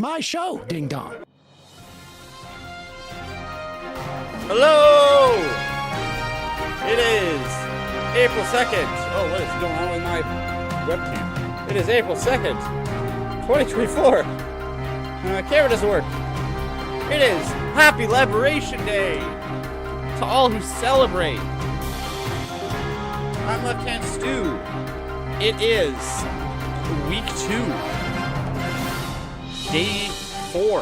my show, ding dong. Hello! It is April 2nd. Oh, what is going on with my webcam? It is April 2nd, 2024. Camera doesn't work. It is Happy Liberation Day to all who celebrate. I'm Left Hand Stu. It is week 2, day 4,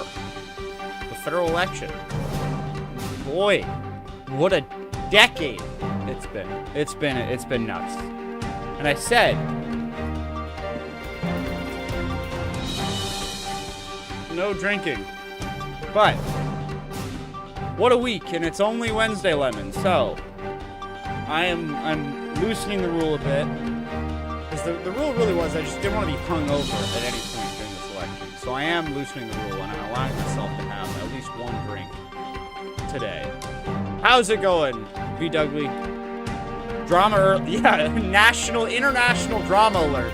the federal election. Boy, what a decade it's been. It's been nuts. And I said, no drinking. But what a week, and it's only Wednesday, Lemon. So I'm loosening the rule a bit. Because the rule really was I just didn't want to be hungover at any point during this election. So I am loosening the rule, and I'm allowing myself to have at least one drink today. How's it going, B. Dugley? Drama, yeah, international drama alert.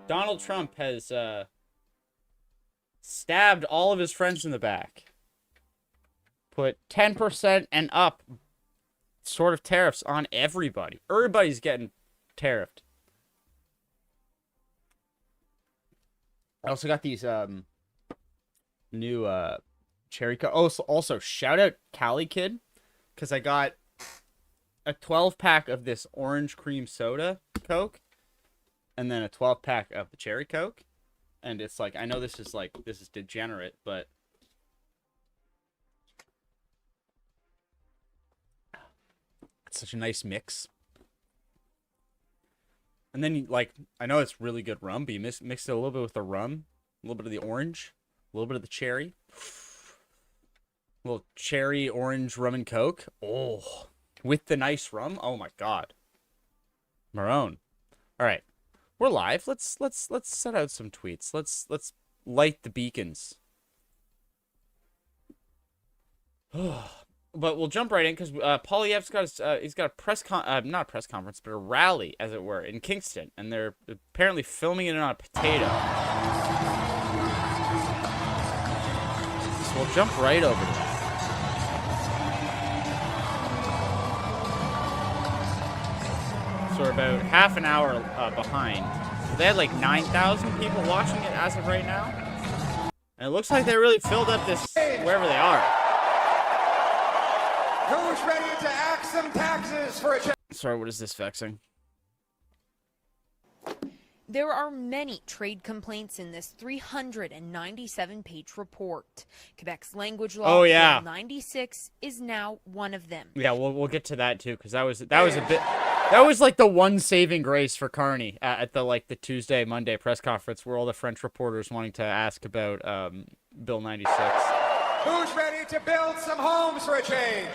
Donald Trump has stabbed all of his friends in the back. Put 10% and up sort of tariffs on everybody. Everybody's getting tariffed. I also got these new cherry coke. Also shout out Cali Kid, because I got a 12-pack of this orange cream soda Coke, and then a 12-pack of the cherry Coke. And it's like, I know this is degenerate, but it's such a nice mix. And then, like, I know it's really good rum, but you mix it a little bit with the rum, a little bit of the orange, a little bit of the cherry. A little cherry, orange, rum and Coke. Oh, with the nice rum. Oh my God. Marone. All right. We're live. Let's set out some tweets. Let's light the beacons. But we'll jump right in because Poilievre's got he's got a not a press conference, but a rally, as it were, in Kingston, and they're apparently filming it on a potato. So we'll jump right over to that. So we're about half an hour behind. They had like 9,000 people watching it as of right now. And it looks like they really filled up this wherever they are. Who's ready to axe some taxes for a change? Sorry, what is this vexing? There are many trade complaints in this 397-page report. Quebec's language law, Bill 96, is now one of them. Yeah, we'll get to that too, because that was like the one saving grace for Carney at the Tuesday, Monday press conference where all the French reporters wanting to ask about Bill 96. Who's ready to build some homes for a change?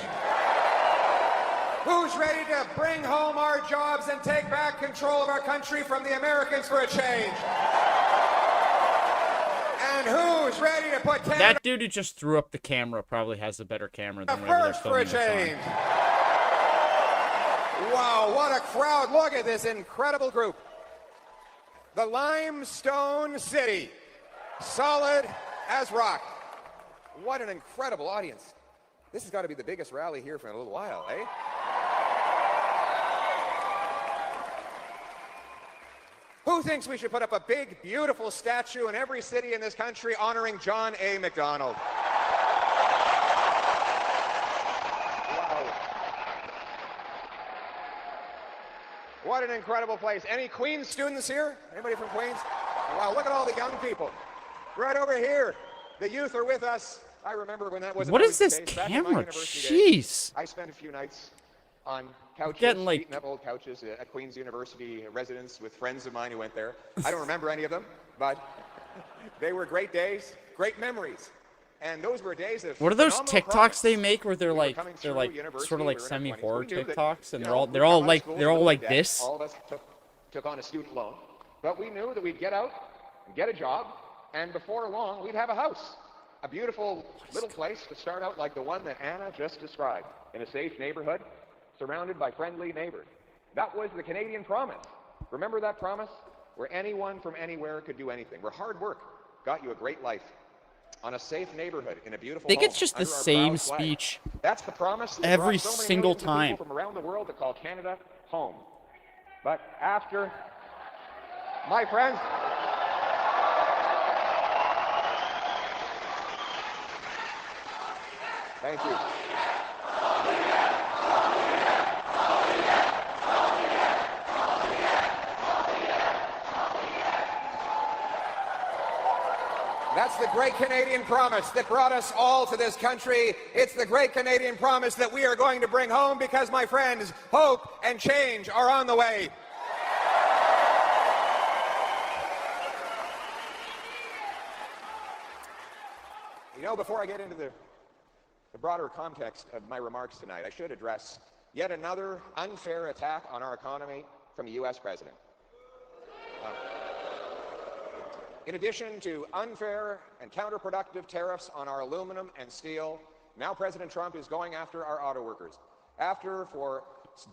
Who's ready to bring home our jobs and take back control of our country from the Americans for a change? And who's ready to put Canada... That dude who just threw up the camera probably has a better camera than whatever they're filming this on. Wow, what a crowd. Look at this incredible group. The Limestone City, solid as rock. What an incredible audience. This has got to be the biggest rally here for a little while, eh? Who thinks we should put up a big, beautiful statue in every city in this country honoring John A. Macdonald? Wow. What an incredible place. Any Queens students here? Anybody from Queens? Wow, look at all the young people. Right over here. The youth are with us. I remember when that was... What is this camera? Jeez. I spent a few nights on couches, beating up old couches at Queen's University residence with friends of mine who went there. I don't remember any of them, but they were great days, great memories. And those were days of... What are those TikToks they make where they're like sort of like semi-horror TikToks, and they're all like this? All of us took on a student loan, but we knew that we'd get out and get a job, and before long we'd have a house. A beautiful little place to start out like the one that Anna just described, in a safe neighborhood, surrounded by friendly neighbors. That was the Canadian promise. Remember that promise? where anyone from anywhere could do anything, where hard work got you a great life, on a safe neighborhood in a beautiful I think home, it's just the under our same proud flag. speech That's the promise that every brought so many single millions of time. people from around the world that call Canada home. But after, my friends, thank you. That's the great Canadian promise that brought us all to this country. It's the great Canadian promise that we are going to bring home because, my friends, hope and change are on the way. You know, before I get into the broader context of my remarks tonight, I should address yet another unfair attack on our economy from the U.S. president. In addition to unfair and counterproductive tariffs on our aluminum and steel, now President Trump is going after our auto workers. After, for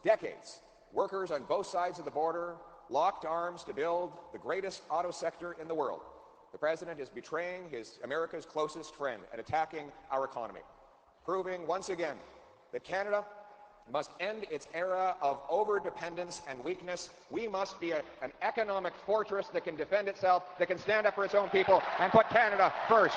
decades, workers on both sides of the border locked arms to build the greatest auto sector in the world, the president is betraying America's closest friend and attacking our economy, proving once again that Canada must end its era of overdependence and weakness. We must be an economic fortress that can defend itself, that can stand up for its own people, and put Canada first.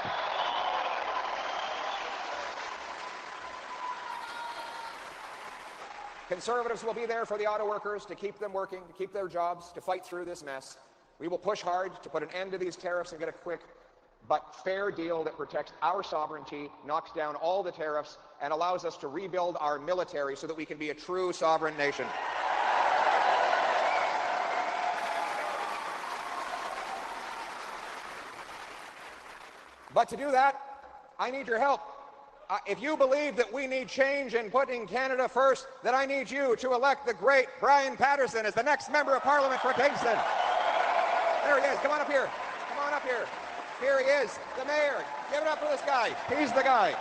Conservatives will be there for the auto workers, to keep them working, to keep their jobs, to fight through this mess. We will push hard to put an end to these tariffs and get a quick but fair deal that protects our sovereignty, knocks down all the tariffs, and allows us to rebuild our military so that we can be a true sovereign nation. But to do that, I need your help. If you believe that we need change in putting Canada first, then I need you to elect the great Brian Patterson as the next Member of Parliament for Kingston. There he is. Come on up here. Come on up here. Here he is, the mayor. Give it up for this guy. He's the guy.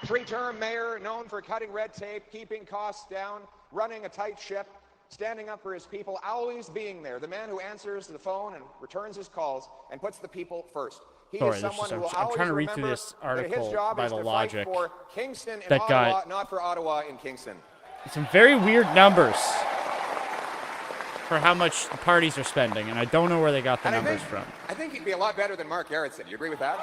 Three-term mayor, known for cutting red tape, keeping costs down, running a tight ship, standing up for his people, always being there. The man who answers the phone and returns his calls and puts the people first. He is someone who will always trying to read through remember this that his article job by is the to logic fight for Kingston in that Ottawa, got not for Ottawa in Kingston. some very weird numbers for how much the parties are spending, and I don't know where they got the numbers from. I think he'd be a lot better than Mark Garrettson. You agree with that?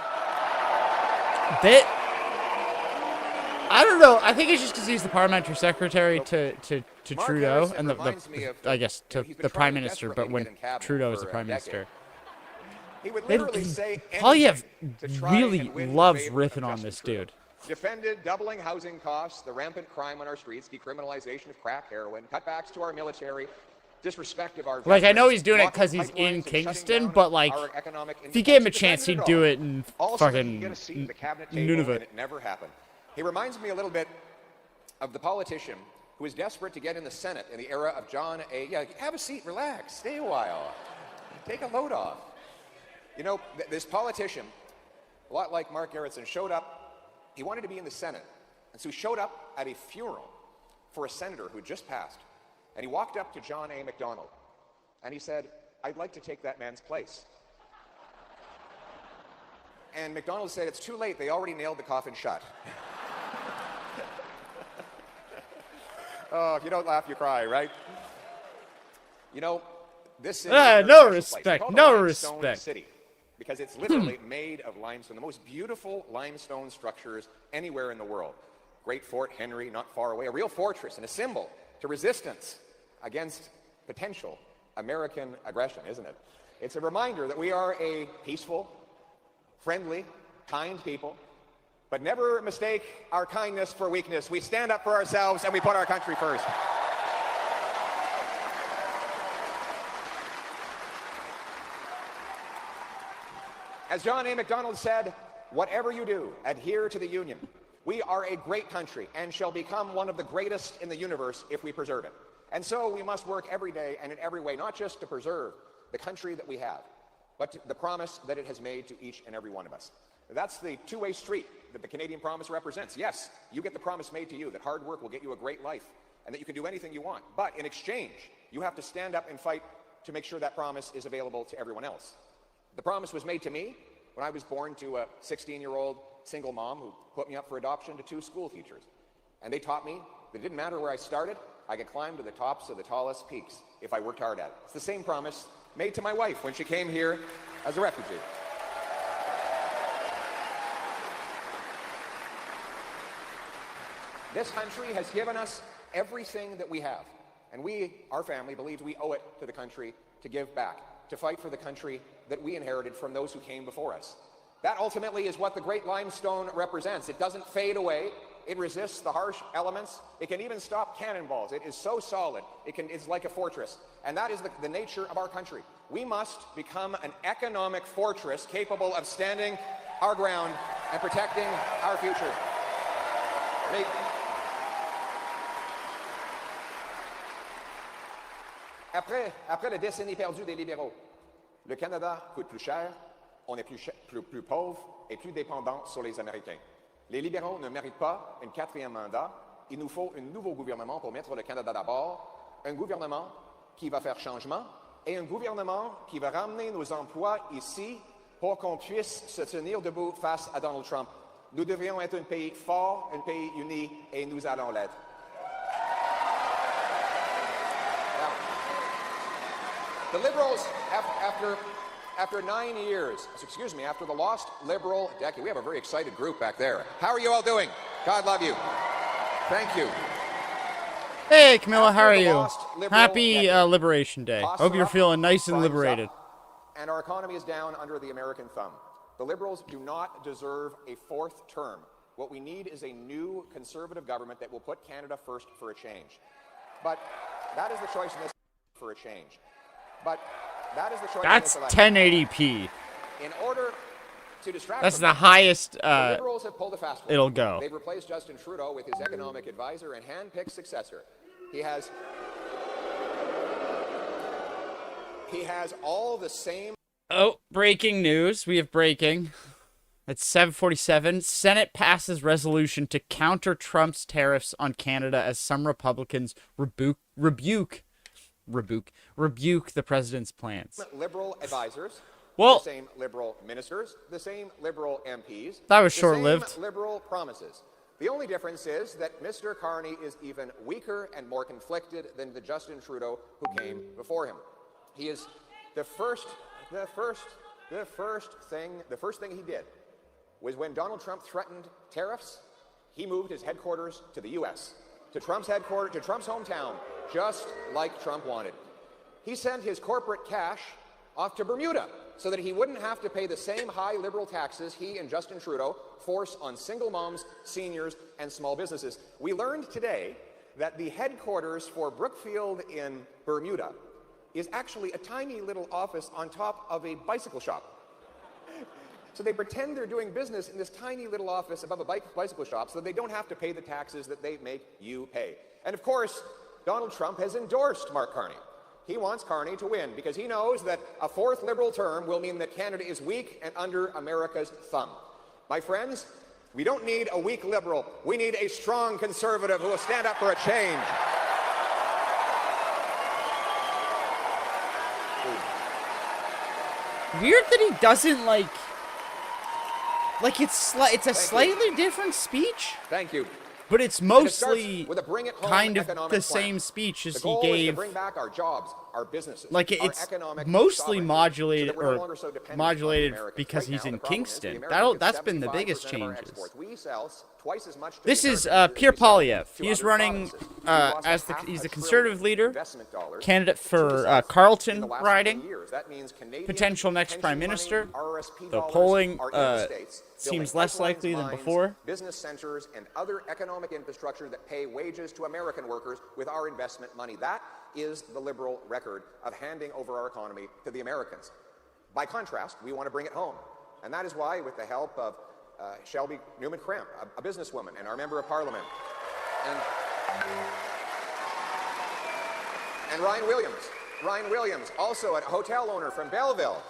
I don't know. I think it's just because he's the parliamentary secretary to Trudeau, and I guess to the prime minister. But when Trudeau is the prime minister, he would literally say Poilievre to try really and win loves the favor of riffing on Justin this Trudeau. dude. Defended doubling housing costs, the rampant crime on our streets, decriminalization of crack heroin, cutbacks to our military, disrespect of our Like, I know veterans, he's doing it because blocking he's in pipelines and shutting Kingston, down but like, our economic if he gave him a independence. chance, He he'd defended do it it in all so that he fucking could get a seat at the cabinet table, Nunavut. and it never happened. He reminds me a little bit of the politician who is desperate to get in the Senate in the era of John A. Yeah, have a seat, relax, stay a while, take a load off. You know, this politician, a lot like Mark Garrettson, showed up. He wanted to be in the Senate, and so he showed up at a funeral for a senator who had just passed, and he walked up to John A. MacDonald, and he said, "I'd like to take that man's place." And MacDonald said, "It's too late. They already nailed the coffin shut." Oh, if you don't laugh, you cry, right? You know, this city is no a respect, place. They call it no the Limestone respect. City, because it's literally made of limestone, the most beautiful limestone structures anywhere in the world. Great Fort Henry, not far away, a real fortress and a symbol to resistance against potential American aggression, isn't it? It's a reminder that we are a peaceful, friendly, kind people, but never mistake our kindness for weakness. We stand up for ourselves and we put our country first. As John A. MacDonald said, "Whatever you do, adhere to the Union. We are a great country and shall become one of the greatest in the universe if we preserve it. And so we must work every day and in every way, not just to preserve the country that we have, but to the promise that it has made to each and every one of us." That's the two-way street that the Canadian promise represents. Yes, you get the promise made to you that hard work will get you a great life, and that you can do anything you want. But in exchange, you have to stand up and fight to make sure that promise is available to everyone else. The promise was made to me when I was born to a 16-year-old single mom who put me up for adoption to 2 school teachers. And they taught me that it didn't matter where I started, I could climb to the tops of the tallest peaks if I worked hard at it. It's the same promise made to my wife when she came here as a refugee. This country has given us everything that we have, and we, our family, believes we owe it to the country to give back, to fight for the country that we inherited from those who came before us. That ultimately is what the great limestone represents. It doesn't fade away. It resists the harsh elements. It can even stop cannonballs. It is so solid. It's like a fortress. And that is the nature of our country. We must become an economic fortress capable of standing our ground and protecting our future. Après la décennie perdue des libéraux, le Canada coûte plus cher, on est plus pauvre et plus dépendant sur les Américains. Les libéraux ne méritent pas un 4e mandat. Il nous faut un nouveau gouvernement pour mettre le Canada d'abord, un gouvernement qui va faire changement et un gouvernement qui va ramener nos emplois ici pour qu'on puisse se tenir debout face à Donald Trump. Nous devrions être un pays fort, un pays uni, et nous allons l'être. The Liberals, after 9 years, after the lost Liberal decade, we have a very excited group back there. How are you all doing? God love you. Thank you. Hey, Camilla, how are you? Happy Liberation Day. Hope you're feeling nice and liberated. And our economy is down under the American thumb. The Liberals do not deserve a 4th term. What we need is a new Conservative government that will put Canada first for a change. But that is the choice in this for a change. But that is the choice. That's 1080p. In order to distract That's the highest the Liberals have pulled a fast one. it'll go. They've replaced Justin Trudeau with his economic advisor and hand-picked successor. He has all the same. Oh, breaking news. We have breaking. It's 7:47. Senate passes resolution to counter Trump's tariffs on Canada as some Republicans rebuke the president's plans. Liberal advisors, well, the same liberal ministers, the same liberal MPs. That was short-lived. The same liberal promises. The only difference is that Mr. Carney is even weaker and more conflicted than the Justin Trudeau who came before him. He is the first thing he did was when Donald Trump threatened tariffs, he moved his headquarters to the U.S., to Trump's headquarters, to Trump's hometown, just like Trump wanted. He sent his corporate cash off to Bermuda so that he wouldn't have to pay the same high liberal taxes he and Justin Trudeau force on single moms, seniors, and small businesses. We learned today that the headquarters for Brookfield in Bermuda is actually a tiny little office on top of a bicycle shop. So they pretend they're doing business in this tiny little office above a bicycle shop so that they don't have to pay the taxes that they make you pay. And of course, Donald Trump has endorsed Mark Carney. He wants Carney to win because he knows that a 4th Liberal term will mean that Canada is weak and under America's thumb. My friends, we don't need a weak Liberal. We need a strong Conservative who will stand up for a change. Weird that he doesn't like it's a slightly different speech. Thank you. But it's mostly with a bring it home kind of economic the plan. same speech as The he goal is to gave. bring back our jobs, our businesses, Like our it's economic mostly sovereignty, modulated so that we're no longer so dependent on modulated Americans. because Right he's now, in the problem is Kingston. the Americans That's get been the biggest 75% of our changes. exports. We sell twice as much to This the is Americans Pierre as we sell Poilievre. to He's other running provinces. We lost as half he's a the trillion Conservative leader, investment dollars candidate to the for South Carleton in the last riding, 20 years. That means Canadian potential next pension prime money, minister. RRSP The dollars polling are in the States, seems building less pipelines, likely than mines, before. business centers, and other economic infrastructure that pay wages to American workers with our investment money. That is the Liberal record of handing over our economy to the Americans. By contrast, we want to bring it home. And that is why, with the help of Shelby Newman-Cramp, a businesswoman and our member of parliament, and Ryan Williams, also a hotel owner from Belleville,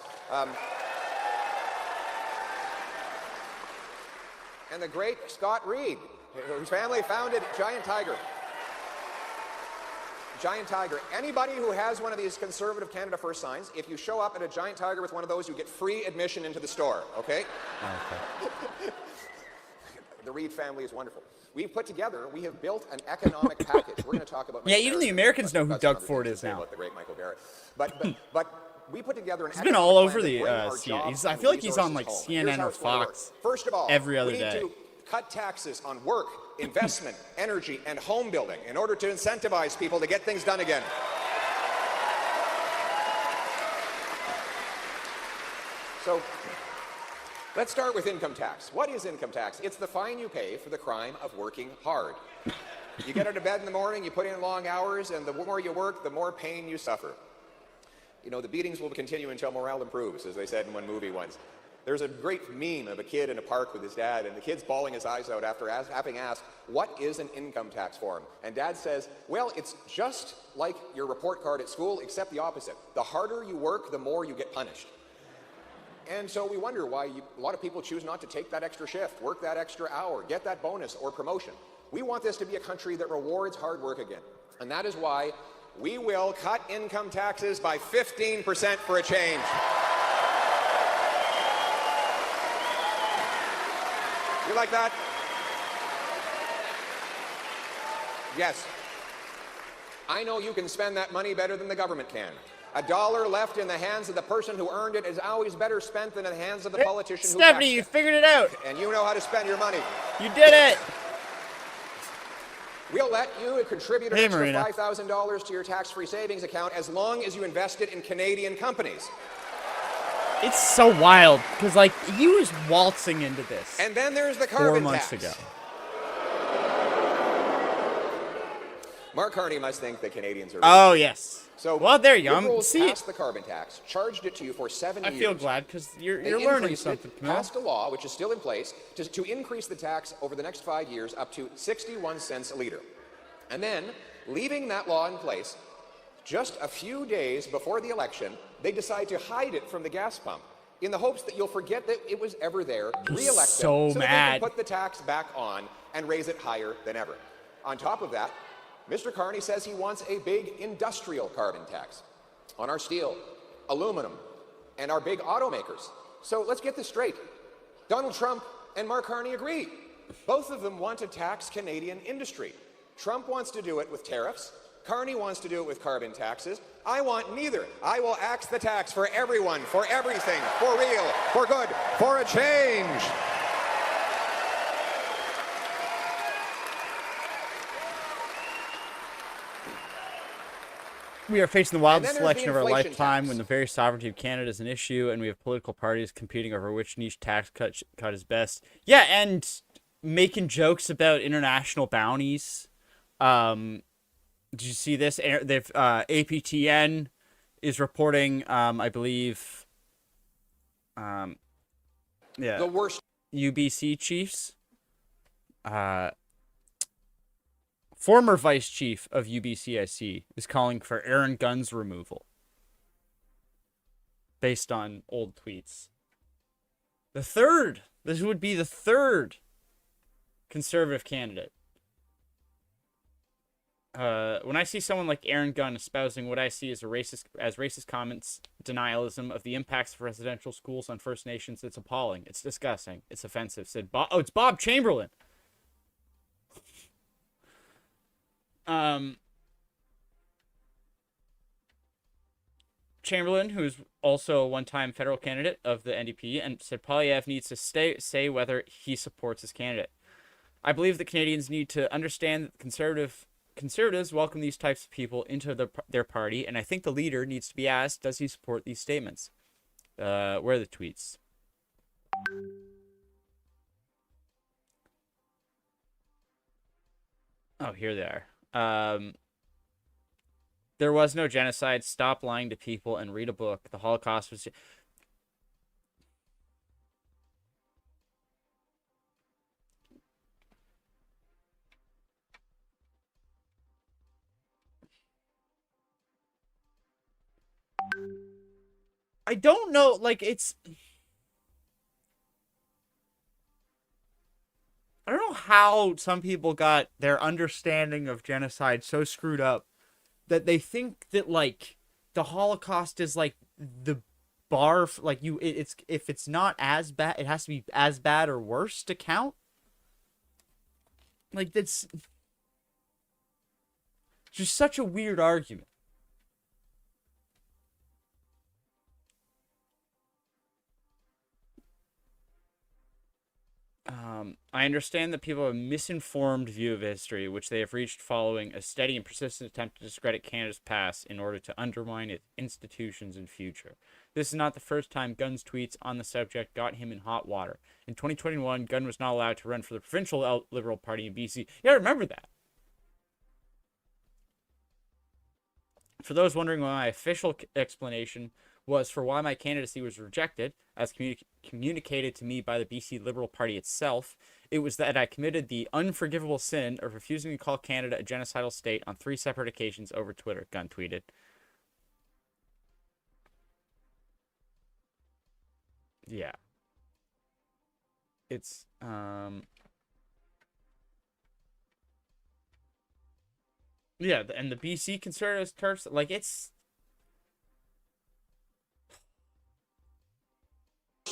and the great Scott Reed, whose family founded Giant Tiger. Giant tiger. Anybody who has one of these Conservative Canada First signs, if you show up at a giant tiger with one of those, you get free admission into the store, okay? Okay. The Reid family is wonderful. We have built an economic package. We're going to talk about... Yeah, even the Americans know who Doug Ford is now. About the great Michael Garrett. But we put together an... He's been all over the CNN. I feel like he's on like CNN or Fox. First of all, every other we day. need to cut taxes on work, investment, energy, and home building in order to incentivize people to get things done again. So let's start with income tax. What is income tax? It's the fine you pay for the crime of working hard. You get out of bed in the morning, you put in long hours, and the more you work, the more pain you suffer. You know, the beatings will continue until morale improves, as they said in one movie once. There's a great meme of a kid in a park with his dad, and the kid's bawling his eyes out after having asked, what is an income tax form? And dad says, well, it's just like your report card at school, except the opposite. The harder you work, the more you get punished. And so we wonder why a lot of people choose not to take that extra shift, work that extra hour, get that bonus or promotion. We want this to be a country that rewards hard work again. And that is why we will cut income taxes by 15% for a change. You like that? Yes. I know you can spend that money better than the government can. A dollar left in the hands of the person who earned it is always better spent than in the hands of the politician who Stephanie, you figured it out. And you know how to spend your money. You did it. We'll let you contribute an extra $5,000 to your tax-free savings account as long as you invest it in Canadian companies. It's so wild, because, like, he was waltzing into this. And then there's the carbon 4 months tax. ago. Mark Carney must think that Canadians are... Oh, yes. So, well, there you go. Liberals See, passed the carbon tax, charged it to you for 7 years. I feel glad, because you're learning something, Camille. Passed a law, which is still in place, to increase the tax over the next 5 years up to 61 cents a litre. And then, leaving that law in place, just a few days before the election, they decide to hide it from the gas pump in the hopes that you'll forget that it was ever there, re-elect so them, so mad. they can put the tax back on and raise it higher than ever. On top of that, Mr. Carney says he wants a big industrial carbon tax on our steel, aluminum, and our big automakers. So let's get this straight. Donald Trump and Mark Carney agree. Both of them want to tax Canadian industry. Trump wants to do it with tariffs. Carney wants to do it with carbon taxes. I want neither. I will axe the tax for everyone, for everything, for real, for good, for a change. We are facing the wildest election of our inflation lifetime tax. when the very sovereignty of Canada is an issue, and we have political parties competing over which niche tax cut is best. Yeah, and making jokes about international bounties. Did you see this? APTN is reporting, I believe, yeah, The worst. UBC chiefs, former vice chief of UBCIC is calling for Aaron Gunn's removal based on old tweets. This would be the third Conservative candidate. When I see someone like Aaron Gunn espousing what I see as racist comments, denialism of the impacts of residential schools on First Nations, it's appalling. It's disgusting. It's offensive. Said it's Bob Chamberlain. Chamberlain, who is also a one-time federal candidate of the NDP, and said Poilievre needs to say whether he supports his candidate. I believe that Canadians need to understand that conservatives welcome these types of people into their party, and I think the leader needs to be asked, does he support these statements? Where are the tweets? Oh, here they are. There was no genocide. Stop lying to people and read a book. The Holocaust was... I don't know, like, it's... I don't know how some people got their understanding of genocide so screwed up that they think that like the Holocaust is like the bar, like it's if it's not as bad, it has to be as bad or worse to count. Like that's just such a weird argument. I understand that people have a misinformed view of history, which they have reached following a steady and persistent attempt to discredit Canada's past in order to undermine its institutions and future. This is not the first time Gunn's tweets on the subject got him in hot water. In 2021, Gunn was not allowed to run for the provincial Liberal Party in BC. Yeah, I remember that. For those wondering why my official explanation was for why my candidacy was rejected, as communicated to me by the BC Liberal Party itself, it was that I committed the unforgivable sin of refusing to call Canada a genocidal state on 3 separate occasions over Twitter, Gunn tweeted. Yeah. It's, yeah, and the BC Conservatives, Turfs, like, it's...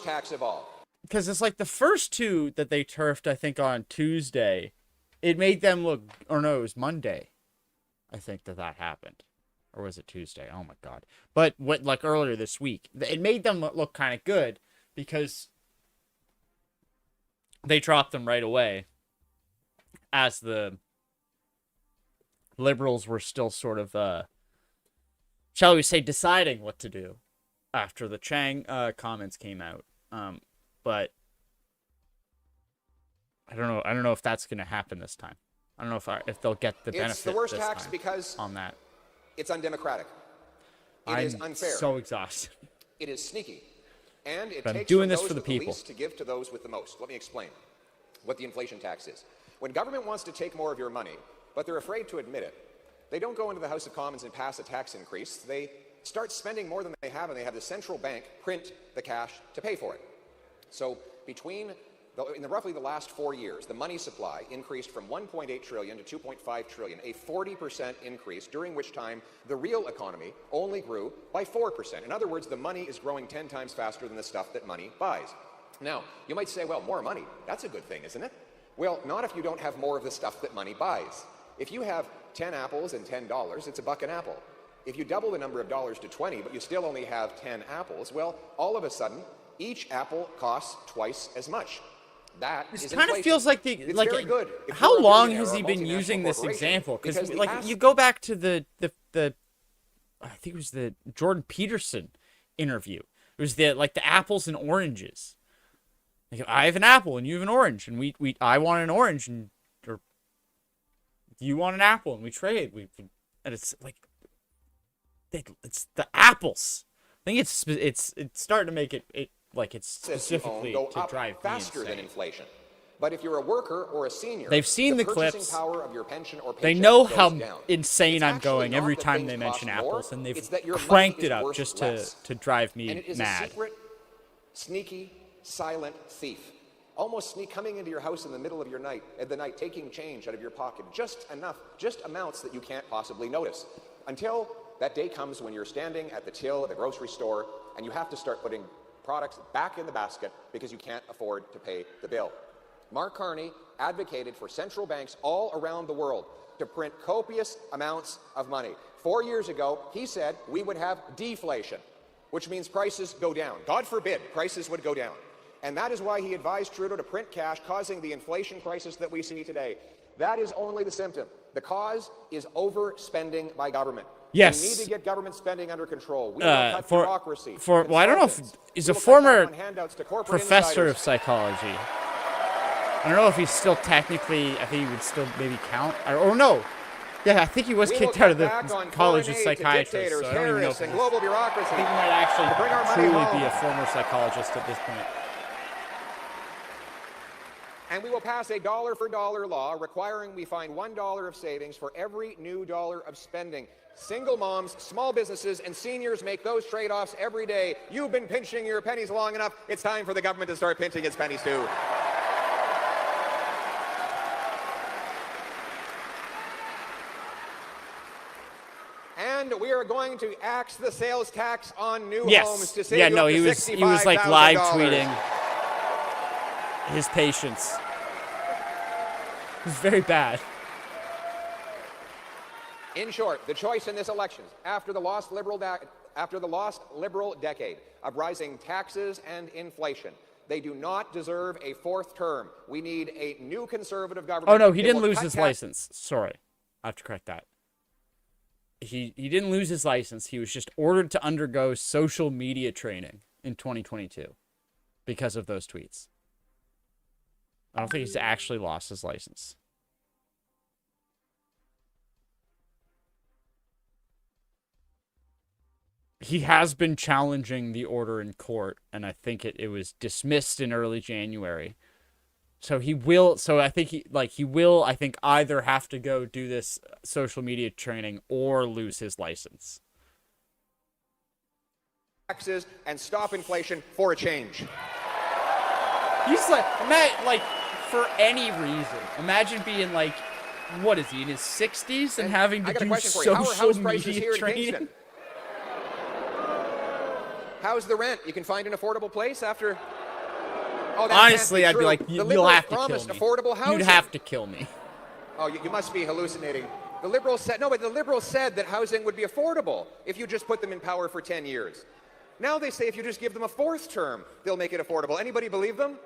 tax of all. Because it's like the first 2 that they turfed, I think, on Tuesday, it made them look, or no, it was Monday, I think that happened. Or was it Tuesday? Oh my God. But what, like earlier this week, it made them look kind of good because they dropped them right away as the Liberals were still sort of, shall we say, deciding what to do after the Chang comments came out. But I don't know if that's going to happen this time. I don't know if they'll get the benefit. It's the worst this tax time because on that. It's undemocratic. It is unfair. I'm so exhausted. It is sneaky. And it But takes I'm doing from this those for the with people. least to give to those with the most. Let me explain what the inflation tax is. When government wants to take more of your money, but they're afraid to admit it, they don't go into the House of Commons and pass a tax increase. They start spending more than they have, and they have the central bank print the cash to pay for it. So in roughly the last 4 years, the money supply increased from 1.8 trillion to 2.5 trillion, a 40% increase, during which time the real economy only grew by 4%. In other words, the money is growing 10 times faster than the stuff that money buys. Now, you might say, well, more money, that's a good thing, isn't it? Well, not if you don't have more of the stuff that money buys. If you have 10 apples and $10, it's $1 an apple. If you double the number of dollars to 20, but you still only have 10 apples, well, all of a sudden, each apple costs twice as much. That is inflation. Kind of feels like it's very good. How long has he been using this example? Because like you go back to the I think it was the Jordan Peterson interview. It was the apples and oranges. Like, I have an apple and you have an orange, and I want an orange and or you want an apple, and we trade. And it's like it's the apples. I think it's starting to make it like it's specifically to drive faster than inflation. But if you're a worker or a senior, they've seen the clips. Power of your pension or they know how insane I'm going every time they mention apples, and they've cranked it up just to drive me and it is mad. A secret, sneaky, silent thief. Almost coming into your house in the middle of the night, taking change out of your pocket, just amounts that you can't possibly notice. Until that day comes when you're standing at the till at the grocery store and you have to start putting products back in the basket because you can't afford to pay the bill. Mark Carney advocated for central banks all around the world to print copious amounts of money. 4 years ago, he said we would have deflation, which means prices go down. God forbid prices would go down. And that is why he advised Trudeau to print cash, causing the inflation crisis that we see today. That is only the symptom. The cause is overspending by government. Yes. We need to get government spending under control. We will cut bureaucracy. Well, I don't know if he's a former professor of psychology. I don't know if he's still technically, I think he would still maybe count. Or no. Yeah, I think he was kicked out of the college of psychiatry. So I don't even know if global bureaucracy. I think he might actually truly be a former psychologist at this point. And we will pass a dollar-for-dollar law requiring we find $1 of savings for every new dollar of spending. Single moms, small businesses, and seniors make those trade-offs every day. You've been pinching your pennies long enough. It's time for the government to start pinching its pennies too. are going to axe the sales tax on new Yes. homes to save Yeah, you no, up to he was like live $65,000. tweeting his patience. It was very bad. In short, the choice in this election, after the lost liberal decade of rising taxes and inflation, they do not deserve a fourth term. We need a new conservative government. Oh, no, he that didn't will lose cut his tax- license. Sorry. I have to correct that. He didn't lose his license. He was just ordered to undergo social media training in 2022 because of those tweets. I don't think he's actually lost his license. He has been challenging the order in court, and I think it was dismissed in early January. So he will. So I think he will. I think either have to go do this social media training or lose his license. Taxes and stop inflation for a change. He's like for any reason. Imagine being like, what is he in his 60s and having to I got a do question for you. How are social house prices media here in training? Kingston? How's the rent? You can find an affordable place after. Oh, that Honestly, can't I'd be true. like, The you'll Liberals have to kill promised me. affordable housing. You'd have to kill me. Oh, you must be hallucinating. The Liberals said no, but the Liberals said that housing would be affordable if you just put them in power for 10 years. Now they say if you just give them a fourth term, they'll make it affordable. Anybody believe them?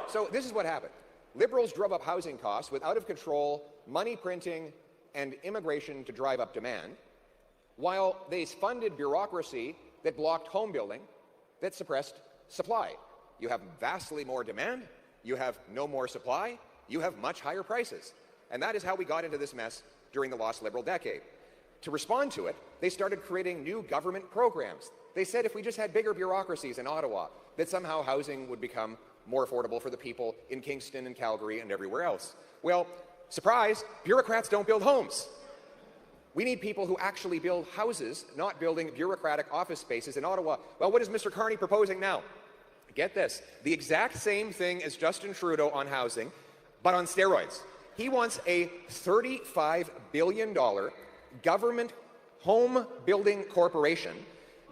So this is what happened. Liberals drove up housing costs with out-of-control money printing and immigration to drive up demand, while they funded bureaucracy that blocked home building, that suppressed supply. You have vastly more demand, you have no more supply, you have much higher prices. And that is how we got into this mess during the lost Liberal decade. To respond to it, they started creating new government programs. They said if we just had bigger bureaucracies in Ottawa, that somehow housing would become more affordable for the people in Kingston and Calgary and everywhere else. Well, surprise, bureaucrats don't build homes. We need people who actually build houses, not building bureaucratic office spaces in Ottawa. Well, what is Mr. Carney proposing now? Get this, the exact same thing as Justin Trudeau on housing, but on steroids. He wants a $35 billion government home building corporation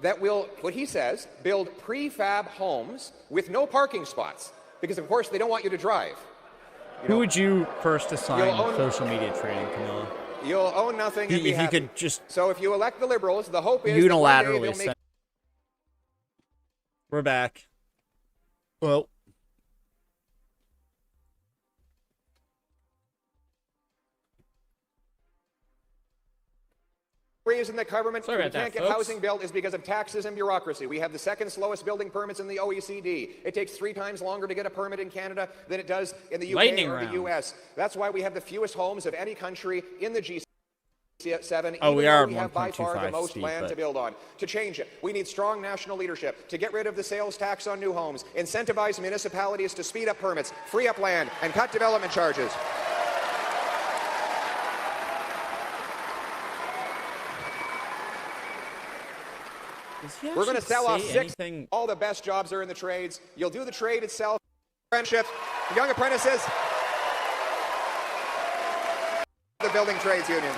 that will, what he says, build prefab homes with no parking spots. Because, of course, they don't want you to drive. Who would you first assign social media training, Camilla? You'll own nothing and be If you happy. could just So if you elect the Liberals, the hope is that one day unilaterally they'll make send. We're back. Well, the reason that government Sorry about can't that, get folks. housing built is because of taxes and bureaucracy. We have the second slowest building permits in the OECD. It takes 3 times longer to get a permit in Canada than it does in the UK Lightning or round. the US. That's why we have the fewest homes of any country in the G7. Oh, even we though are we have by far the 1.25 most steep, land but- to build on. To change it, we need strong national leadership to get rid of the sales tax on new homes, incentivize municipalities to speed up permits, free up land, and cut development charges. We're going to sell off 6. Anything? All the best jobs are in the trades. You'll do the trade itself. Friendships, young apprentices, the building trades union.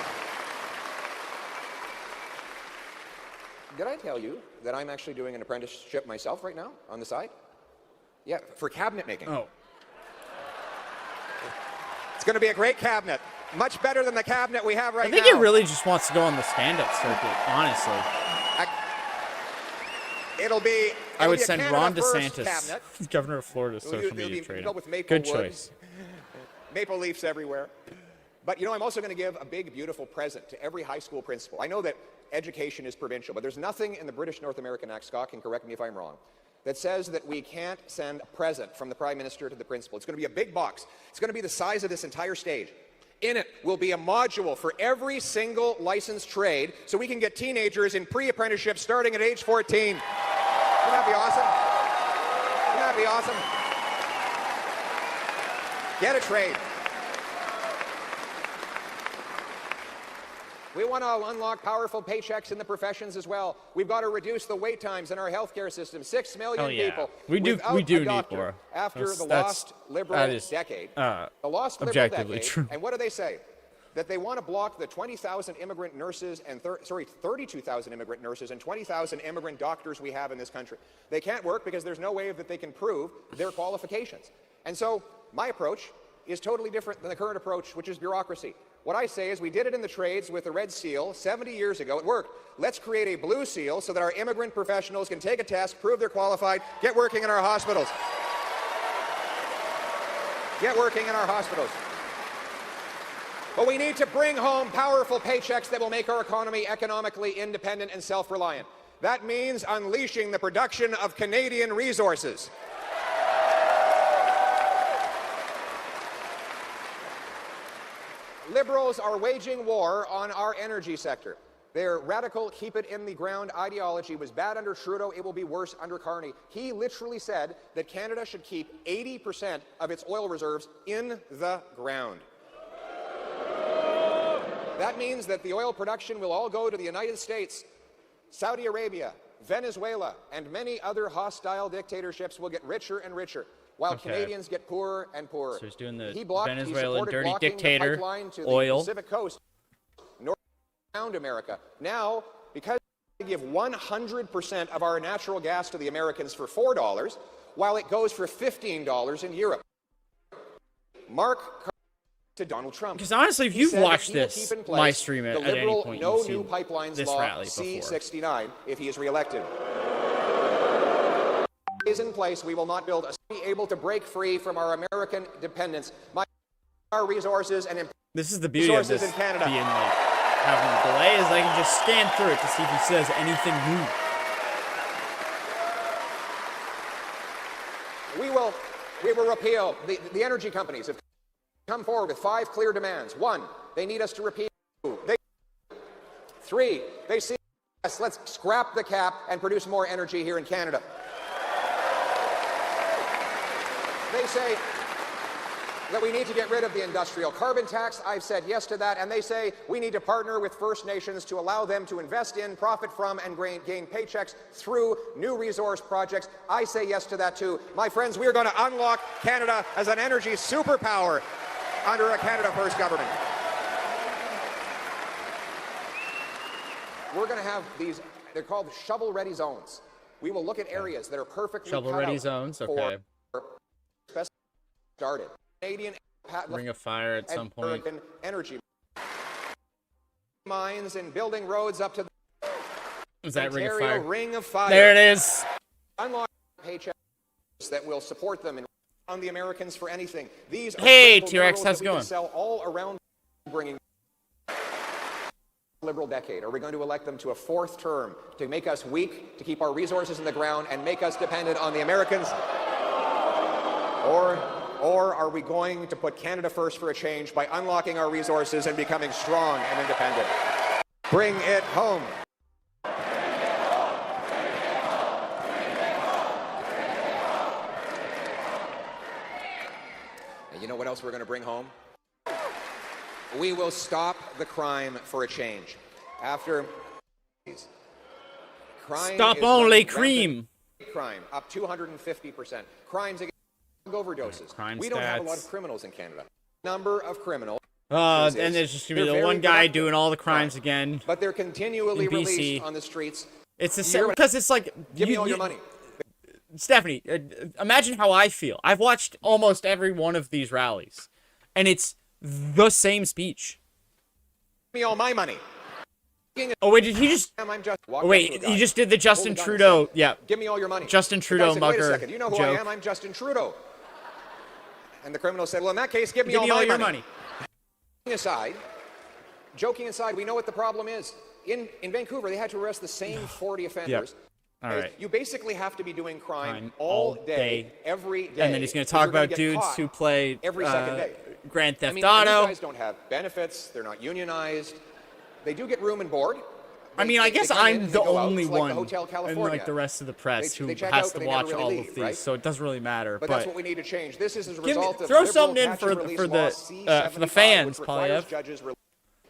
Did I tell you that I'm actually doing an apprenticeship myself right now on the side? Yeah, for cabinet making. Oh, It's going to be a great cabinet. Much better than the cabinet we have right I think now. he really just wants to go on the stand-up circuit. Honestly, It'll be. I would be a send Canada Ron First DeSantis, cabinet. governor of Florida, It'll social be media built training. with maple Good wood, choice. Maple leaves everywhere. But you know, I'm also going to give a big, beautiful present to every high school principal. I know that education is provincial, but there's nothing in the British North American Act, Scott can correct me if I'm wrong, that says that we can't send a present from the Prime Minister to the principal. It's going to be a big box. It's going to be the size of this entire stage. In it will be a module for every single licensed trade so we can get teenagers in pre-apprenticeship starting at age 14. Wouldn't that be awesome? Wouldn't that be awesome? Get a trade. We want to unlock powerful paychecks in the professions as well. We've got to reduce the wait times in our healthcare system. 6 million Hell yeah. people We do without need a doctor more. after That's- the that's- lost Liberal that is, decade. uh, The lost Liberal objectively decade. true. And what do they say? that they want to block the 20,000 immigrant nurses and 32,000 immigrant nurses and 20,000 immigrant doctors we have in this country. They can't work because there's no way that they can prove their qualifications. And so my approach is totally different than the current approach, which is bureaucracy. What I say is we did it in the trades with the red seal 70 years ago. It worked. Let's create a blue seal so that our immigrant professionals can take a test, prove they're qualified, get working in our hospitals. Get working in our hospitals. But we need to bring home powerful paychecks that will make our economy economically independent and self-reliant. That means unleashing the production of Canadian resources. Liberals are waging war on our energy sector. Their radical keep-it-in-the-ground ideology was bad under Trudeau. It will be worse under Carney. He literally said that Canada should keep 80% of its oil reserves in the ground. That means that the oil production will all go to the United States, Saudi Arabia, Venezuela, and many other hostile dictatorships will get richer and richer, while Canadians get poorer and poorer. So he's doing the Venezuelan dirty dictator, oil. Pacific Coast, north around America. Now, because we give 100% of our natural gas to the Americans for $4, while it goes for $15 in Europe. Mark to Donald Trump. Because honestly, if you've watched this, my stream at any point, no you've seen new pipelines this law rally before. C-69 if he is reelected. Is in place, we will not build a city able to break free from our American dependence. Our resources and this is the beauty of this in Canada. Being like having a delay is I can just scan through it to see if he says anything new. We will repeal the energy companies have come forward with 5 clear demands. 1, they need us to repeal. 3, they see us, let's scrap the cap and produce more energy here in Canada. They say that we need to get rid of the industrial carbon tax. I've said yes to that. And they say we need to partner with First Nations to allow them to invest in, profit from, and gain paychecks through new resource projects. I say yes to that too. My friends, we are going to unlock Canada as an energy superpower under a Canada First government. We're going to have these, they're called shovel-ready zones. We will look at areas that are perfectly shovel-ready zones, okay. Started. Canadian Ring of Fire at some point. American energy mines and building roads up to the Is that Ontario Ring of Fire? Ring of Fire. There it is. Unlock paychecks that will support them and on the Americans for anything. These are T-Rex, how's it going? Sell all around, bringing liberal decade. Are we going to elect them to a 4th term to make us weak, to keep our resources in the ground, and make us dependent on the Americans? Or are we going to put Canada first for a change by unlocking our resources and becoming strong and independent? Bring it home. And you know what else we're going to bring home? We will stop the crime for a change. After crime Stop only cream. Crime up 250%. Crimes against overdoses. We don't have a lot of criminals in Canada. Number of criminals. And there's just gonna be the one guy doing all the crimes again. But they're continually released on the streets. It's the same because it's like give me all your money. Stephanie, imagine how I feel. I've watched almost every one of these rallies, and it's the same speech. Give me all my money. Oh wait, did he just? Wait, he just did the Justin Trudeau. Yeah. Give me all your money. Justin Trudeau mugger. Wait a second. You know who I am? I'm Justin Trudeau. And the criminal said, "Well, in that case, give me all my money." Joking aside, we know what the problem is. In Vancouver, they had to arrest the same 40 offenders. All right. You basically have to be doing crime all day, every day. And then he's going to talk about dudes who play every second day. Grand Theft These Auto. guys don't have benefits. They're not unionized. They do get room and board. I guess I'm the only one, and like the rest of the press, who has to watch all of these, so it doesn't really matter. But that's what we need to change. This is as a result of throw something in for the fans, Polyev.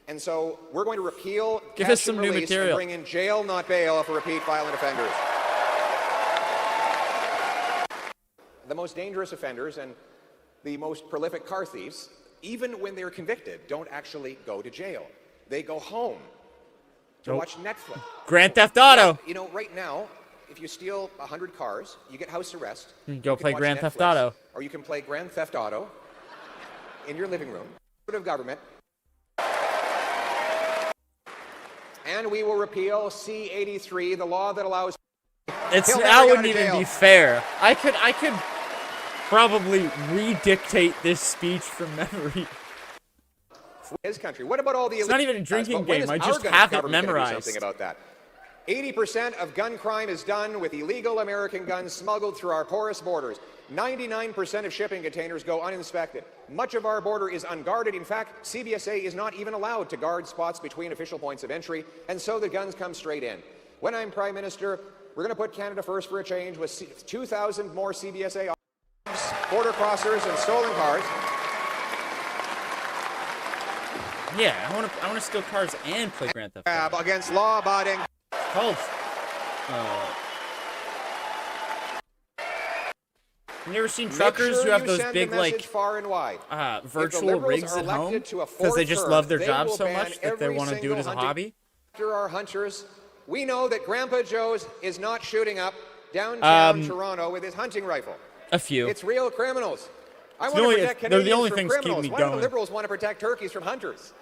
And so we're going to repeal Give us some new and material. bring in jail, not bail, for repeat violent offenders. The most dangerous offenders and the most prolific car thieves even when they're convicted, don't actually go to jail. They go home to watch Netflix. Grand Theft Auto. You know, right now, if you steal 100 cars, you get house arrest. You can go play watch Grand Netflix, Theft Auto. Or you can play Grand Theft Auto in your living room. Of government. And we will repeal C-83, the law that allows... That wouldn't even be fair. I could probably re-dictate this speech from memory. His country. What about all the... It's not even a drinking game. I just have it memorized. Something about that. 80% of gun crime is done with illegal American guns smuggled through our porous borders. 99% of shipping containers go uninspected. Much of our border is unguarded. In fact, CBSA is not even allowed to guard spots between official points of entry, and so the guns come straight in. When I'm Prime Minister, we're going to put Canada first for a change with 2,000 more CBSA border crossers and stolen cars. Yeah, I want to steal cars and play Grand Theft Auto. Against law-abiding. Called. You never seen truckers who have those big, like, far and wide. virtual rigs at home because they just love their job so much that they want to do it as a hobby? After our hunters, we know that Grandpa Joe's is not shooting up downtown Toronto with his hunting rifle. A few. It's real criminals. I want to protect Canadians they're the only from things criminals. keep me Why do going. the Liberals want to protect turkeys from hunters?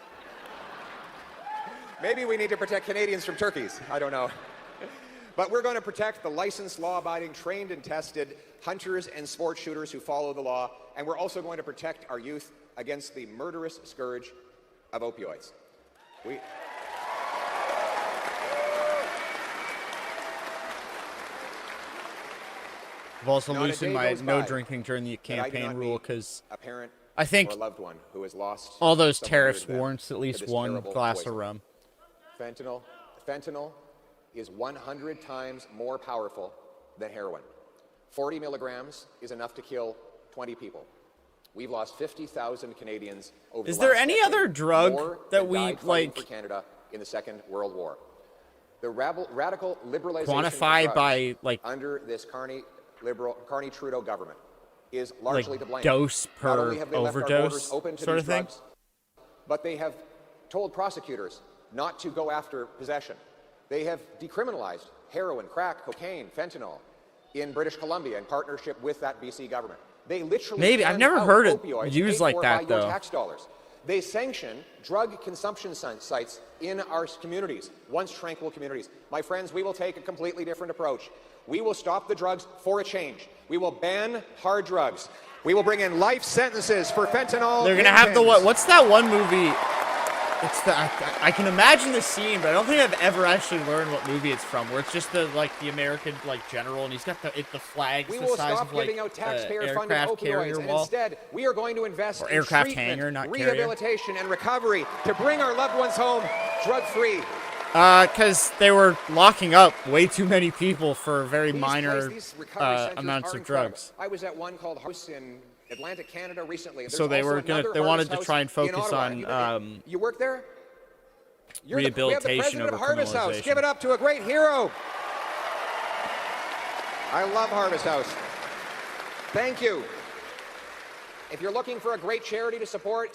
Maybe we need to protect Canadians from turkeys. I don't know. But we're going to protect the licensed, law-abiding, trained and tested hunters and sport shooters who follow the law. And we're also going to protect our youth against the murderous scourge of opioids. I've also loosened my no drinking during the campaign rule because I think all those tariffs warrants at least one glass of rum. Fentanyl is 100 times more powerful than heroin. 40 milligrams is enough to kill 20 people. We've lost 50,000 Canadians over Is the there last any decade, other drug more that than we died fighting like for Canada in the Second World War? The radical liberalization quantify of drugs by like under this Carney Trudeau government is largely to blame. Dose Not per only have they left our overdose borders open to sort these of thing? drugs, but they have told prosecutors not to go after possession. They have decriminalized heroin, crack, cocaine, fentanyl in British Columbia in partnership with that BC government. They literally I've never heard it opioids used paid like for that by your though. tax dollars. They sanction drug consumption sites in our communities, once tranquil communities. My friends, we will take a completely different approach. We will stop the drugs for a change. We will ban hard drugs. We will bring in life sentences for fentanyl. They're gonna have the what's that one movie? It's the I can imagine the scene, but I don't think I've ever actually learned what movie it's from. Where it's just the American general, and he's got the flags we the will size stop of like giving out taxpayer-funded aircraft carrier opioids, and wall. instead we are going to invest Or in aircraft treatment, hangar, not carrier. rehabilitation, and recovery to bring our loved ones home drug-free. Because they were locking up way too many people for very minor these recovery centers amounts are of incredible. drugs. I was at one called House in Atlantic, Canada recently. And So they there's were also gonna another they wanted Harvest to try and House in focus Ottawa. on you work there? We have the rehabilitation president over of Harvest House. criminalization. Give it up to a great hero. I love Harvest House. Thank you. If you're looking for a great charity to support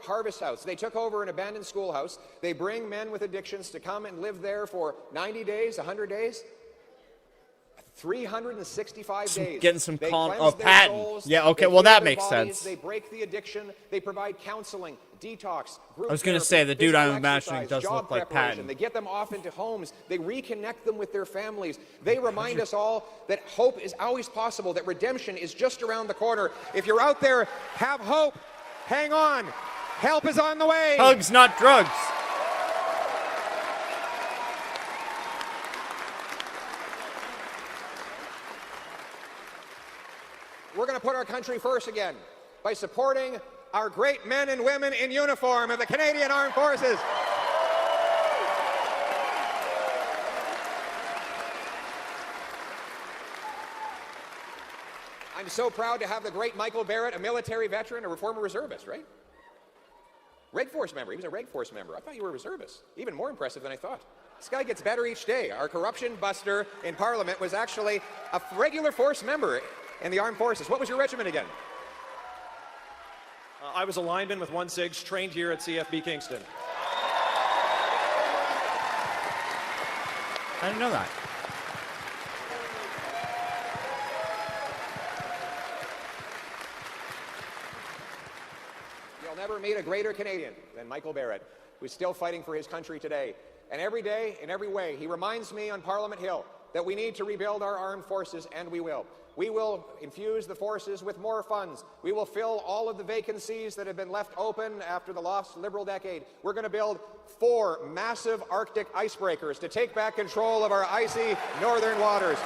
Harvest House. They took over an abandoned schoolhouse. They bring men with addictions to come and live there for 90 days, 100 days, 365 days. Getting some They calm. cleanse Oh, their Patton. souls, Yeah, okay, they well, heal that their makes bodies, sense. They break the addiction. They provide counseling, detox, group I was gonna therapy, say, the dude physical I'm imagining exercise, does look job like preparation. Patton. They get them off into homes. They reconnect them with their families. They remind us all that hope is always possible, that redemption is just around the corner. If you're out there, have hope. Hang on. Help is on the way. Hugs, not drugs. We're going to put our country first again by supporting our great men and women in uniform of the Canadian Armed Forces. I'm so proud to have the great Michael Barrett, a military veteran, a former reservist, right? Red Force member. He was a Red Force member. I thought you were a reservist. Even more impressive than I thought. This guy gets better each day. Our corruption buster in Parliament was actually a regular force member in the Armed Forces. What was your regiment again? I was a lineman with 1-6, trained here at CFB Kingston. I didn't know that. You'll never meet a greater Canadian than Michael Barrett, who's still fighting for his country today. And every day, in every way, he reminds me on Parliament Hill that we need to rebuild our armed forces, and we will. We will infuse the forces with more funds. We will fill all of the vacancies that have been left open after the lost Liberal decade. We're going to build 4 massive Arctic icebreakers to take back control of our icy northern waters.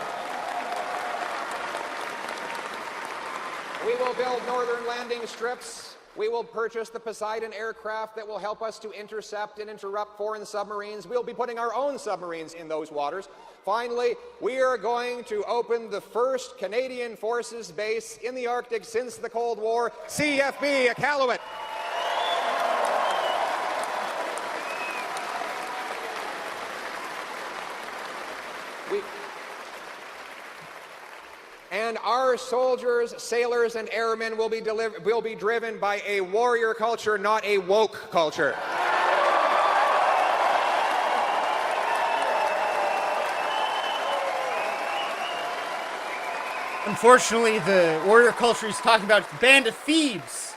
We will build northern landing strips. We will purchase the Poseidon aircraft that will help us to intercept and interrupt foreign submarines. We'll be putting our own submarines in those waters. Finally, we are going to open the first Canadian Forces base in the Arctic since the Cold War, CFB Iqaluit. And our soldiers, sailors, and airmen will be driven by a warrior culture, not a woke culture. Unfortunately, the warrior culture he's talking about is the band of thieves.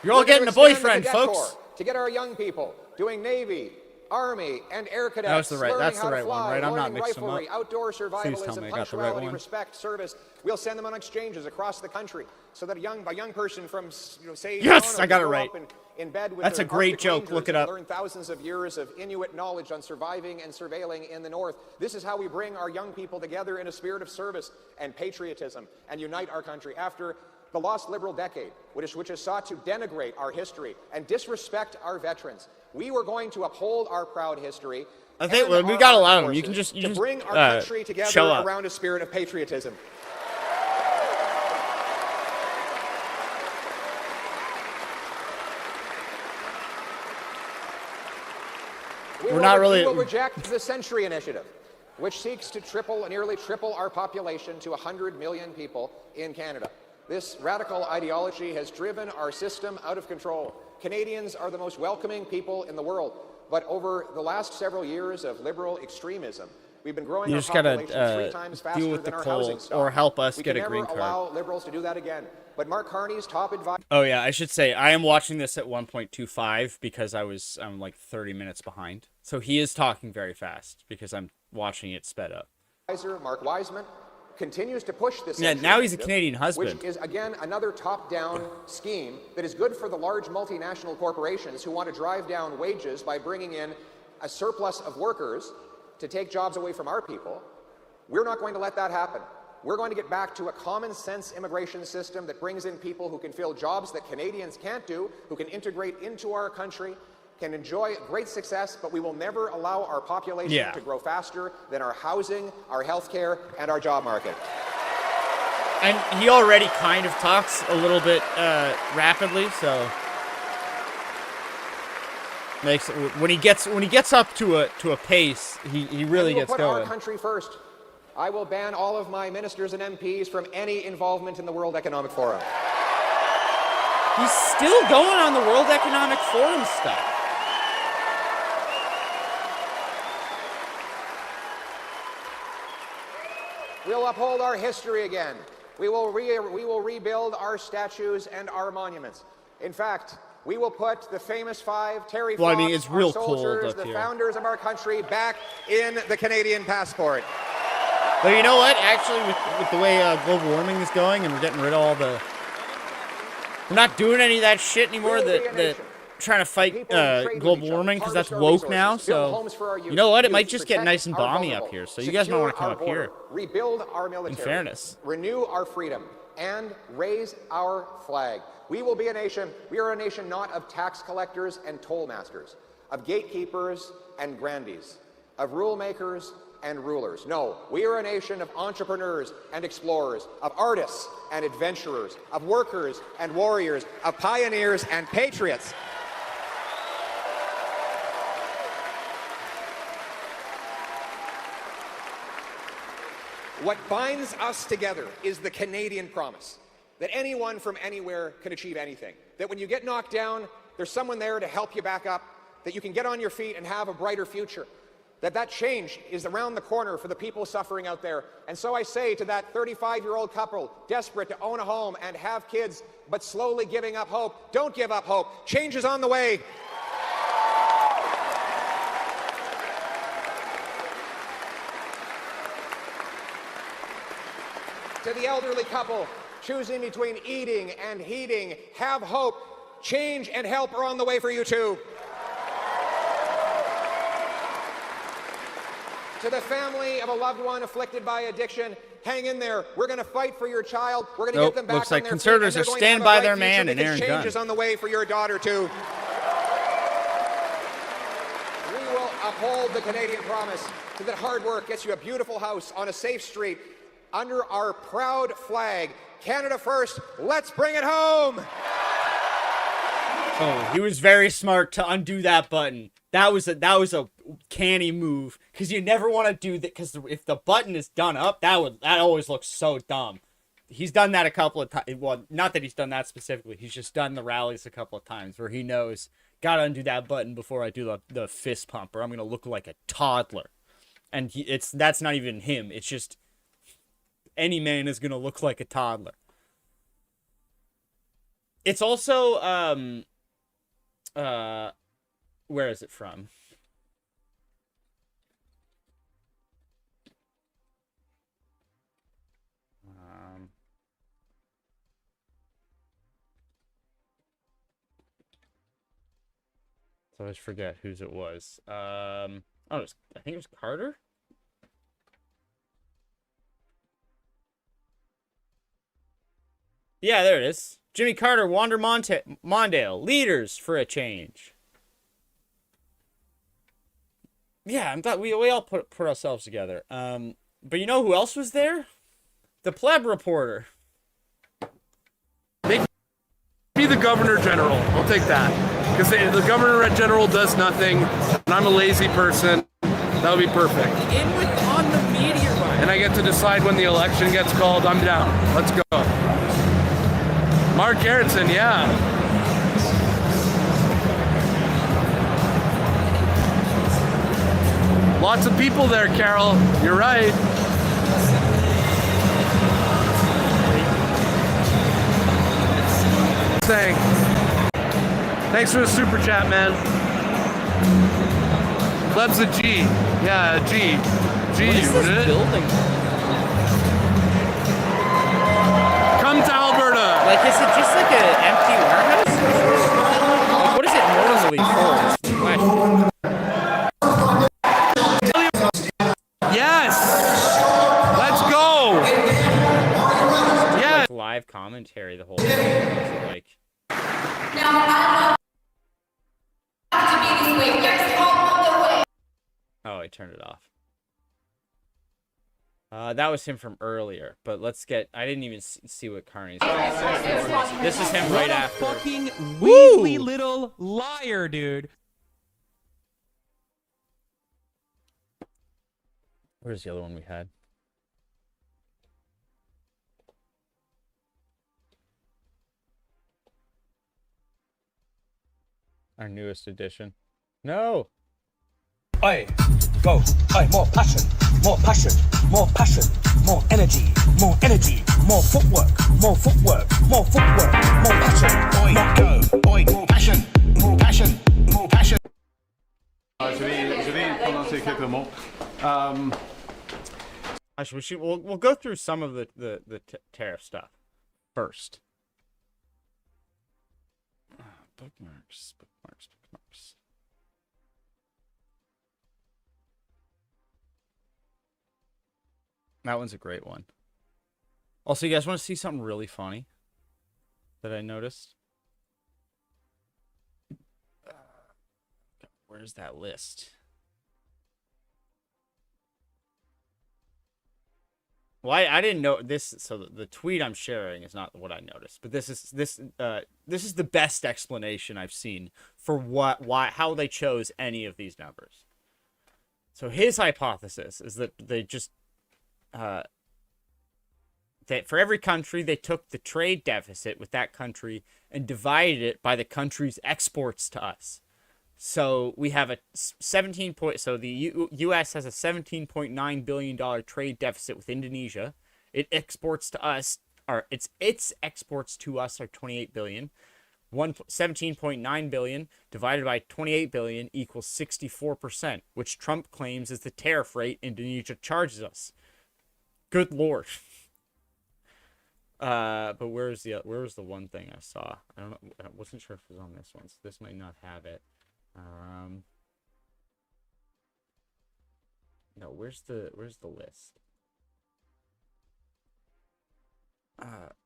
You're all getting a boyfriend, folks. To get our young people doing Navy, Army, and Air Cadets, That's the right one, right? I'm not mixing them up. Outdoor survivalism, me I got the right punctuality, one. respect, service. We'll send them on exchanges across the country so that a young person from, say, Yes, Toronto I got it can grow right. up in bed with That's their a great Arctic joke. Rangers Look it and up. learn thousands of years of Inuit knowledge on surviving and surveilling in the North. This is how we bring our young people together in a spirit of service and patriotism and unite our country. After the lost Liberal decade, which has sought to denigrate our history and disrespect our veterans, we were going to uphold our proud history. I think we got a lot of them. You can just bring our country together up. around a spirit of patriotism. We will reject the Century Initiative, which seeks to nearly triple our population to 100 million people in Canada. This radical ideology has driven our system out of control. Canadians are the most welcoming people in the world, but over the last several years of Liberal extremism, we've been growing our population 3 times faster deal with than the our cold housing stock. or help us We get can a green never card. allow Liberals to do that again. But Mark Carney's top advisor. Oh yeah, I should say I am watching this at 1.25 because I'm like 30 minutes behind. So he is talking very fast because I'm watching it sped up. Mark Wiseman continues to push this. Yeah, now he's a Canadian husband. Which is, again, another top-down scheme that is good for the large multinational corporations who want to drive down wages by bringing in a surplus of workers to take jobs away from our people. We're not going to let that happen. We're going to get back to a common-sense immigration system that brings in people who can fill jobs that Canadians can't do, who can integrate into our country, can enjoy great success, but we will never allow our population to grow faster than our housing, our healthcare, and our job market. And he already kind of talks a little bit rapidly, so makes when he gets up to a pace, he really gets going. Our country first. I will ban all of my ministers and MPs from any involvement in the World Economic Forum. He's still going on the World Economic Forum stuff. We'll uphold our history again. We will rebuild our statues and our monuments. In fact, we will put the famous 5 Terry Fox, it's real our soldiers, cold up the here. Founders of our country, back in the Canadian passport. But you know what? Actually, with the way global warming is going, and we're getting rid of all the, we're not doing any of that shit anymore. That trying to fight global warming because that's woke now. So you know what? It might just get nice and balmy up here. So you guys might want to come up here. Rebuild our military. In fairness, renew our freedom and raise our flag. We will be a nation. We are a nation not of tax collectors and toll masters, of gatekeepers and grandees, of rule makers and rulers. No, we are a nation of entrepreneurs and explorers, of artists and adventurers, of workers and warriors, of pioneers and patriots. What binds us together is the Canadian promise. that anyone from anywhere can achieve anything. That when you get knocked down, there's someone there to help you back up, that you can get on your feet and have a brighter future. That change is around the corner for the people suffering out there. And so I say to that 35-year-old couple desperate to own a home and have kids, but slowly giving up hope, don't give up hope. Change is on the way. To the elderly couple choosing between eating and heating, have hope. Change and help are on the way for you too. To the family of a loved one afflicted by addiction, hang in there. We're going to fight for your child. We're going to get them back looks on like their conservatives feet, are stand by their man and Aaron Change Gunn. is on the way for your daughter too. We will uphold the Canadian promise so that hard work gets you a beautiful house on a safe street under our proud flag. Canada first. Let's bring it home. Oh, he was very smart to undo that button. That was a canny move, because you never want to do that, because if the button is done up, that always looks so dumb. He's done that a couple of times. Well, not that he's done that specifically. He's just done the rallies a couple of times where he knows, gotta undo that button before I do the fist pump, or I'm gonna look like a toddler. And that's not even him. It's just any man is gonna look like a toddler. It's also where is it from? So I always forget whose it was. I think it was Carter. Yeah, there it is. Jimmy Carter, Wander Mondale, leaders for a change. Yeah, I thought we all put ourselves together. But you know who else was there? The pleb reporter. Make me the governor general. I'll take that. Because the governor general does nothing, and I'm a lazy person. That would be perfect. On the media right. And I get to decide when the election gets called. I'm down. Let's go. Mark Gerritsen, yeah. Lots of people there, Carol. You're right. Thanks for the super chat, man. Pleb's a G. Yeah, a G. G. What is this building? Come to Alberta. Like, is it just like an empty warehouse? Like, what is it normally for? It's the question. Yes. Let's go. Yes. Like live commentary the whole thing. Like. Oh, I turned it off. That was him from earlier, but let's get. I didn't even see what Carney's. This is him right after. Fucking weaselly little liar, dude. Where's the other one we had? Our newest edition. No. Oi, go. Oi, more passion, more passion, more passion, more energy, more energy, more footwork, more footwork, more footwork, more passion. Oi, go. Oi, more passion, more passion, more passion. Je vais prononcer quelques mots. Actually, we'll go through some of the tariff stuff first. Bookmarks. That one's a great one. Also, you guys want to see something really funny that I noticed? Where's that list? Well, I didn't know this, so the tweet I'm sharing is not what I noticed, but this is the best explanation I've seen for how they chose any of these numbers. So his hypothesis is that they just for every country, they took the trade deficit with that country and divided it by the country's exports to us. So we have a 17 point. So the U.S. has a $17.9 billion trade deficit with Indonesia. It exports to us, or its exports to us are 28 billion. 17.9 billion divided by 28 billion equals 64%, which Trump claims is the tariff rate Indonesia charges us. Good Lord. But where was the one thing I saw? I don't know. I wasn't sure if it was on this one, so this might not have it. No, where's the list?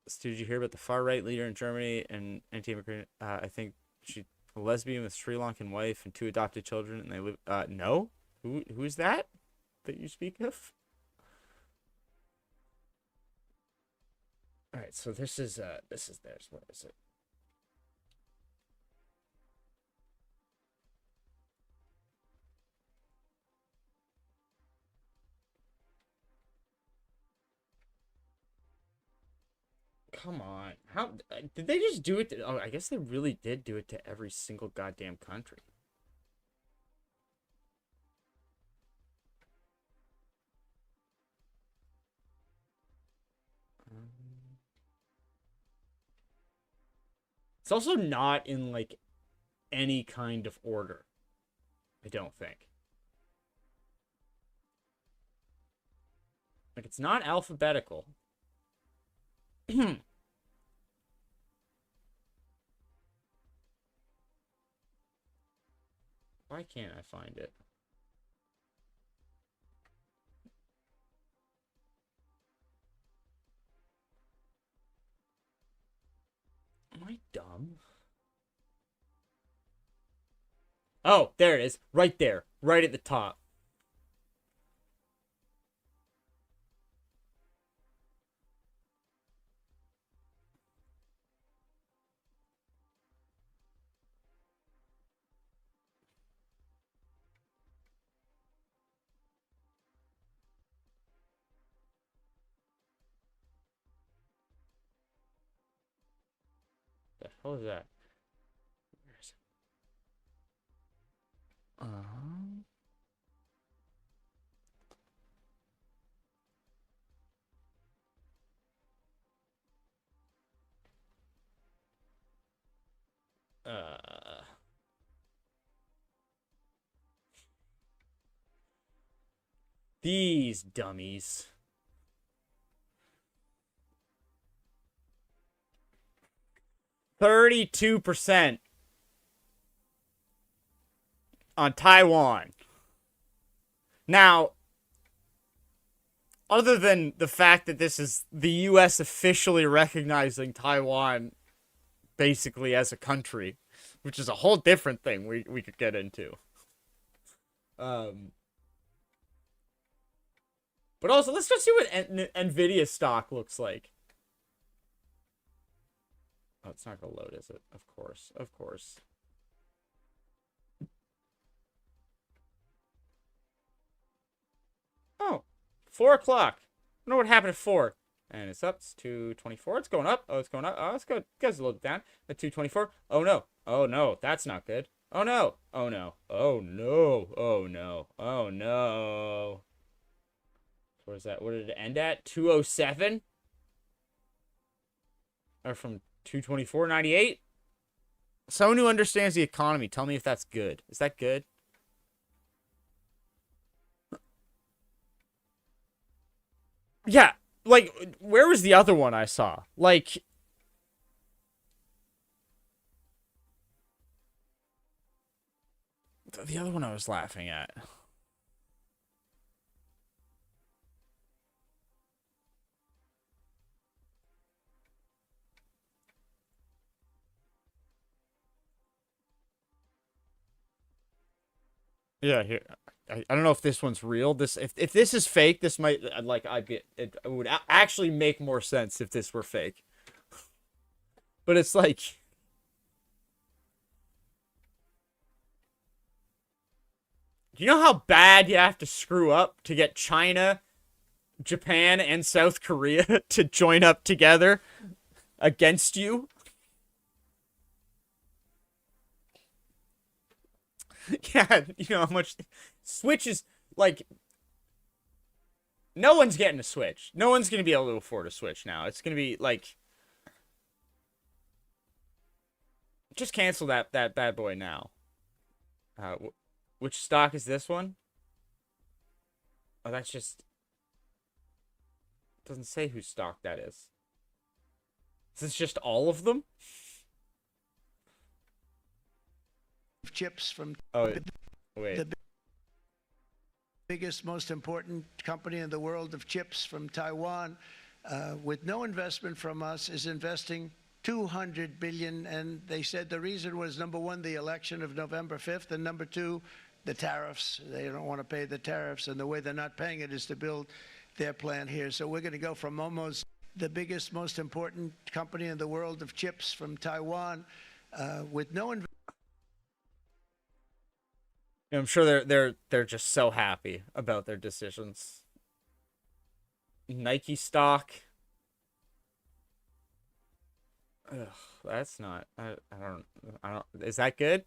Stu, did you hear about the far right leader in Germany and anti-immigrant? I think she a lesbian with Sri Lankan wife and 2 adopted children, and they live. No, who's that you speak of? All right, so this is theirs. Where is it? Come on. How did they just do it to, oh, I guess they really did do it to every single goddamn country. It's also not in like any kind of order, I don't think. Like, it's not alphabetical. Why can't I find it? Am I dumb? Oh, there it is. Right there. Right at the top. The hell is that? Where is it? These dummies. %32 on Taiwan. Now, other than the fact that this is the U.S. officially recognizing Taiwan basically as a country, which is a whole different thing we could get into. But also, let's just see what NVIDIA stock looks like. Oh, it's not going to load, is it? Of course. Of course. Oh, 4 o'clock. I wonder what happened at 4. And it's up. It's 2:24. It's going up. Oh, it's going up. Oh, it's good. Guys, a little down. At 2:24. Oh, no. Oh, no. That's not good. Oh, no. Oh, no. Oh, no. Oh, no. Oh, no. What is that? What did it end at? 2:07? Or from 224.98. Someone who understands the economy, tell me if that's good. Is that good? Yeah, like, where was the other one I saw? Like, the other one I was laughing at. Yeah, here. I don't know if this one's real. If this is fake, this might it would actually make more sense if this were fake. But it's like, do you know how bad you have to screw up to get China Japan and South Korea to join up together against you. Yeah, you know how much Switch is like. No one's getting a Switch. No one's gonna be able to afford a Switch now. It's gonna be like, just cancel that bad boy now. Which stock is this one? Oh, that's just doesn't say whose stock that is. Is this just all of them? Chips from wait. The biggest, most important company in the world of chips from Taiwan, with no investment from us, is investing $200 billion. And they said the reason was, number one, the election of November 5th, and number two, the tariffs. They don't want to pay the tariffs, and the way they're not paying it is to build their plant here. So we're going to go from almost the biggest, most important company in the world of chips from Taiwan, with no investment. I'm sure they're just so happy about their decisions. Nike stock. Ugh, that's not. I don't. Is that good?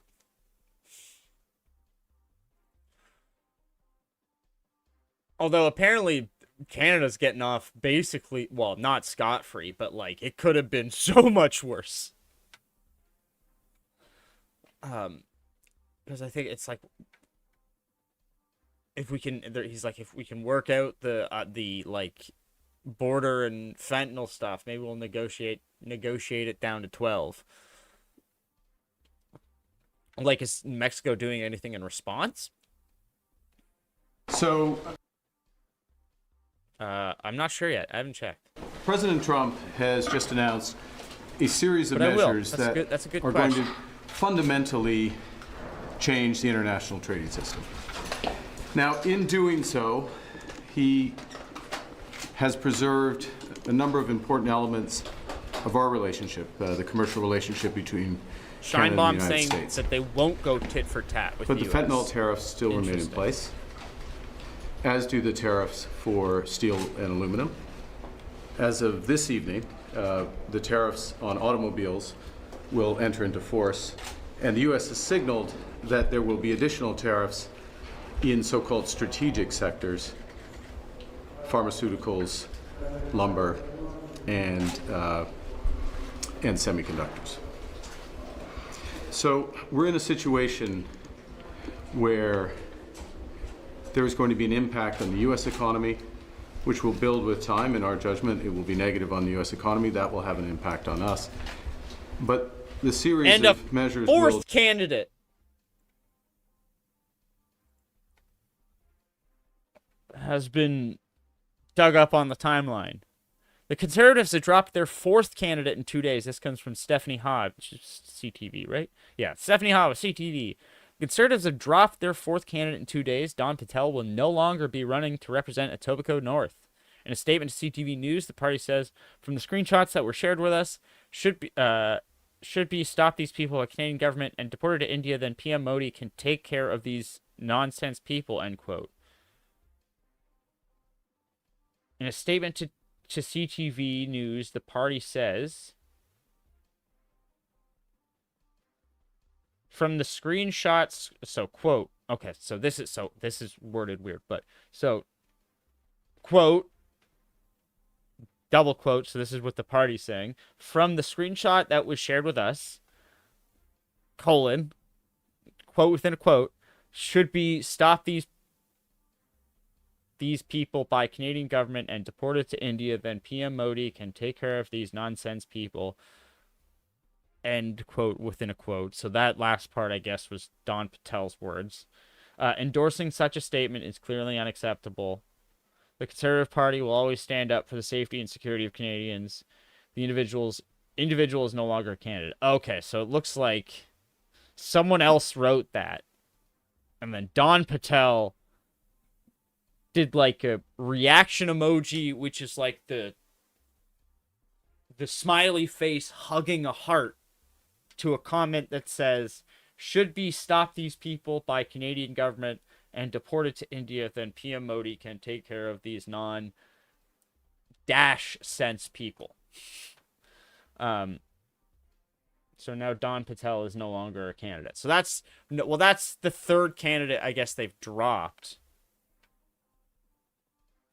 Although apparently Canada's getting off basically, well, not scot-free, but like it could have been so much worse. Because I think it's like, if we can, he's like, if we can work out the like border and fentanyl stuff, maybe we'll negotiate it down to 12. Like, is Mexico doing anything in response? So, I'm not sure yet. I haven't checked. President Trump has just announced a series of measures that's a good are question. going to fundamentally change the international trading system. Now, in doing so, he has preserved a number of important elements of our relationship, the commercial relationship between Canada and the United saying States. that they won't go tit for tat with But the the US. fentanyl tariffs still remain in place, as do the tariffs for steel and aluminum. As of this evening, the tariffs on automobiles will enter into force, and the U.S. has signaled that there will be additional tariffs in so-called strategic sectors, pharmaceuticals, lumber, and semiconductors. So we're in a situation where there is going to be an impact on the U.S. economy, which will build with time. In our judgment, it will be negative on the U.S. economy. That will have an impact on us. But the series of measures will... fourth candidate has been dug up on the timeline. The Conservatives have dropped their fourth candidate in 2 days. This comes from Stephanie Ha, which is CTV, right? Yeah, Stephanie Ha with CTV. Conservatives have dropped their fourth candidate in 2 days. Don Patel will no longer be running to represent Etobicoke North. In a statement to CTV News, the party says, from the screenshots that were shared with us, should be stop these people by Canadian government and deported to India, then PM Modi can take care of these nonsense people, end quote. In a statement to CTV News, the party says, from the screenshots, so quote, okay, so this is worded weird, but so quote, double quote, so this is what the party's saying, from the screenshot that was shared with us, colon, quote within a quote, should be stop these people by Canadian government and deported to India, then PM Modi can take care of these nonsense people, end quote within a quote. So that last part, I guess, was Don Patel's words. Endorsing such a statement is clearly unacceptable. The Conservative Party will always stand up for the safety and security of Canadians. The individual is no longer a candidate. Okay, so it looks like someone else wrote that. And then Don Patel did like a reaction emoji, which is like the smiley face hugging a heart to a comment that says, should be stop these people by Canadian government and deported to India, then PM Modi can take care of these dash sense people. So now Don Patel is no longer a candidate. So that's the third candidate I guess they've dropped.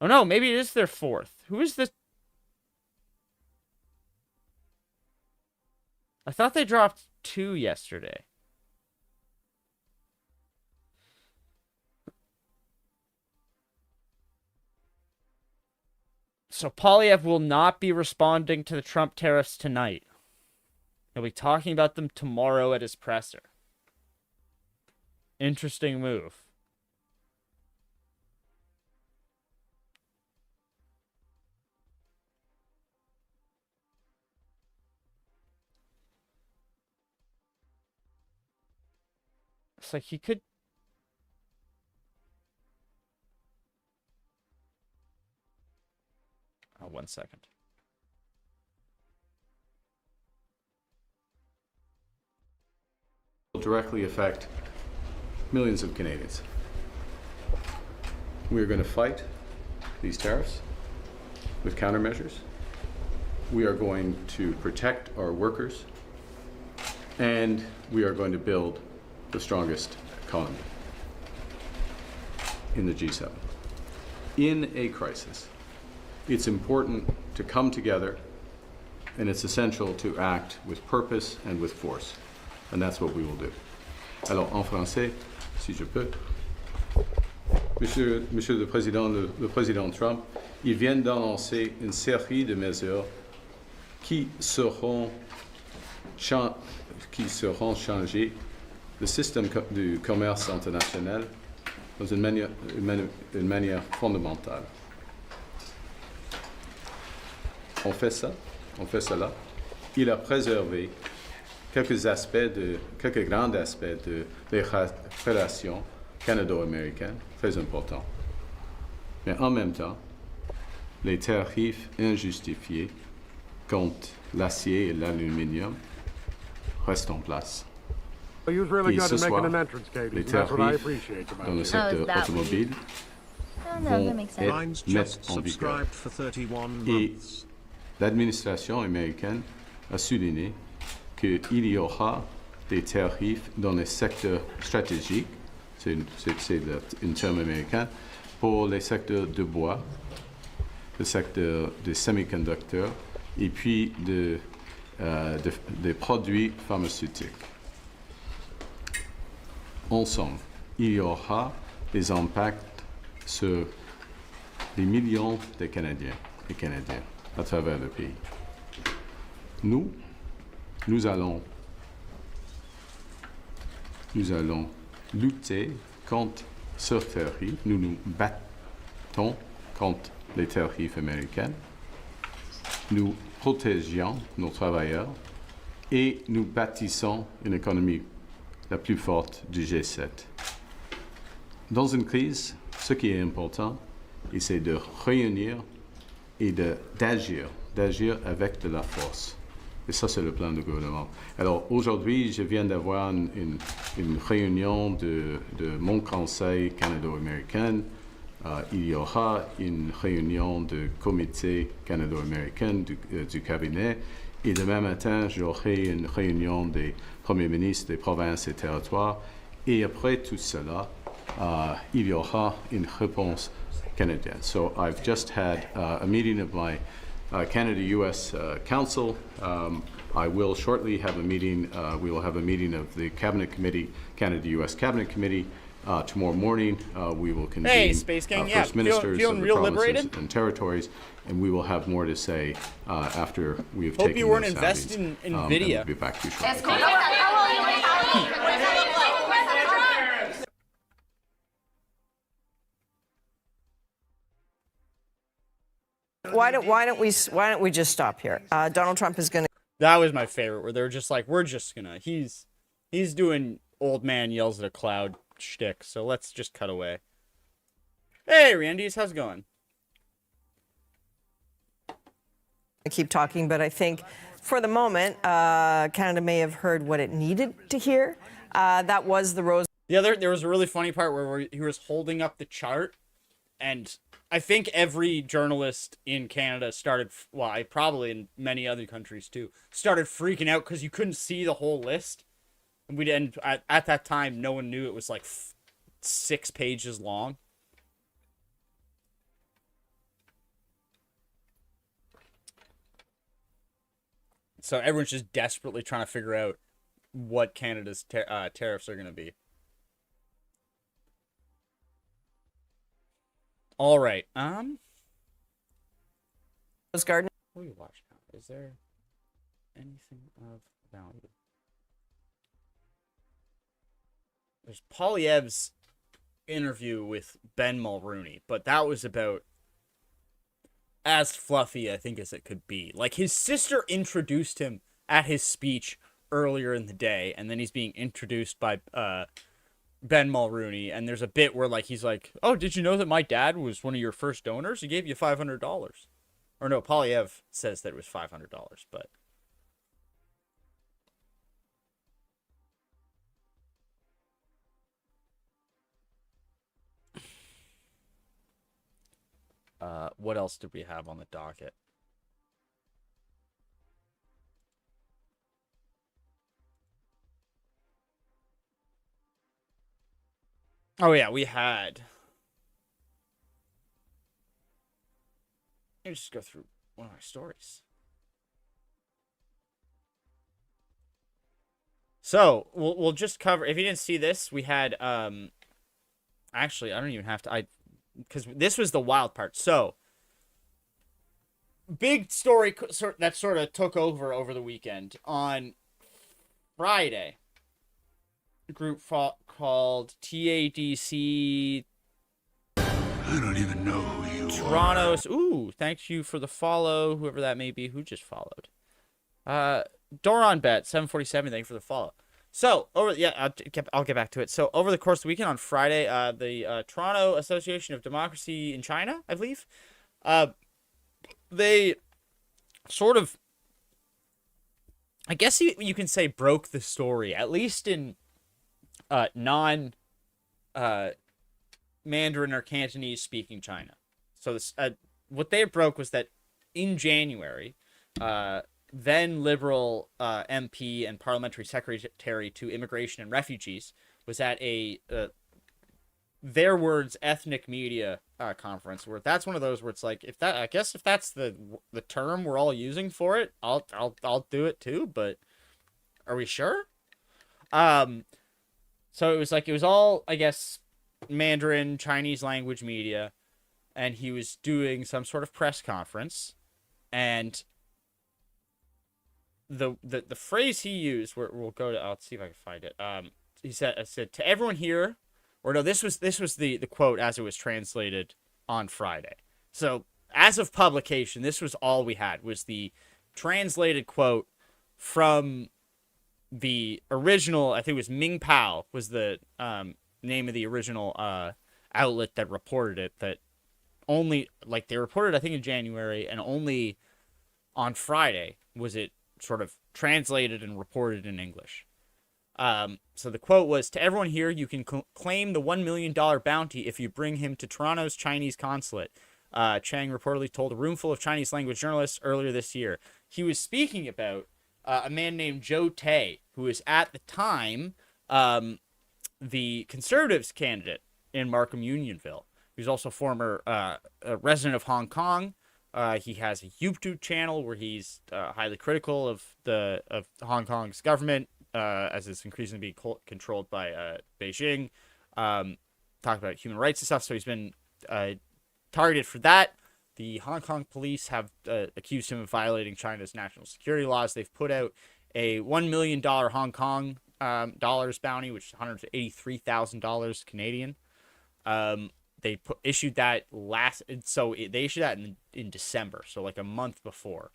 Oh no, maybe it is their fourth. Who is this? I thought they dropped 2 yesterday. So Poilievre will not be responding to the Trump tariffs tonight. He'll be talking about them tomorrow at his presser. Interesting move. It's like he could... Oh, 1 second. Will directly affect millions of Canadians. We're going to fight these tariffs with countermeasures. We are going to protect our workers, and we are going to build the strongest economy in the G7. In a crisis, it's important to come together, and it's essential to act with purpose and with force. And that's what we will do. Alors, en français, si je peux. Monsieur le Président Trump, il vient d'annoncer une série de mesures qui seront changées le système du commerce international dans une manière fondamentale. On fait cela. Il a préservé quelques grands aspects de les relations canado-américaines, très importants. Mais en même temps, les tarifs injustifiés contre l'acier et l'aluminium restent en place. Et ce soir, les tarifs dans le secteur automobile vont être mis en vigueur. Et l'administration américaine a souligné qu'il y aura des tarifs dans les secteurs stratégiques, c'est un terme américain, pour les secteurs de bois, le secteur des semi-conducteurs et puis des produits pharmaceutiques. Ensemble, il y aura des impacts sur des millions de Canadiens et Canadiennes à travers le pays. Nous allons lutter contre ce tarif. Nous nous battons contre les tarifs américains. Nous protégeons nos travailleurs et nous bâtissons une économie la plus forte du G7. Dans une crise, ce qui est important, c'est de réunir et d'agir avec de la force. Et ça, c'est le plan du gouvernement. Alors, aujourd'hui, je viens d'avoir une réunion de mon conseil canado-américain. Il y aura une réunion du comité canado-américain du cabinet. Et demain matin, j'aurai une réunion des premiers ministres des provinces et territoires. Et après tout cela, il y aura une réponse canadienne. So I've just had a meeting of my Canada-U.S. Council. I will shortly have a meeting. We will have a meeting of the Cabinet Committee, Canada-U.S. Cabinet Committee. Tomorrow morning, we will convene First Ministers of the provinces and territories, and we will have more to say after we have taken those soundings. In NVIDIA. We'll be back to you shortly. Why don't we just stop here? Donald Trump is going to. That was my favorite, where they're just like, we're just gonna. He's doing old man yells at a cloud shtick, so let's just cut away. Hey, Randy's, how's it going? I keep talking, but I think for the moment, Canada may have heard what it needed to hear. That was the Rose. Yeah, there was a really funny part where he was holding up the chart, and I think every journalist in Canada started, probably in many other countries too, started freaking out because you couldn't see the whole list. And we didn't, at that time, no one knew it was like 6 pages long. So everyone's just desperately trying to figure out what Canada's tariffs are going to be. All right. Garden. What do you watch now? Is there anything of value? There's Poilievre's interview with Ben Mulroney, but that was about as fluffy, I think, as it could be. Like, his sister introduced him at his speech earlier in the day, and then he's being introduced by Ben Mulroney, and there's a bit where, like, he's like, oh, did you know that my dad was one of your first donors? He gave you $500. Or no, Poilievre says that it was $500, but... what else did we have on the docket? Oh, yeah, we had... Let me just go through one of my stories. So, we'll just cover... If you didn't see this, we had... Actually, I don't even have to... Because this was the wild part. So, big story that sort of took over the weekend. On Friday, a group called TADC. I don't even know who you Toronto's. Ooh, thank you for the follow, whoever that may be who just followed. Doron Bet 747. Thank you for the follow. So, I'll get back to it. So, over the course of the weekend on Friday, the Toronto Association of Democracy in China, I believe, they sort of, I guess you can say, broke the story, at least in non-Mandarin or Cantonese speaking China. So, this, what they broke was that in January, then Liberal MP and Parliamentary Secretary to Immigration and Refugees was at a, their words, ethnic media conference, where that's one of those where it's like, if that's the term we're all using for it, I'll do it too, but are we sure? So it was all, I guess, Mandarin, Chinese language media, and he was doing some sort of press conference, and the phrase he used, we'll go to, I'll see if I can find it. He said to everyone here, or no, this was the quote as it was translated on Friday. So as of publication, this was all we had, was the translated quote from the original. I think it was Ming Pao was the name of the original outlet that reported it. That only, like, they reported, I think, in January, and only on Friday was it sort of translated and reported in English. So the quote was, to everyone here, you can claim the $1 million bounty if you bring him to Toronto's Chinese consulate. Chang reportedly told a room full of Chinese language journalists earlier this year. He was speaking about a man named Joe Tay, who was at the time the Conservatives candidate in Markham Unionville. He was also former a resident of Hong Kong. He has a YouTube channel where he's highly critical of Hong Kong's government, as it's increasingly being controlled by Beijing. Talk about human rights and stuff. So he's been targeted for that. The Hong Kong police have accused him of violating China's national security laws. They've put out a $1 million Hong Kong dollars bounty, which is $183,000 Canadian. They issued that they issued that in December, so like a month before.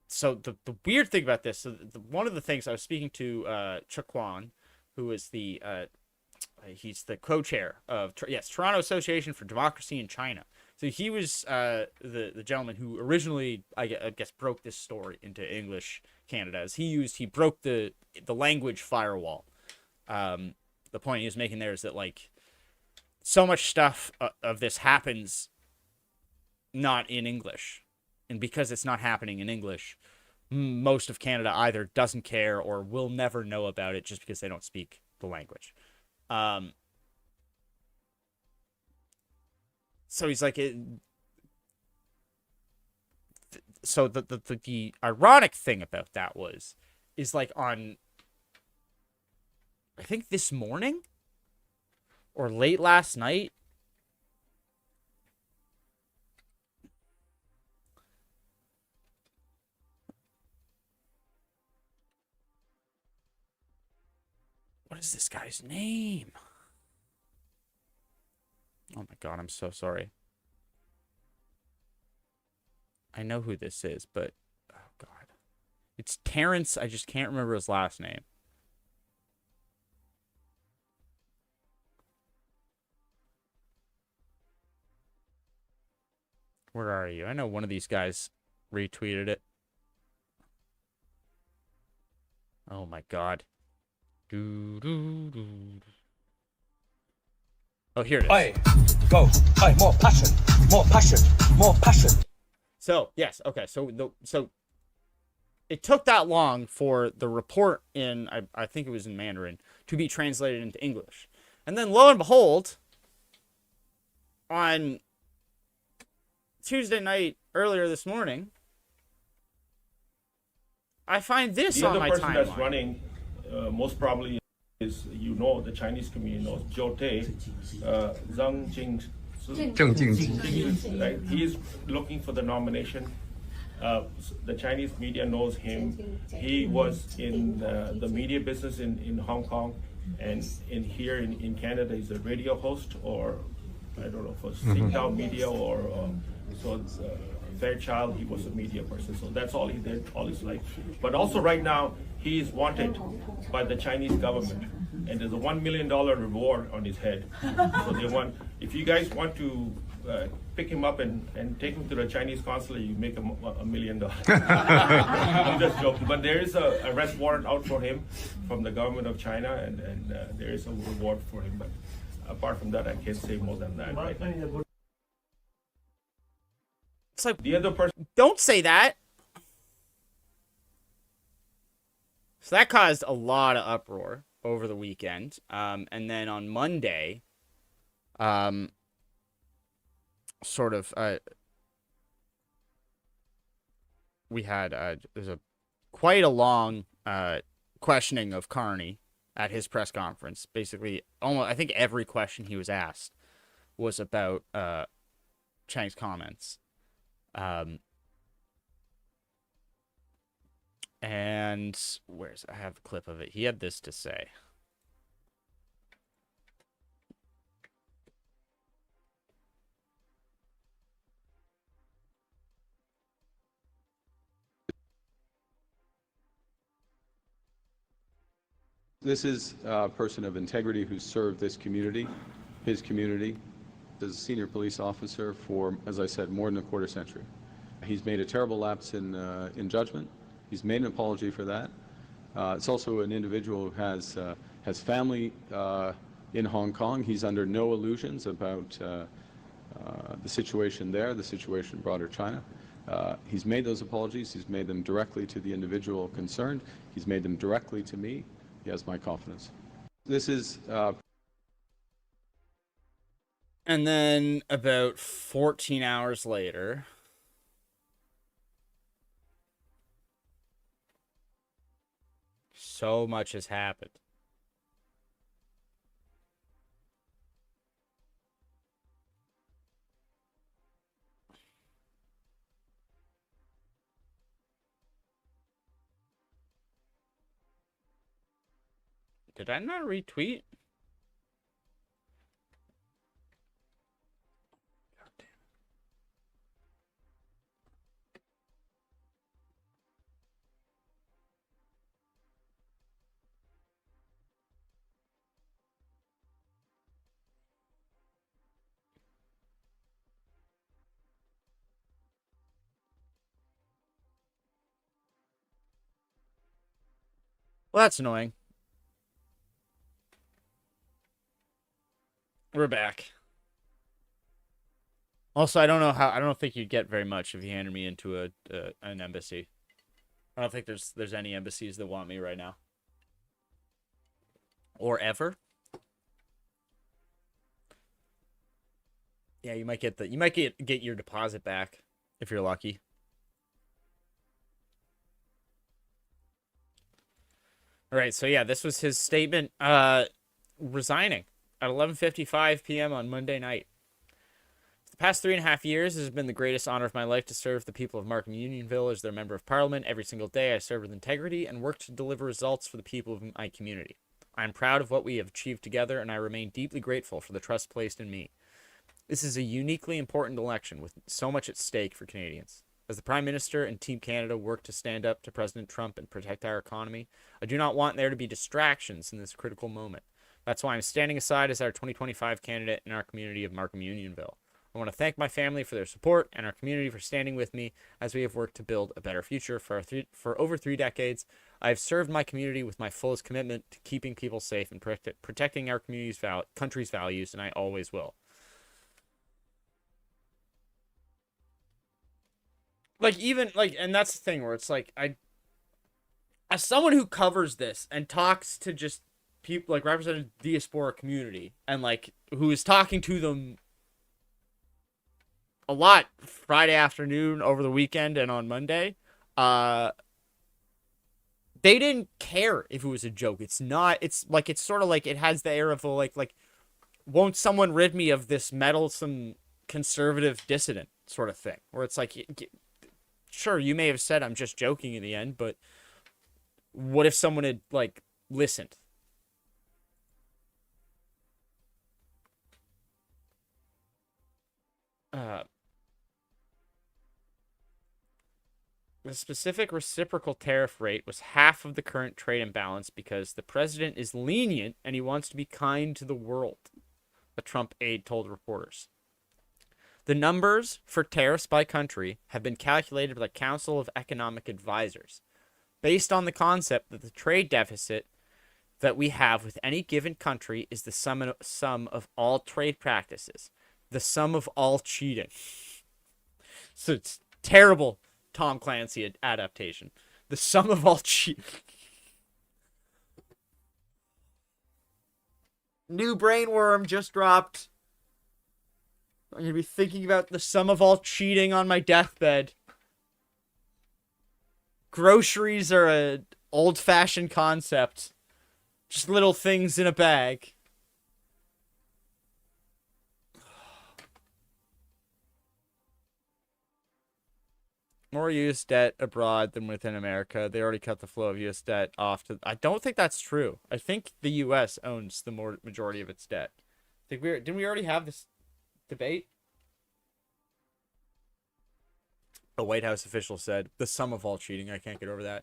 So the weird thing about this, one of the things I was speaking to Chuan, who is he's the co-chair of Toronto Association for Democracy in China. So he was the gentleman who originally, I guess, broke this story into English Canada. As he broke the language firewall. The point he was making there is that, like, so much stuff of this happens not in English. And because it's not happening in English, most of Canada either doesn't care or will never know about it just because they don't speak the language. So he's like, so the ironic thing about that is like on, I think this morning or late last night, what is this guy's name? Oh my God, I'm so sorry. I know who this is, but oh God. It's Terrence. I just can't remember his last name. Where are you? I know one of these guys retweeted it. Oh my God. Oh, here it is. Oi, go. Oi, more passion, more passion, more passion. So, yes, okay. So it took that long for the report in, I think it was in Mandarin, to be translated into English. And then lo and behold, on Tuesday night earlier this morning, I find this on my timeline. The other person that's running, most probably, is, you know, the Chinese community knows, Zhou Tei, Zhang Jing, right? He is looking for the nomination. The Chinese media knows him. He was in the media business in Hong Kong, and here in Canada, he's a radio host, or I don't know, for Singtel Media or Fairchild, he was a media person. So that's all he did all his life. But also right now, he is wanted by the Chinese government, and there's a $1 million reward on his head. So they want, if you guys want to pick him up and take him to the Chinese consulate, you make him $1 million. I'm just joking, but there is a arrest warrant out for him from the government of China, and there is a reward for him. But apart from that, I can't say more than that right now. It's like, the other person. Don't say that. So that caused a lot of uproar over the weekend. And then on Monday, we had there's quite a long questioning of Carney at his press conference. Basically, almost I think every question he was asked was about Chang's comments. And I have a clip of it. He had this to say. This is a person of integrity who served this community, his community, as a senior police officer for, as I said, more than a quarter century. He's made a terrible lapse in judgment. He's made an apology for that. It's also an individual who has family in Hong Kong. He's under no illusions about the situation there, the situation in broader China. He's made those apologies. He's made them directly to the individual concerned. He's made them directly to me. He has my confidence. This is... And then about 14 hours later, so much has happened. Did I not retweet? Well, that's annoying. We're back. Also, I don't think you'd get very much if you handed me into an embassy. I don't think there's any embassies that want me right now. Or ever. Yeah, you might get your deposit back if you're lucky. All right, so yeah, this was his statement resigning at 11:55 p.m. on Monday night. The past 3.5 years has been the greatest honor of my life to serve the people of Markham Unionville as their member of parliament. Every single day I serve with integrity and work to deliver results for the people of my community. I am proud of what we have achieved together, and I remain deeply grateful for the trust placed in me. This is a uniquely important election with so much at stake for Canadians. As the Prime Minister and Team Canada work to stand up to President Trump and protect our economy, I do not want there to be distractions in this critical moment. That's why I'm standing aside as our 2025 candidate in our community of Markham Unionville. I want to thank my family for their support and our community for standing with me as we have worked to build a better future for over 3 decades. I have served my community with my fullest commitment to keeping people safe and protecting our country's values, and I always will. And that's the thing where it's like, as someone who covers this and talks to just people like represented diaspora community and who is talking to them a lot Friday afternoon, over the weekend, and on Monday, they didn't care if it was a joke. It's sort of like it has the air of won't someone rid me of this meddlesome conservative dissident sort of thing, where it's like, sure, you may have said I'm just joking in the end, but what if someone had listened? The specific reciprocal tariff rate was half of the current trade imbalance because the president is lenient and he wants to be kind to the world, a Trump aide told reporters. The numbers for tariffs by country have been calculated by the Council of Economic Advisors, based on the concept that the trade deficit that we have with any given country is the sum of all trade practices, the sum of all cheating. So it's terrible Tom Clancy adaptation. The sum of all New brainworm just dropped. I'm going to be thinking about the sum of all cheating on my deathbed. Groceries are an old-fashioned concept. Just little things in a bag. More U.S. debt abroad than within America. They already cut the flow of U.S. debt off to... I don't think that's true. I think the U.S. owns the majority of its debt. Didn't we already have this debate? A White House official said, the sum of all cheating. I can't get over that.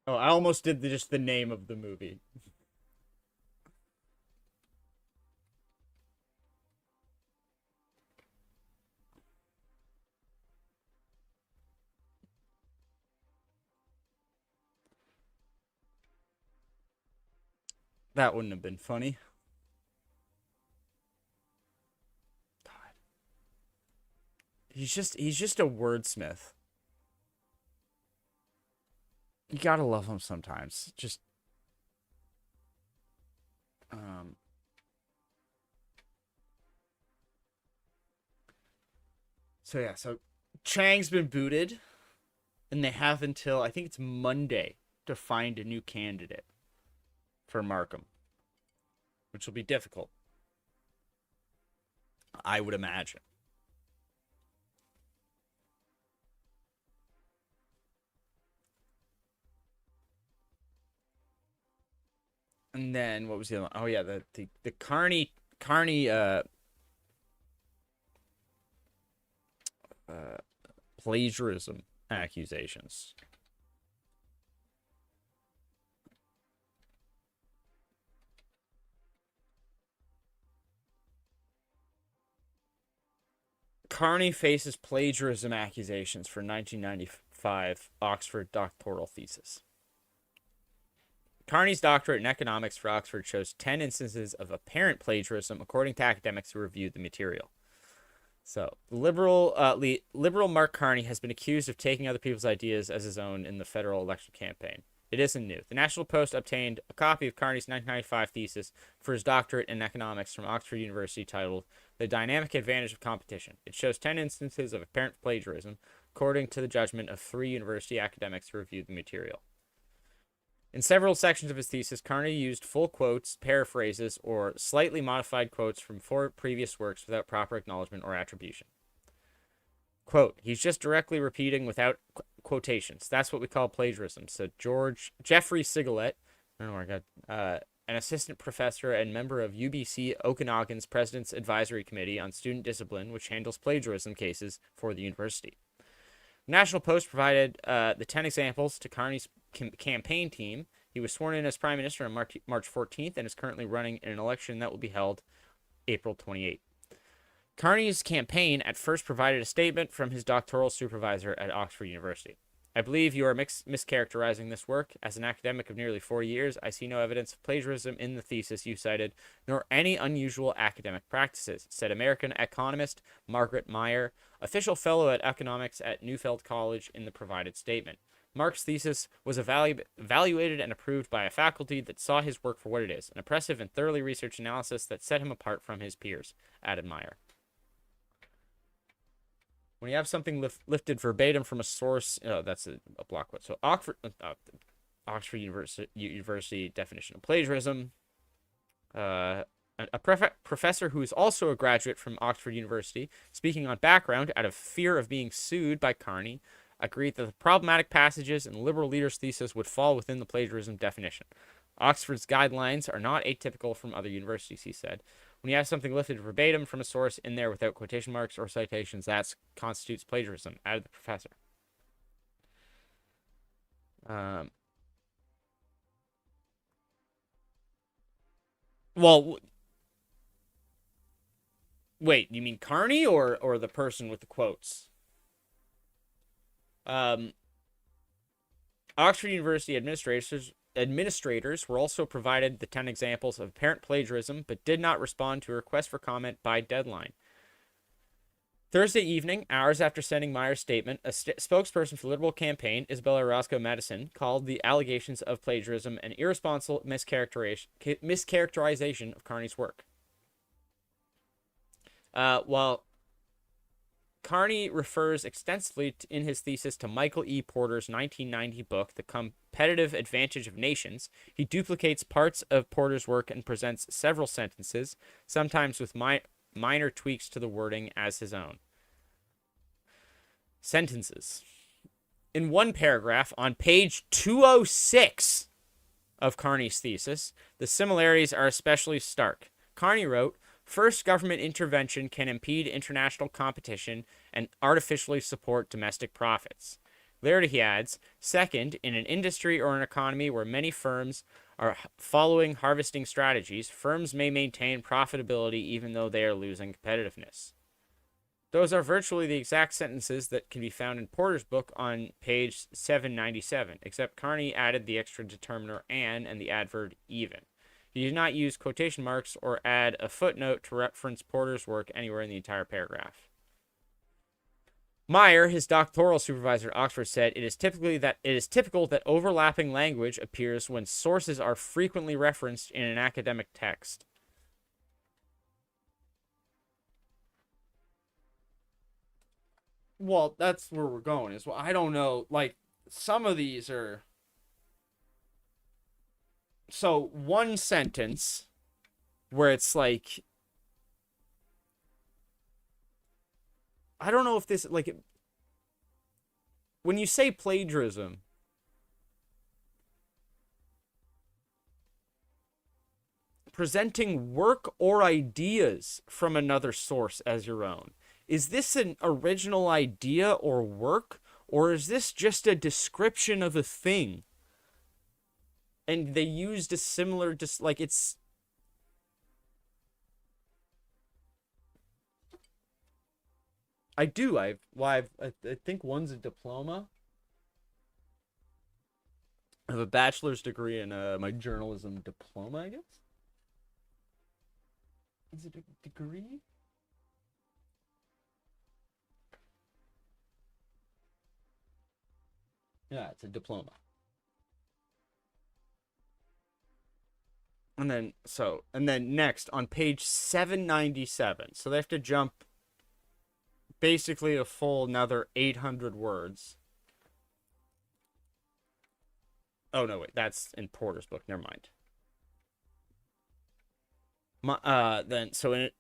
Oh, I almost did just the name of the movie. That wouldn't have been funny. God. He's just a wordsmith. You gotta love him sometimes. Just so yeah, so Chang's been booted, and they have until I think it's Monday to find a new candidate for Markham. which will be difficult, I would imagine. And then what was the other one? Oh yeah, the Carney plagiarism accusations. Carney faces plagiarism accusations for 1995 Oxford doctoral thesis. Carney's doctorate in economics for Oxford shows 10 instances of apparent plagiarism, according to academics who reviewed the material. So, liberal Mark Carney has been accused of taking other people's ideas as his own in the federal election campaign. It isn't new. The National Post obtained a copy of Carney's 1995 thesis for his doctorate in economics from Oxford University titled The Dynamic Advantage of Competition. It shows 10 instances of apparent plagiarism, according to the judgment of 3 university academics who reviewed the material. In several sections of his thesis, Carney used full quotes, paraphrases, or slightly modified quotes from 4 previous works without proper acknowledgement or attribution. Quote, he's just directly repeating without quotations. That's what we call plagiarism, said Jeffrey Sigalet, I don't know where I got, an assistant professor and member of UBC Okanagan's President's Advisory Committee on Student Discipline, which handles plagiarism cases for the university. The National Post provided the 10 examples to Carney's campaign team. He was sworn in as Prime Minister on March 14th and is currently running in an election that will be held April 28th. Carney's campaign at first provided a statement from his doctoral supervisor at Oxford University. I believe you are mischaracterizing this work. As an academic of nearly 40 years, I see no evidence of plagiarism in the thesis you cited, nor any unusual academic practices, said American economist Margaret Meyer, official fellow at economics at Neufeld College, in the provided statement. Mark's thesis was evaluated and approved by a faculty that saw his work for what it is, an impressive and thoroughly researched analysis that set him apart from his peers, added Meyer. When you have something lifted verbatim from a source, that's a block quote. So Oxford University definition of plagiarism. A professor who is also a graduate from Oxford University, speaking on background out of fear of being sued by Carney, agreed that the problematic passages in the liberal leader's thesis would fall within the plagiarism definition. Oxford's guidelines are not atypical from other universities, he said. When you have something lifted verbatim from a source in there without quotation marks or citations, that constitutes plagiarism, added the professor. Well, wait, you mean Carney or the person with the quotes? Oxford University administrators were also provided the 10 examples of apparent plagiarism, but did not respond to a request for comment by deadline. Thursday evening, hours after sending Meyer's statement, a spokesperson for the Liberal campaign, Isabella Orozco-Madison, called the allegations of plagiarism an irresponsible mischaracterization of Carney's work. While Carney refers extensively in his thesis to Michael E. Porter's 1990 book, The Competitive Advantage of Nations, he duplicates parts of Porter's work and presents several sentences, sometimes with minor tweaks to the wording, as his own. Sentences. In one paragraph on page 206 of Carney's thesis, the similarities are especially stark. Carney wrote, "First, government intervention can impede international competition and artificially support domestic profits." Later he adds, "Second, in an industry or an economy where many firms are following harvesting strategies, firms may maintain profitability even though they are losing competitiveness." Those are virtually the exact sentences that can be found in Porter's book on page 797, except Carney added the extra determiner "and" and the adverb "even." He did not use quotation marks or add a footnote to reference Porter's work anywhere in the entire paragraph. Meyer, his doctoral supervisor at Oxford, said it is typical that overlapping language appears when sources are frequently referenced in an academic text. Well, that's where we're going. Is well, I don't know. Like, some of these are. So one sentence where it's like, I don't know if this, like, when you say plagiarism, presenting work or ideas from another source as your own. Is this an original idea or work, or is this just a description of a thing? And they used a similar, just like it's. I do. I think one's a diploma. I have a bachelor's degree in my journalism diploma, I guess. Is it a degree? Yeah, it's a diploma. And then next on page 797. So they have to jump basically a full another 800 words. Oh no, wait, that's in Porter's book. Never mind. Then so in it.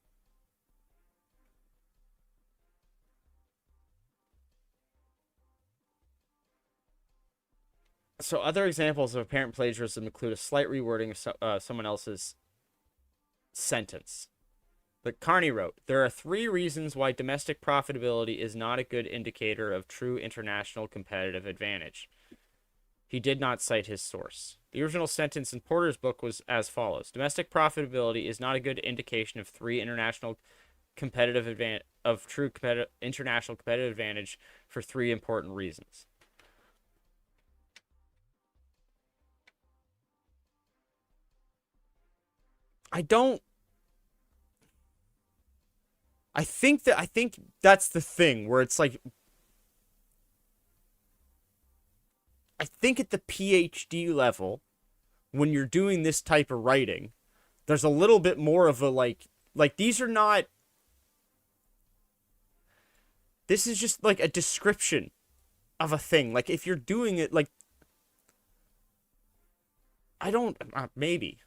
So other examples of apparent plagiarism include a slight rewording of someone else's sentence. But Carney wrote, "There are 3 reasons why domestic profitability is not a good indicator of true international competitive advantage." He did not cite his source. The original sentence in Porter's book was as follows: "Domestic profitability is not a good indication of true international competitive advantage for 3 important reasons." I think that's the thing where it's like, I think at the PhD level, when you're doing this type of writing, there's a little bit more of a like these are not, this is just like a description of a thing. Like if you're doing it like, I don't, maybe.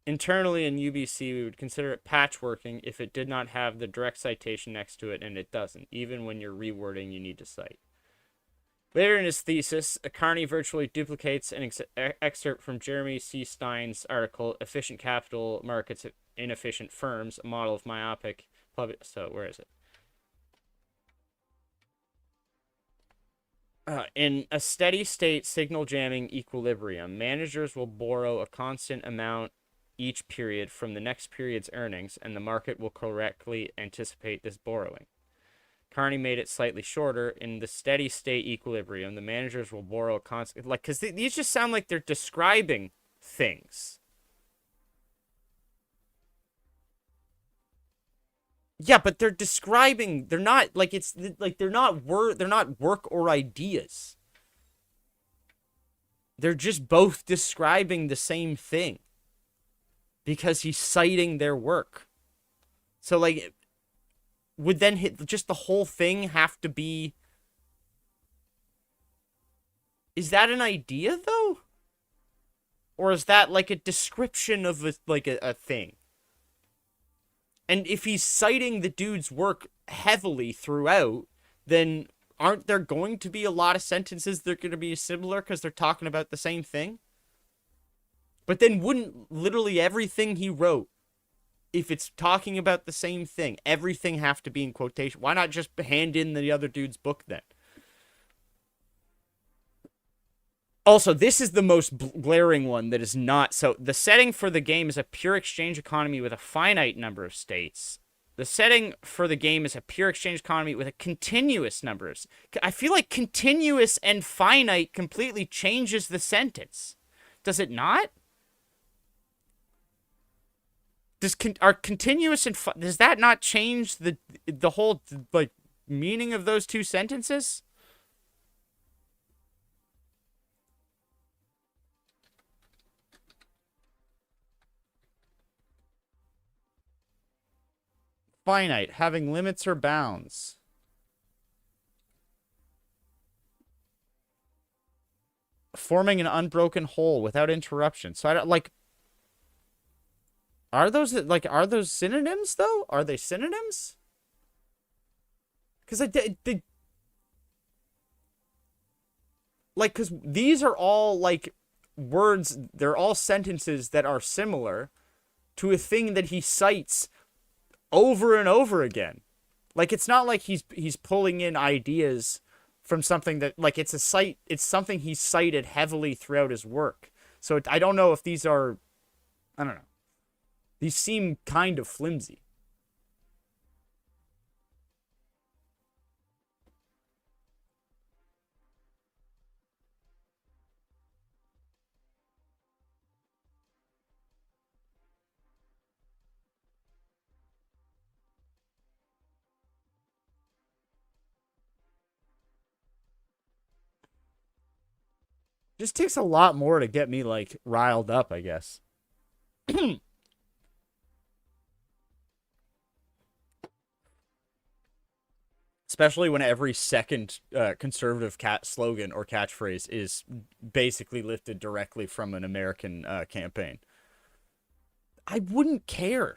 Internally in UBC, we would consider it patchworking if it did not have the direct citation next to it, and it doesn't. Even when you're rewording, you need to cite. Later in his thesis, Carney virtually duplicates an excerpt from Jeremy C. Stein's article, "Efficient Capital Markets, Inefficient Firms, a Model of Myopic Public..." So, where is it? In a steady state signal jamming equilibrium, managers will borrow a constant amount each period from the next period's earnings, and the market will correctly anticipate this borrowing. Carney made it slightly shorter. In the steady state equilibrium, the managers will borrow a constant, like, because these just sound like they're describing things. Yeah, but they're describing, they're not, like, it's, like, they're not work or ideas. They're just both describing the same thing. Because he's citing their work. So, like, would then just the whole thing have to be... Is that an idea, though? Or is that, like, a description of, a thing? And if he's citing the dude's work heavily throughout, then aren't there going to be a lot of sentences that are going to be similar because they're talking about the same thing? But then wouldn't literally everything he wrote, if it's talking about the same thing, everything have to be in quotation? Why not just hand in the other dude's book then? Also, this is the most glaring one that is not. So the setting for the game is a pure exchange economy with a finite number of states. The setting for the game is a pure exchange economy with a continuous number of... I feel like continuous and finite completely changes the sentence. Does it not? Are continuous and does that not change the whole, like, meaning of those two sentences? Finite, having limits or bounds. forming an unbroken whole without interruption. So I don't like. Are those synonyms though? Are they synonyms? Because because these are all like words. They're all sentences that are similar to a thing that he cites over and over again. Like, it's not like he's pulling in ideas from something that, like, it's something he's cited heavily throughout his work. So I don't know if these are, I don't know. These seem kind of flimsy. Just takes a lot more to get me, like, riled up, I guess. Especially when every second conservative slogan or catchphrase is basically lifted directly from an American campaign. I wouldn't care.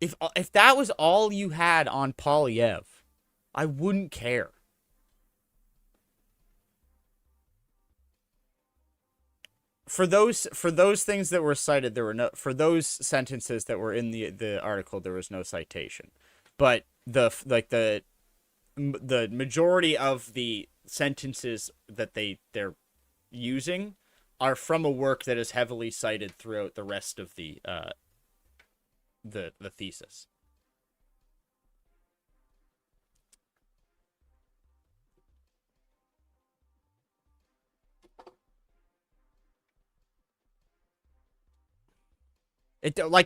If that was all you had on Polyev, I wouldn't care. For those things that were cited, there were no, for those sentences that were in the article, there was no citation. But the majority of the sentences that they're using are from a work that is heavily cited throughout the rest of the thesis.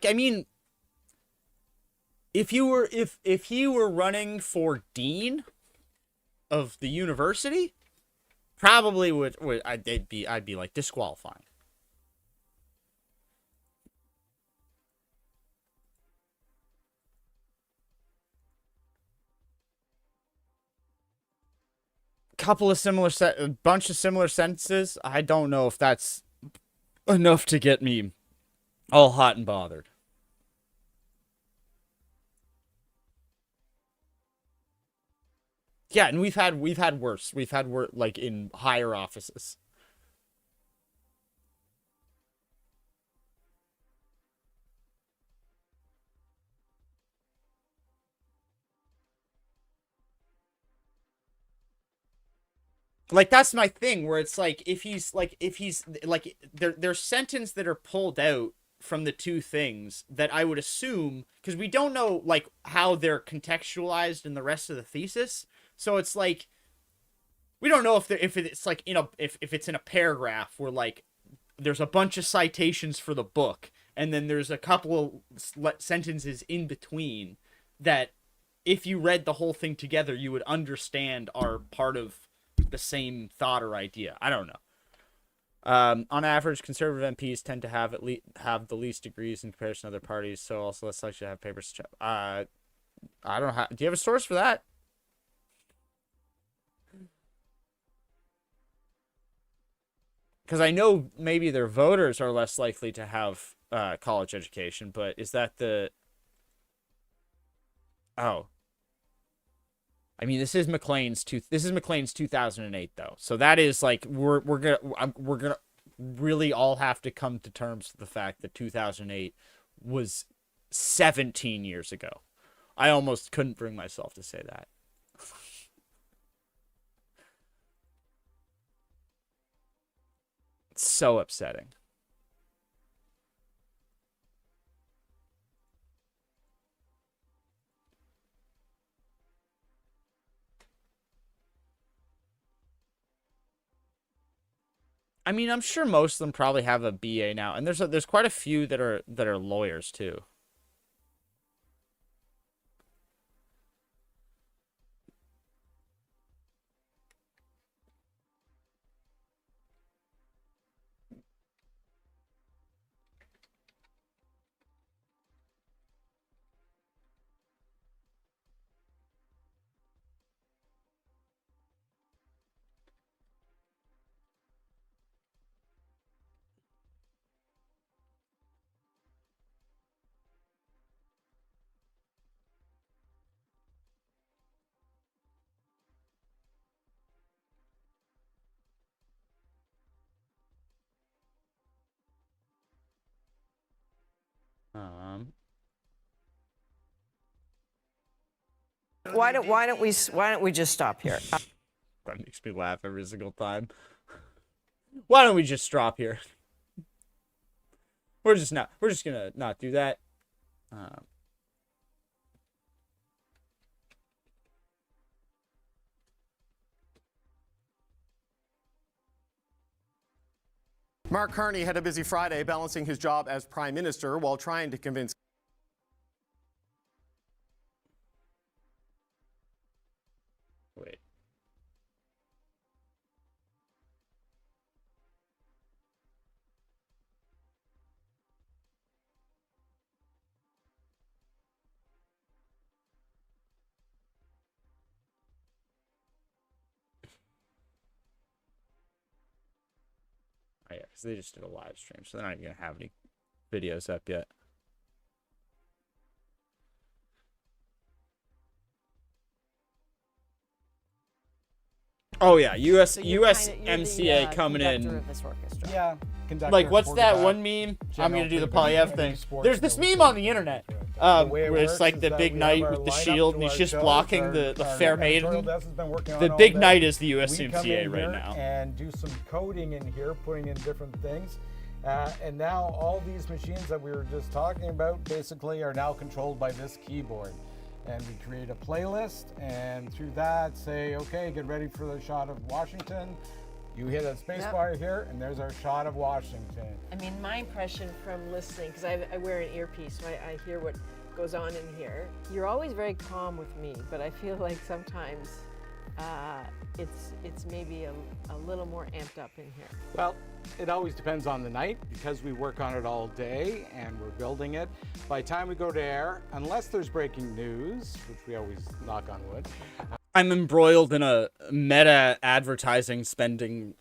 I mean, if he were running for dean of the university, probably I'd be like disqualifying. A bunch of similar sentences. I don't know if that's enough to get me all hot and bothered. Yeah, and we've had worse. We've had worse, like, in higher offices. Like, that's my thing, where it's like, if he's there's sentences that are pulled out from the two things that I would assume, because we don't know, like, how they're contextualized in the rest of the thesis. So it's like, we don't know if it's like if it's in a paragraph where, like, there's a bunch of citations for the book, and then there's a couple of sentences in between that, if you read the whole thing together, you would understand are part of the same thought or idea. I don't know. On average, conservative MPs tend to have the least degrees in comparison to other parties, so also less likely to have papers. I don't have. Do you have a source for that? Because I know maybe their voters are less likely to have college education, but is that the? Oh. I mean, this is McLean's 2008 though. So that is like we're gonna really all have to come to terms with the fact that 2008 was 17 years ago. I almost couldn't bring myself to say that. It's so upsetting. I mean, I'm sure most of them probably have a BA now, and there's quite a few that are lawyers too. don't we just stop here? That makes me laugh every single time. Why don't we just stop here? We're just gonna not do that. Mark Carney had a busy Friday balancing his job as prime minister while trying to convince Wait. Oh, yeah, because they just did a live stream, so they're not even going to have any videos up yet. Oh yeah, USMCA coming in. Yeah. Like, what's that one meme? I'm gonna do the Polyev thing. There's this meme on the internet, where it's like the big knight with the shield, and he's just blocking the fair maiden. The big knight is the USMCA right now. And do some coding in here, putting in different things. And now all these machines that we were just talking about basically are now controlled by this keyboard. And we create a playlist, and through that say, okay, get ready for the shot of Washington. You hit a space bar here, and there's our shot of Washington. I mean, my impression from listening, because I wear an earpiece, so I hear what goes on in here. You're always very calm with me, but I feel like sometimes it's maybe a little more amped up in here. Well, it always depends on the night, because we work on it all day and we're building it. By the time we go to air, unless there's breaking news, which we always knock on wood. I'm embroiled in a meta advertising spending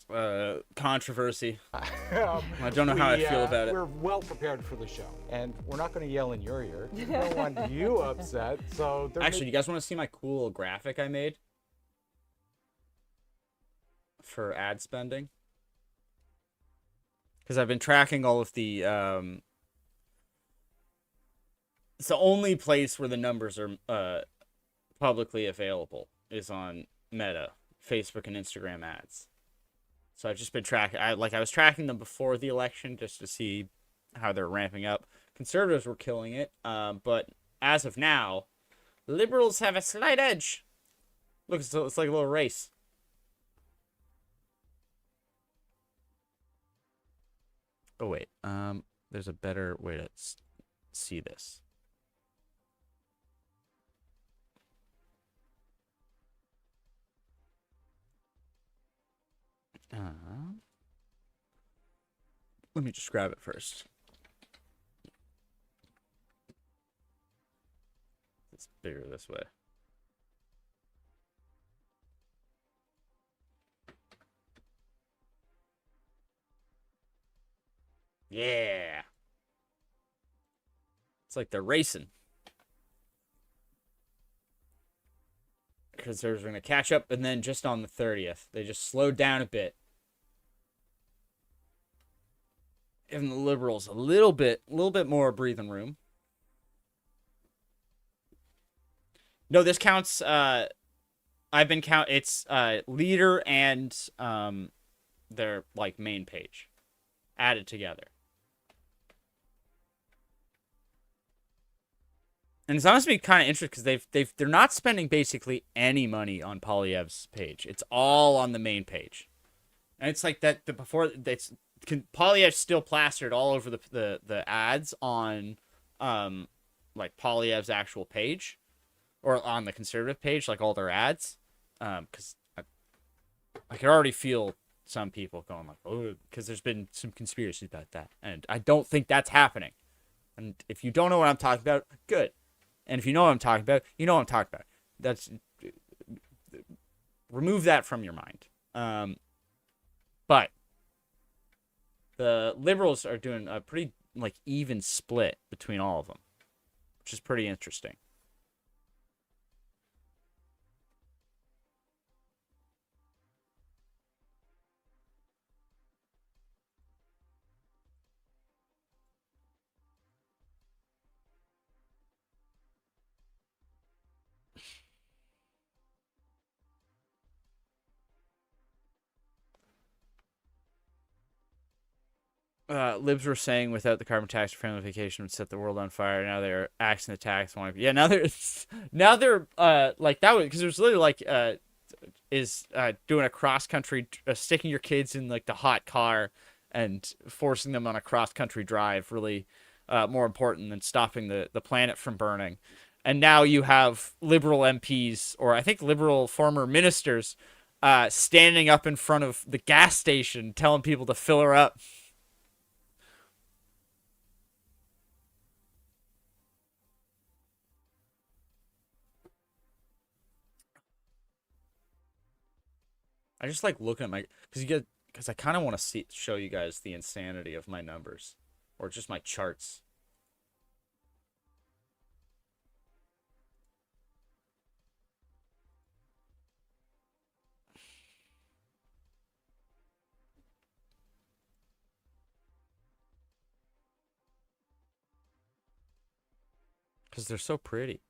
controversy. I don't know how I feel about it. We're well prepared for the show, and we're not going to yell in your ear. We don't want you upset. So actually, you guys want to see my cool graphic I made for ad spending? Because I've been tracking all of the it's the only place where the numbers are publicly available is on Meta, Facebook, and Instagram ads. So I've just been tracking. I was tracking them before the election just to see how they're ramping up. Conservatives were killing it, but as of now, liberals have a slight edge. Look, it's like a little race. Oh wait, there's a better way to see this. Let me just grab it first. It's bigger this way. Yeah. It's like they're racing. Because they're going to catch up, and then just on the 30th, they just slowed down a bit. Giving the liberals a little bit more breathing room. No, this counts. It's leader and their like main page added together. And it's honestly kind of interesting because they're not spending basically any money on Polyev's page. It's all on the main page, and it's like that. Polyev's still plastered all over the ads on, like Polyev's actual page, or on the conservative page, like all their ads, because I could already feel some people going like, oh, because there's been some conspiracies about that, and I don't think that's happening. And if you don't know what I'm talking about, good. And if you know what I'm talking about, you know what I'm talking about. That's remove that from your mind. But the liberals are doing a pretty like even split between all of them, which is pretty interesting. Libs were saying without the carbon tax, ramification would set the world on fire. Now they're axing the tax. Yeah, now they're like that was because it was literally like doing a cross country, sticking your kids in like the hot car and forcing them on a cross country drive. Really, more important than stopping the planet from burning. And now you have Liberal MPs, or I think Liberal former ministers, standing up in front of the gas station telling people to fill her up. I just like looking at my, because I kind of want to show you guys the insanity of my numbers, or just my charts. Because they're so pretty.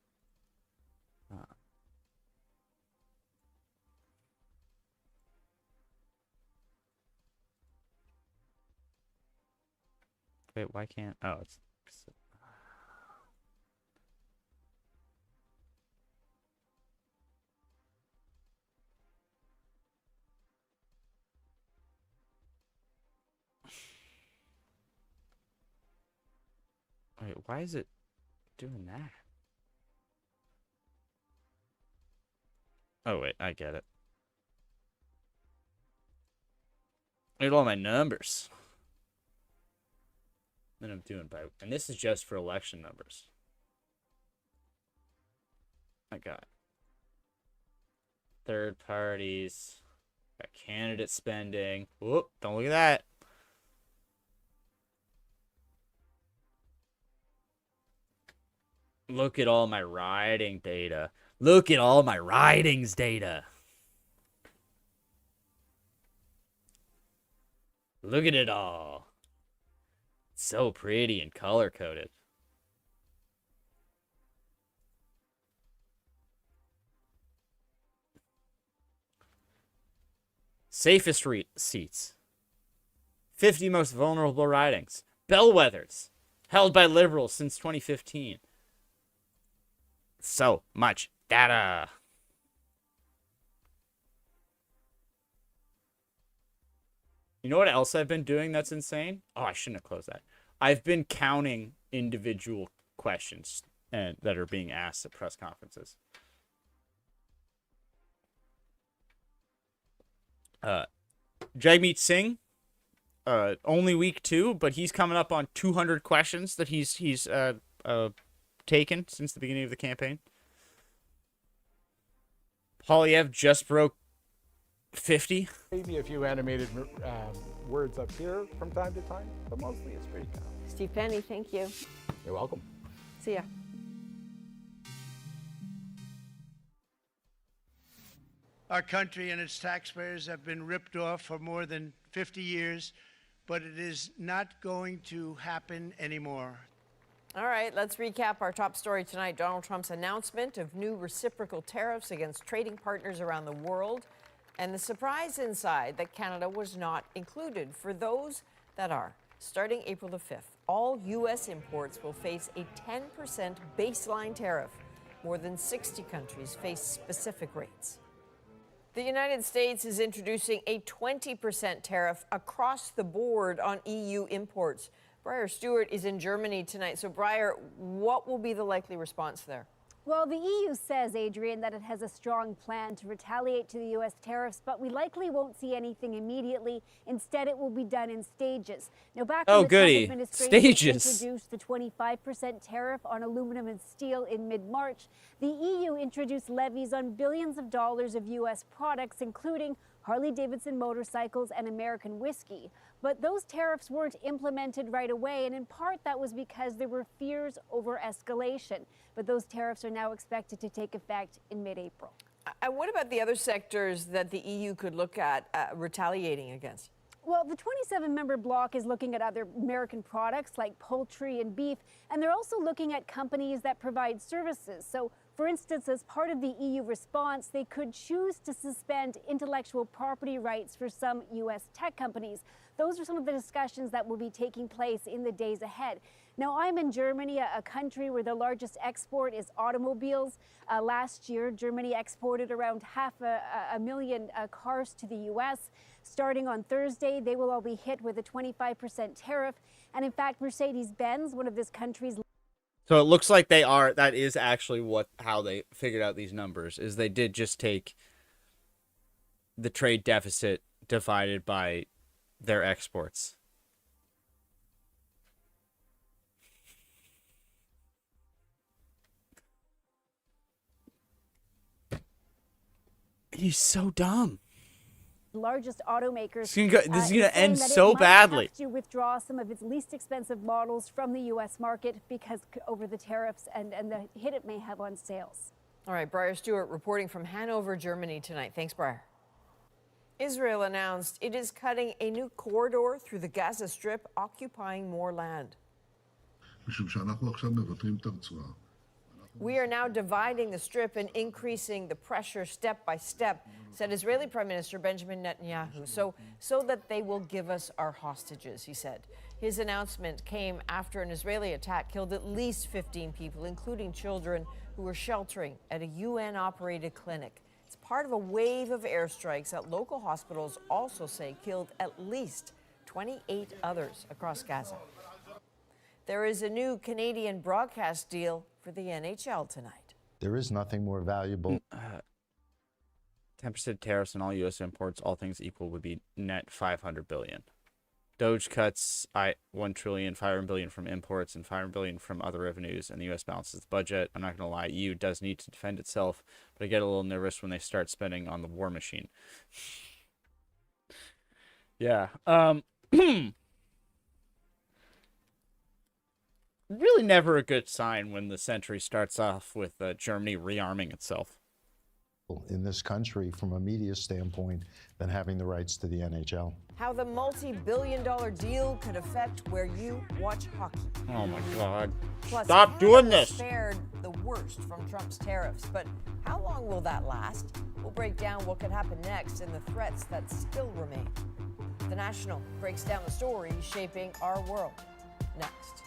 Wait, why can't... Oh, it's... Wait, why is it doing that? Oh, wait, I get it. Look at all my numbers. Then I'm doing by, and this is just for election numbers. I got third parties, got candidate spending. Whoop, don't look at that. Look at all my riding data. Look at all my ridings data. Look at it all. So pretty and color-coded. Safest seats. 50 most vulnerable ridings. Bellwethers. Held by Liberals since 2015. So much data. You know what else I've been doing that's insane? Oh, I shouldn't have closed that. I've been counting individual questions that are being asked at press conferences. Jagmeet Singh, only week 2, but he's coming up on 200 questions that he's taken since the beginning of the campaign. Polyev just broke 50. Maybe a few animated words up here from time to time, but mostly it's pretty calm. Steve Penny, thank you. You're welcome. See ya. Our country and its taxpayers have been ripped off for more than 50 years, but it is not going to happen anymore. All right, let's recap our top story tonight. Donald Trump's announcement of new reciprocal tariffs against trading partners around the world, and the surprise inside that Canada was not included. For those that are, starting April the 5th, all U.S. imports will face a 10% baseline tariff. More than 60 countries face specific rates. The United States is introducing a 20% tariff across the board on EU imports. Briar Stewart is in Germany tonight. So, Briar, what will be the likely response there? Well, the EU says, Adrian, that it has a strong plan to retaliate to the U.S. tariffs, but we likely won't see anything immediately. Instead, it will be done in stages. Now, back when the Trump administration introduced the 25% tariff on aluminum and steel in mid-March, the EU introduced levies on billions of dollars of U.S. products, including Harley-Davidson motorcycles and American whiskey. But those tariffs weren't implemented right away, and in part that was because there were fears over escalation. But those tariffs are now expected to take effect in mid-April. What about the other sectors that the EU could look at retaliating against? Well, the 27-member bloc is looking at other American products like poultry and beef, and they're also looking at companies that provide services. So For instance, as part of the EU response, they could choose to suspend intellectual property rights for some U.S. tech companies. Those are some of the discussions that will be taking place in the days ahead. Now, I'm in Germany, a country where the largest export is automobiles. Last year, Germany exported around 500,000 cars to the U.S. Starting on Thursday, they will all be hit with a 25% tariff. And in fact, Mercedes-Benz, one of this country's... So it looks like that is actually how they figured out these numbers, is they did just take the trade deficit divided by their exports. He's so dumb. Largest automakers. This is gonna end so badly. Have to withdraw some of its least expensive models from the U.S. market because over the tariffs and the hit it may have on sales. All right, Briar Stewart reporting from Hanover, Germany tonight. Thanks, Briar. Israel announced it is cutting a new corridor through the Gaza Strip, occupying more land. We are now dividing the strip and increasing the pressure step by step, said Israeli Prime Minister Benjamin Netanyahu, so that they will give us our hostages, he said. His announcement came after an Israeli attack killed at least 15 people, including children who were sheltering at a UN-operated clinic. It's part of a wave of airstrikes that local hospitals also say killed at least 28 others across Gaza. There is a new Canadian broadcast deal for the NHL tonight. There is nothing more valuable. 10% tariffs on all U.S. imports, all things equal, would be net $500 billion. Doge cuts $1 trillion, $500 billion from imports and $500 billion from other revenues, and the U.S. balances the budget. I'm not going to lie, EU does need to defend itself, but I get a little nervous when they start spending on the war machine. Yeah. Really never a good sign when the century starts off with Germany rearming itself. In this country, from a media standpoint, than having the rights to the NHL. How the multi-billion-dollar deal could affect where you watch hockey. Oh my God. Plus, stop doing this. Fared the worst from Trump's tariffs, but how long will that last? We'll break down what could happen next and the threats that still remain. The National breaks down the story shaping our world. Next.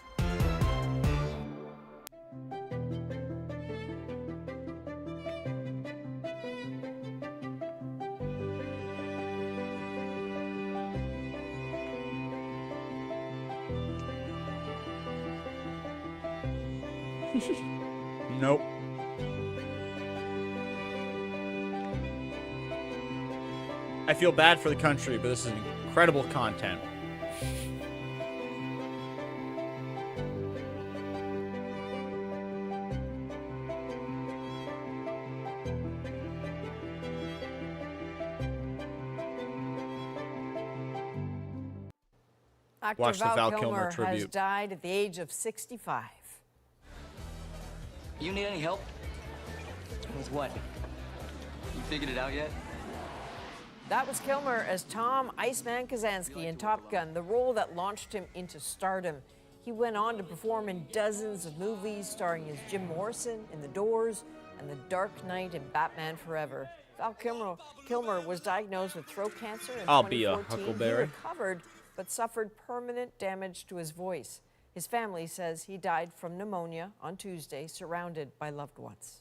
Nope. I feel bad for the country, but this is incredible content. Actor Watch the Val Kilmer has tribute. died at the age of 65. You need any help? With what? You figured it out yet? That was Kilmer as Tom Iceman Kazansky in Top Gun, the role that launched him into stardom. He went on to perform in dozens of movies, starring as Jim Morrison in The Doors and The Dark Knight and Batman Forever. Val Kilmer was diagnosed with throat cancer in 2014. I'll be a huckleberry. He recovered, but suffered permanent damage to his voice. His family says he died from pneumonia on Tuesday, surrounded by loved ones.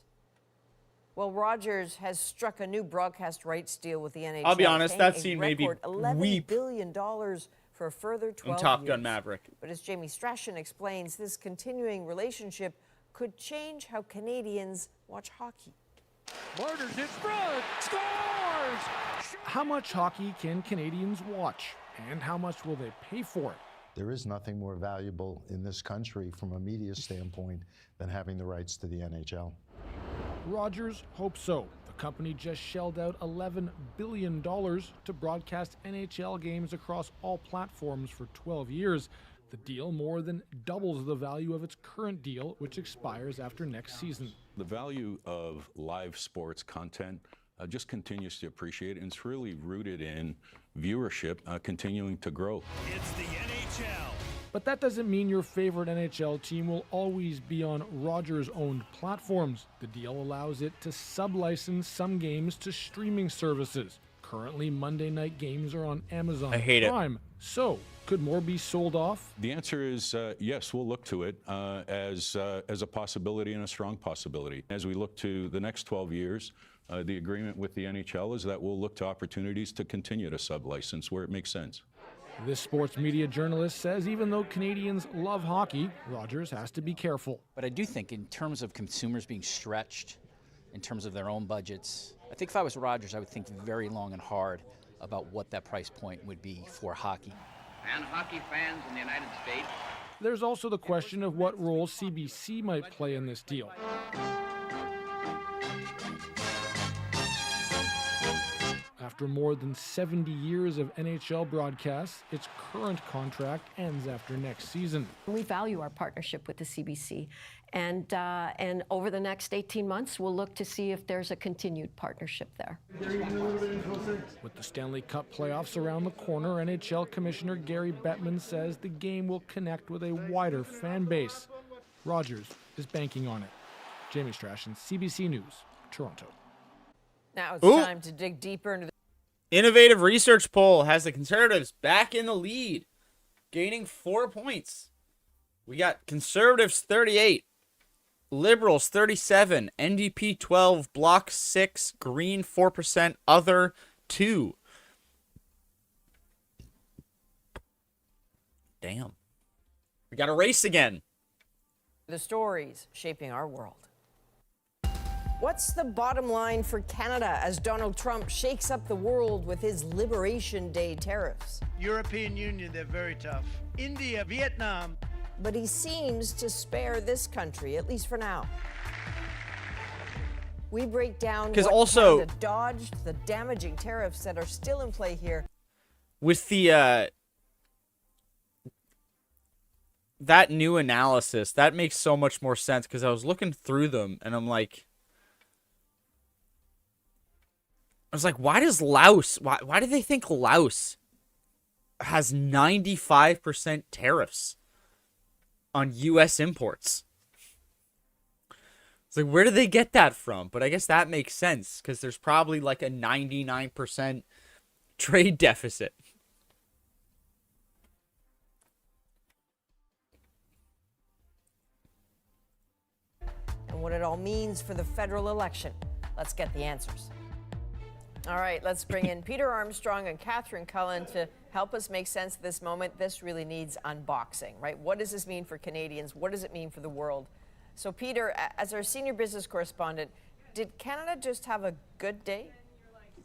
Well, Rogers has struck a new broadcast rights deal with the NHL. I'll be honest, that scene made me $11 billion for a further 12 Top years. Gun Maverick. But as Jamie Strachan explains, this continuing relationship could change how Canadians watch hockey. Martyrs in front, scores! How much hockey can Canadians watch? And how much will they pay for it? There is nothing more valuable in this country from a media standpoint than having the rights to the NHL. Rogers hopes so. The company just shelled out $11 billion to broadcast NHL games across all platforms for 12 years. The deal more than doubles the value of its current deal, which expires after next season. The value of live sports content just continues to appreciate, and it's really rooted in viewership continuing to grow. It's the NHL. But that doesn't mean your favorite NHL team will always be on Rogers-owned platforms. The deal allows it to sublicense some games to streaming services. Currently, Monday night games are on Amazon Prime. So, could more be sold off? The answer is yes, we'll look to it as a possibility and a strong possibility. As we look to the next 12 years, the agreement with the NHL is that we'll look to opportunities to continue to sublicense where it makes sense. This sports media journalist says even though Canadians love hockey, Rogers has to be careful. But I do think in terms of consumers being stretched, in terms of their own budgets, I think if I was Rogers, I would think very long and hard about what that price point would be for hockey. And hockey fans in the United States. There's also the question of what role CBC might play in this deal. After more than 70 years of NHL broadcasts, its current contract ends after next season. We value our partnership with the CBC, and over the next 18 months, we'll look to see if there's a continued partnership there. With the Stanley Cup playoffs around the corner, NHL Commissioner Gary Bettman says the game will connect with a wider fan base. Rogers is banking on it. Jamie Strachan, CBC News, Toronto. Now it's time to dig deeper into the Innovative research poll has the Conservatives back in the lead, gaining 4 points. We got Conservatives 38, Liberals 37, NDP 12, Bloc 6, Green 4%, Other 2. Damn. We got a race again. The stories shaping our world. What's the bottom line for Canada as Donald Trump shakes up the world with his Liberation-Day tariffs? European Union, they're very tough. India, Vietnam. But he seems to spare this country, at least for now. We break down what Canada dodged, the damaging tariffs that are still in play here. With the that new analysis, that makes so much more sense because I was looking through them and I'm like, why does Laos, why do they think Laos has 95% tariffs on U.S. imports? It's like, where do they get that from? But I guess that makes sense because there's probably like a 99% trade deficit. And what it all means for the federal election. Let's get the answers. All right, let's bring in Peter Armstrong and Catherine Cullen to help us make sense of this moment. This really needs unboxing, right? What does this mean for Canadians? What does it mean for the world? So, Peter, as our senior business correspondent, did Canada just have a good day?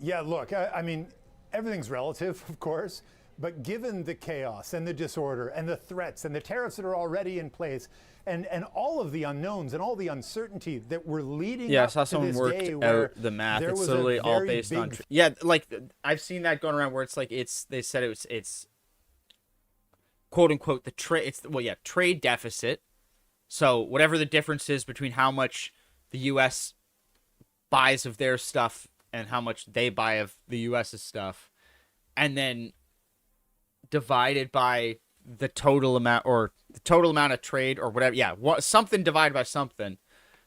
Yeah, look, I mean, everything's relative, of course, but given the chaos and the disorder and the threats and the tariffs that are already in place and all of the unknowns and all the uncertainty that were leading up to this day. Yeah, I saw someone worked out the math. It's literally all based on... Yeah, like, I've seen that going around where it's like, they said it's quote unquote, trade deficit. So whatever the difference is between how much the U.S. buys of their stuff and how much they buy of the U.S.'s stuff, and then divided by the total amount of trade or whatever. Yeah, something divided by something,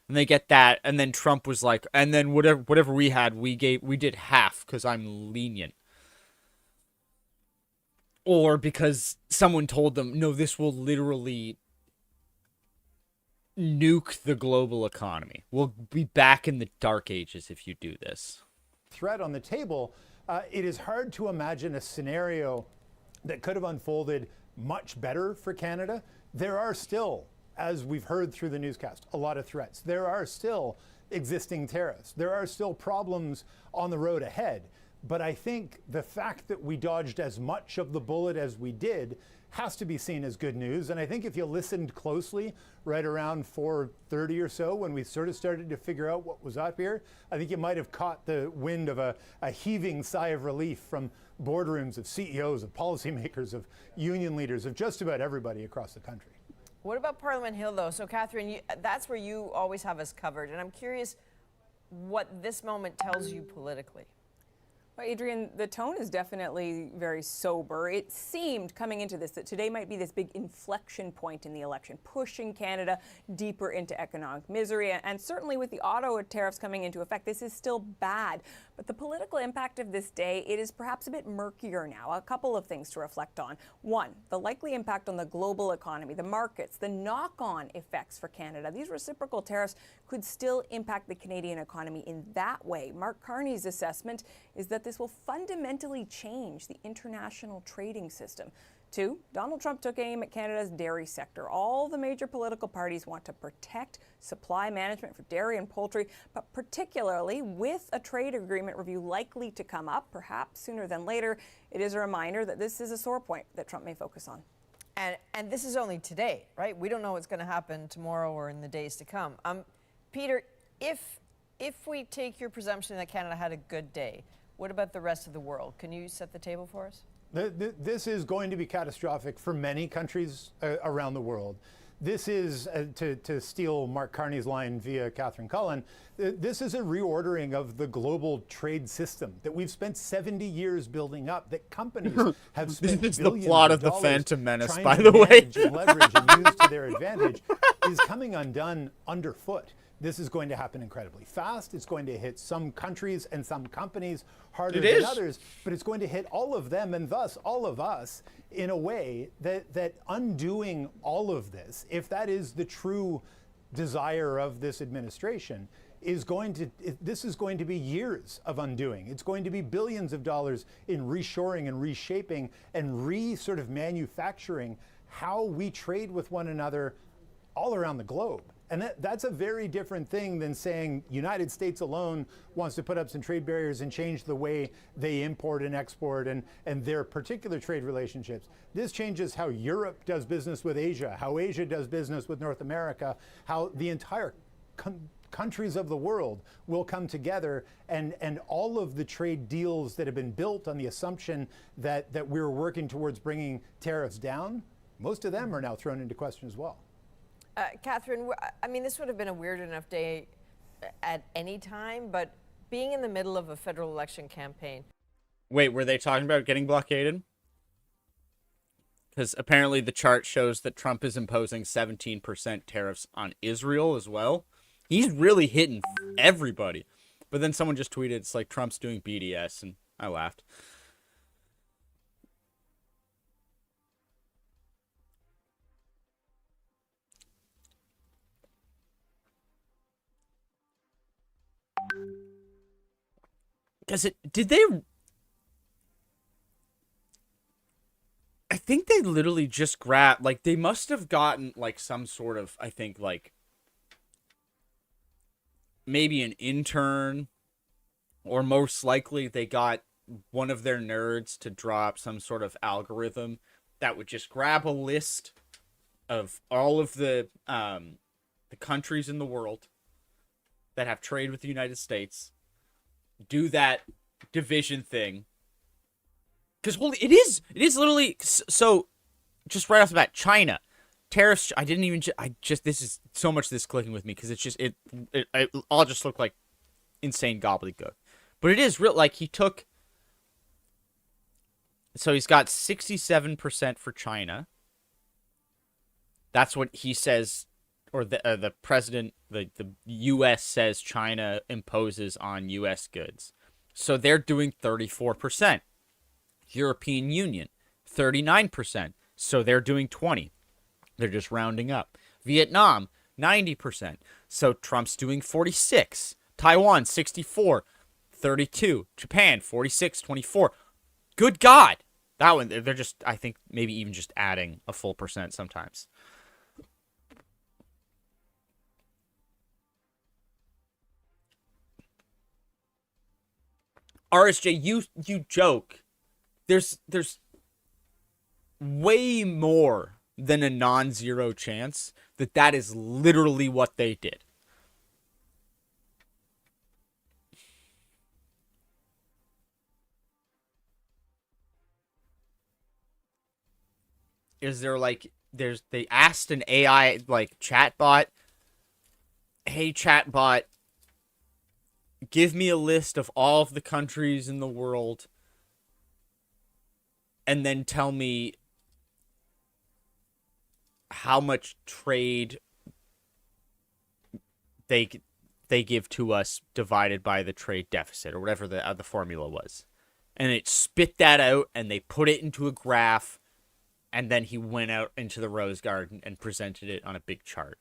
and they get that. And then Trump was like, and then whatever we had, we did half because I'm lenient, or because someone told them, no, this will literally nuke the global economy. We'll be back in the dark ages if you do this. Threat on the table. It is hard to imagine a scenario that could have unfolded much better for Canada. There are still, as we've heard through the newscast, a lot of threats. There are still existing tariffs. There are still problems on the road ahead. But I think the fact that we dodged as much of the bullet as we did has to be seen as good news. And I think if you listened closely right around 4:30 or so, when we sort of started to figure out what was up here, I think you might have caught the wind of a heaving sigh of relief from boardrooms of CEOs, of policymakers, of union leaders, of just about everybody across the country. What about Parliament Hill, though? So, Catherine, that's where you always have us covered. And I'm curious what this moment tells you politically. Well, Adrian, the tone is definitely very sober. It seemed coming into this that today might be this big inflection point in the election, pushing Canada deeper into economic misery. And certainly with the auto tariffs coming into effect, this is still bad. But the political impact of this day, it is perhaps a bit murkier now. A couple of things to reflect on. One, the likely impact on the global economy, the markets, the knock-on effects for Canada. These reciprocal tariffs could still impact the Canadian economy in that way. Mark Carney's assessment is that this will fundamentally change the international trading system. Two, Donald Trump took aim at Canada's dairy sector. All the major political parties want to protect supply management for dairy and poultry, but particularly with a trade agreement review likely to come up, perhaps sooner than later, it is a reminder that this is a sore point that Trump may focus on. And this is only today, right? We don't know what's going to happen tomorrow or in the days to come. Peter, if we take your presumption that Canada had a good day, what about the rest of the world? Can you set the table for us? This is going to be catastrophic for many countries around the world. This is, to steal Mark Carney's line via Catherine Cullen, this is a reordering of the global trade system that we've spent 70 years building up, that companies have spent This is the billions plot of The dollars Phantom Menace, trying by to the way. manage and leverage and use to their advantage, is coming undone underfoot. This is going to happen incredibly fast. It's going to hit some countries and some companies harder than others, but it's going to hit all of them and thus all of us in a way that undoing all of this, if that is the true desire of this administration, this is going to be years of undoing. It's going to be billions of dollars in reshoring and reshaping and sort of manufacturing how we trade with one another all around the globe. And that's a very different thing than saying United States alone wants to put up some trade barriers and change the way they import and export and their particular trade relationships. This changes how Europe does business with Asia, how Asia does business with North America, how the entire countries of the world will come together, and all of the trade deals that have been built on the assumption that we're working towards bringing tariffs down, most of them are now thrown into question as well. Catherine, I mean, this would have been a weird enough day at any time, but being in the middle of a federal election campaign. Wait, were they talking about getting blockaded? Because apparently the chart shows that Trump is imposing 17% tariffs on Israel as well. He's really hitting everybody. But then someone just tweeted, it's like Trump's doing BDS, and I laughed. I think they literally just grabbed, like, they must have gotten, like, some sort of, I think, like, maybe an intern, or most likely they got one of their nerds to drop some sort of algorithm that would just grab a list of all of the countries in the world that have trade with the United States, do that division thing. Because it is literally, so just right off the bat, China tariffs. This is so much this clicking with me because it's just it all just look like insane gobbledygook. But it is real. Like, he took, so he's got 67% for China. That's what he says, or the president, the U.S. says China imposes on U.S. goods. So they're doing 34%. European Union, 39%. So they're doing 20%. They're just rounding up. Vietnam, 90%. So Trump's doing 46%. Taiwan, 64%. 32%. Japan, 46%, 24%. Good God. That one, they're just, I think, maybe even just adding a full percent sometimes. RSJ, you joke. There's way more than a non-zero chance that is literally what they did. Is there they asked an AI like chatbot, hey chatbot, give me a list of all of the countries in the world and then tell me how much trade they give to us divided by the trade deficit or whatever the formula was. And it spit that out and they put it into a graph, and then he went out into the Rose Garden and presented it on a big chart.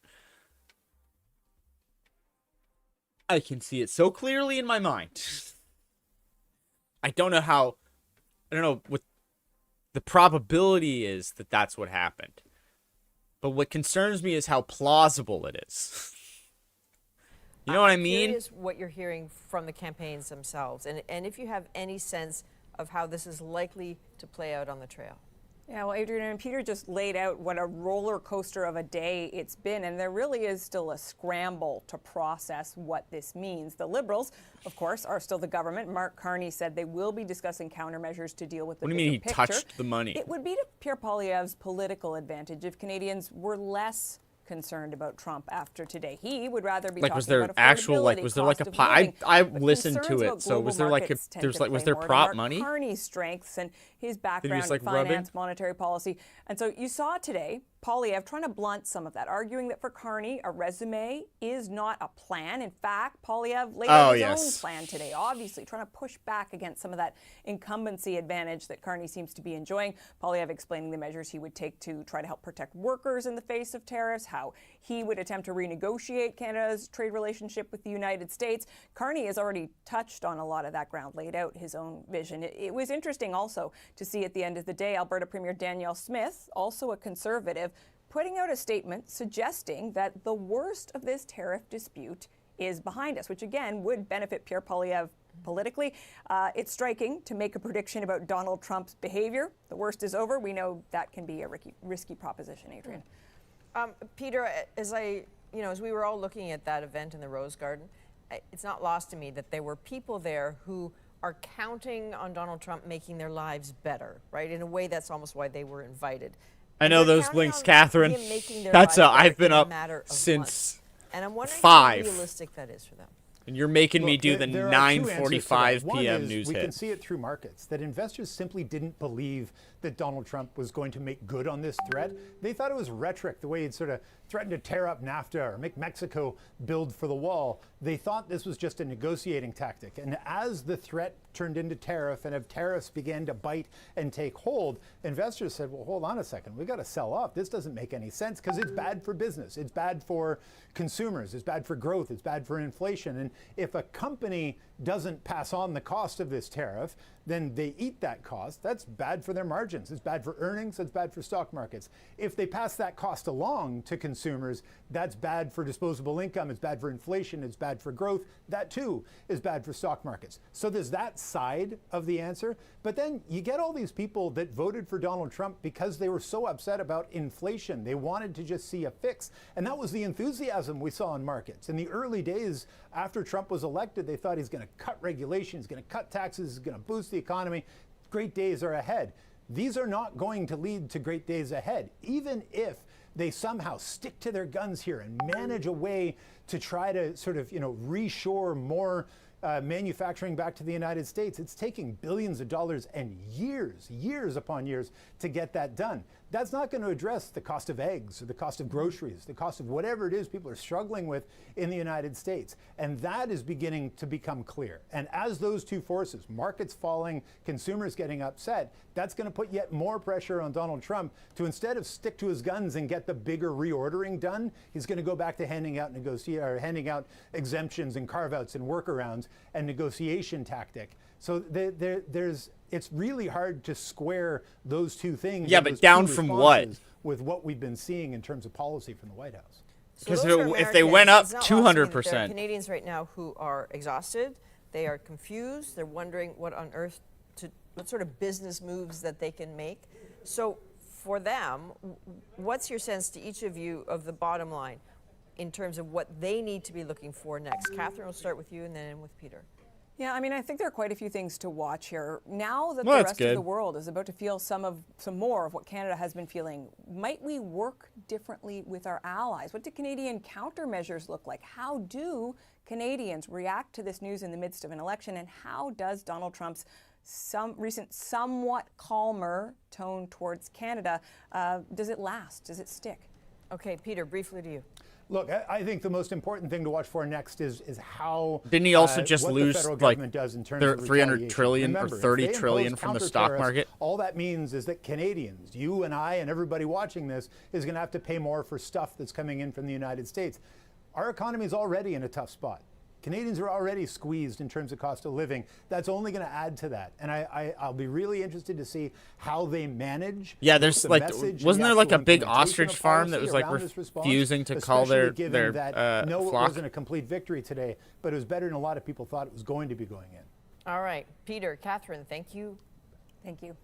I can see it so clearly in my mind. I don't know what the probability is that that's what happened. But what concerns me is how plausible it is. You know what I mean? I'm curious what you're hearing from the campaigns themselves, and if you have any sense of how this is likely to play out on the trail. Yeah, well, Adrian and Peter just laid out what a roller coaster of a day it's been, and there really is still a scramble to process what this means. The Liberals, of course, are still the government. Mark Carney said they will be discussing countermeasures to deal with the What do you mean he picture. touched the money? It would be to Pierre Poilievre's political advantage if Canadians were less concerned about Trump after today. He would rather be like, talking was there about actual, like, was there like a I listened to it, so was there like a, was there prop money? Carney's strengths and his Did he background just, in like, finance, rubbing? monetary policy. And so you saw today Poilievre trying to blunt some of that, arguing that for Carney, a resume is not a plan. In fact, Poilievre laid out his own plan today, obviously trying to push back against some of that incumbency advantage that Carney seems to be enjoying. Poilievre explaining the measures he would take to try to help protect workers in the face of tariffs, how he would attempt to renegotiate Canada's trade relationship with the United States. Carney has already touched on a lot of that ground, laid out his own vision. It was interesting also to see at the end of the day, Alberta Premier Danielle Smith, also a Conservative, putting out a statement suggesting that the worst of this tariff dispute is behind us, which again would benefit Pierre Poilievre politically. It's striking to make a prediction about Donald Trump's behavior. The worst is over. We know that can be a risky proposition, Adrian. Peter, as we were all looking at that event in the Rose Garden, it's not lost to me that there were people there who are counting on Donald Trump making their lives better, right? In a way, that's almost why they were invited. I know those links, Catherine. I've been up since and I'm wondering 5. how realistic that is for them. And you're making me do the there are two answers to that. 9:45 One p.m. is news we hit. can see it through markets, that investors simply didn't believe that Donald Trump was going to make good on this threat. They thought it was rhetoric, the way he'd sort of threatened to tear up NAFTA or make Mexico build for the wall. They thought this was just a negotiating tactic. And as the threat turned into tariff and tariffs began to bite and take hold, investors said, well, hold on a second, we got to sell off. This doesn't make any sense because it's bad for business. It's bad for consumers. It's bad for growth. It's bad for inflation. And if a company doesn't pass on the cost of this tariff, then they eat that cost. That's bad for their margins. It's bad for earnings. It's bad for stock markets. If they pass that cost along to consumers, that's bad for disposable income. It's bad for inflation. It's bad for growth. That too is bad for stock markets. So there's that side of the answer. But then you get all these people that voted for Donald Trump because they were so upset about inflation. They wanted to just see a fix. And that was the enthusiasm we saw in markets. In the early days after Trump was elected, they thought he's going to cut regulations, he's going to cut taxes, he's going to boost the economy. Great days are ahead. These are not going to lead to great days ahead, even if they somehow stick to their guns here and manage a way to try to sort of, reshore more manufacturing back to the United States. It's taking billions of dollars and years upon years to get that done. That's not going to address the cost of eggs or the cost of groceries, the cost of whatever it is people are struggling with in the United States. And that is beginning to become clear. And as those two forces, markets falling, consumers getting upset, that's going to put yet more pressure on Donald Trump to, instead of stick to his guns and get the bigger reordering done, he's going to go back to handing out exemptions and carve-outs and workarounds and negotiation tactic. So it's really hard to square those two things. Yeah, but down from what? With what we've been seeing in terms of policy from the White House. Because if they went up 200%. There are Canadians right now who are exhausted. They are confused. They're wondering what sort of business moves that they can make. So for them, what's your sense to each of you of the bottom line in terms of what they need to be looking for next? Catherine, we'll start with you and then with Peter. Yeah, I mean, I think there are quite a few things to watch here. Now that the rest of the world is about to feel some more of what Canada has been feeling, might we work differently with our allies? What do Canadian countermeasures look like? How do Canadians react to this news in the midst of an election, and how does Donald Trump's recent somewhat calmer tone towards Canada, does it last? Does it stick? Okay, Peter, briefly to you. Look, I think the most important thing to watch for next is how Didn't he also just what lose the federal like government does in terms of 300 retaliation. trillion Remember, or 30 if they trillion impose from the counter stock tariffs, market? all that means is that Canadians, you and I and everybody watching this, is going to have to pay more for stuff that's coming in from the United States. Our economy is already in a tough spot. Canadians are already squeezed in terms of cost of living. That's only going to add to that. And I'll be really interested to see how they manage. Yeah, there's the like, message, wasn't the there like a actual big implementation ostrich of farm that policy was like around this response, refusing to call especially their given that, no, flock? it wasn't a complete victory today, but it was better than a lot of people thought it was going to be going in. All right, Peter, Catherine, thank you. Thank you.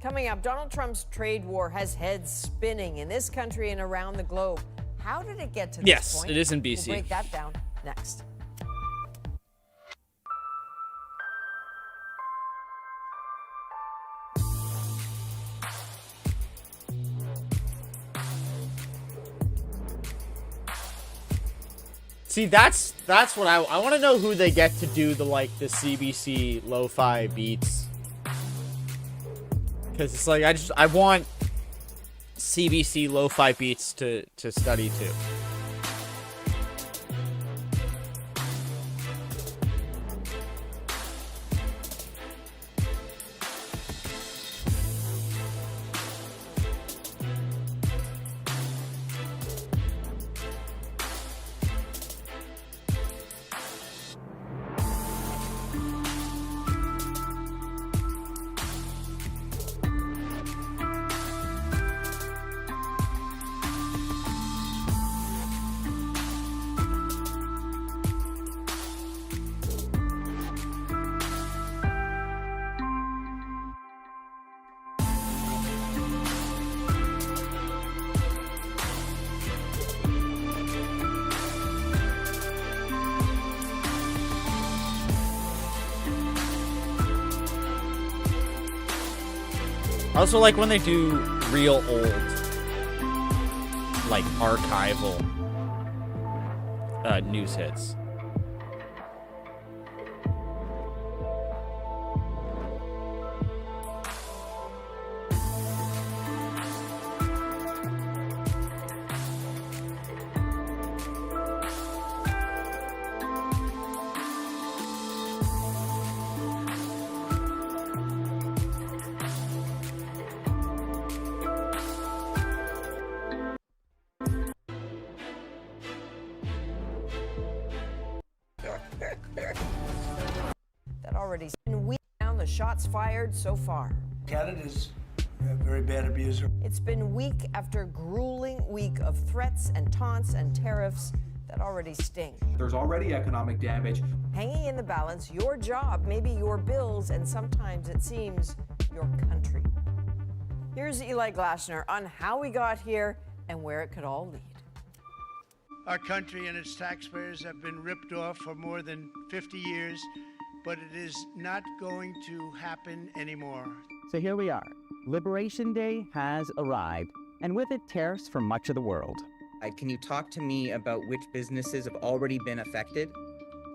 Coming up, Donald Trump's trade war has heads spinning in this country and around the globe. How did it get to this Yes, point? it is in BC. We'll break that down next. See, that's what I want to know who they get to do the CBC lo-fi beats. Because it's like I want CBC lo-fi beats to study to. I also like when they do real old, like archival news hits. That already been week down the shots fired so far. Canada's a very bad abuser. It's been week after grueling week of threats and taunts and tariffs that already sting. There's already economic damage. Hanging in the balance, your job, maybe your bills, and sometimes it seems your country. Here's Eli Glasner on how we got here and where it could all lead. Our country and its taxpayers have been ripped off for more than 50 years, but it is not going to happen anymore. So here we are. Liberation Day has arrived, and with it, tariffs from much of the world. Can you talk to me about which businesses have already been affected?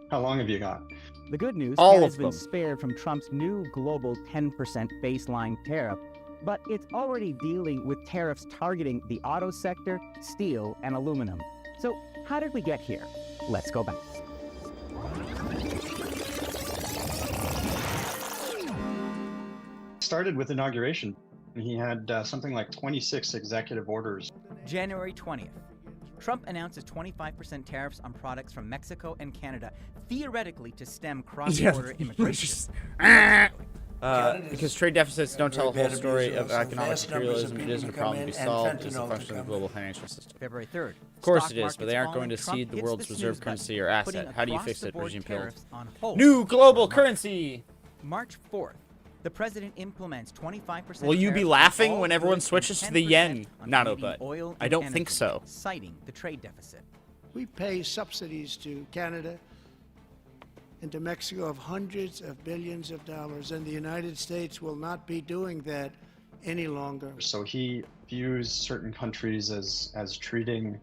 How long have you got? The good news, All Canada's of been them. spared from Trump's new global 10% baseline tariff, but it's already dealing with tariffs targeting the auto sector, steel, and aluminum. So how did we get here? Let's go back. Started with inauguration. He had something like 26 executive orders. January 20th. Trump announces 25% tariffs on products from Mexico and Canada, theoretically to stem cross-border immigration. Because trade deficits don't tell the whole story of economic imperialism. It isn't a problem to be solved. It's a function of the global financial system. February 3rd. Of course Stock it is, but they aren't going to markets falling. cede the Trump world's hits the reserve snooze currency button, or asset. putting How do you fix it, across-the-board regime pilled? tariffs on hold. New global currency! March 4th. The president implements 25%. Will you be tariffs on laughing all when everyone goods and switches to the 10% yen? on No, Canadian but oil I and don't think energy, so. citing the trade deficit. We pay subsidies to Canada and to Mexico of hundreds of billions of dollars, and the United States will not be doing that any longer. So he views certain countries as treating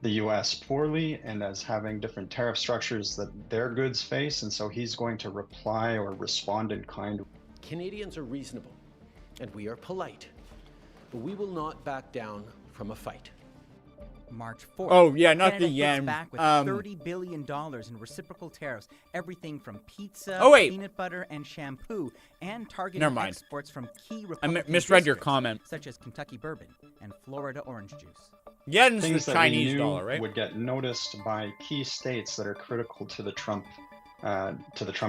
the U.S. poorly and as having different tariff structures that their goods face, and so he's going to reply or respond in kind. Canadians are reasonable, and we are polite, but we will not back down from a fight. March 4th. Oh, yeah, not Canada the yen. back with $30 billion in reciprocal tariffs, everything from pizza, Oh, wait. peanut butter, and shampoo, and targeting Never mind. exports from key I Republican misread your districts, comment. such as Kentucky bourbon and Florida orange juice. Yen's the Things that we Chinese knew dollar, right? would get noticed by key states that are critical to the Trump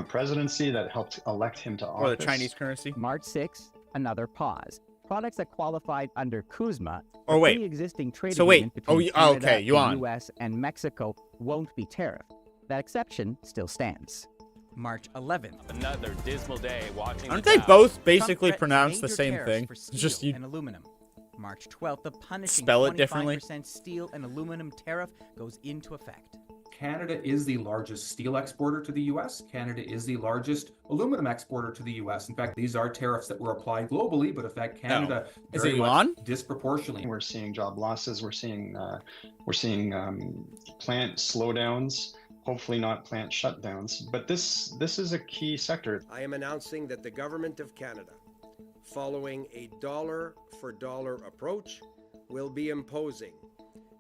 presidency that helped elect him to office. Or the Chinese currency. March 6th, another pause. Products that qualified under CUSMA, Oh, the wait. pre-existing trade So wait. agreement between Oh, Canada, okay, you the on. U.S., and Mexico won't be tariffed. That exception still stands. March 11th. Another dismal day watching. Aren't the they Dow. both basically Trump pronounced the major same tariffs thing? for It's just steel you and aluminum. March 12th, the punishing spell it differently. 25% steel and aluminum tariff goes into effect. Canada is the largest steel exporter to the U.S. Canada is the largest aluminum exporter to the U.S. In fact, these are tariffs that were applied globally, but affect Canada Is very it much yuan? disproportionately. We're seeing job losses. We're seeing plant slowdowns. Hopefully not plant shutdowns. But this is a key sector. I am announcing that the Government of Canada, following a dollar-for-dollar approach, will be imposing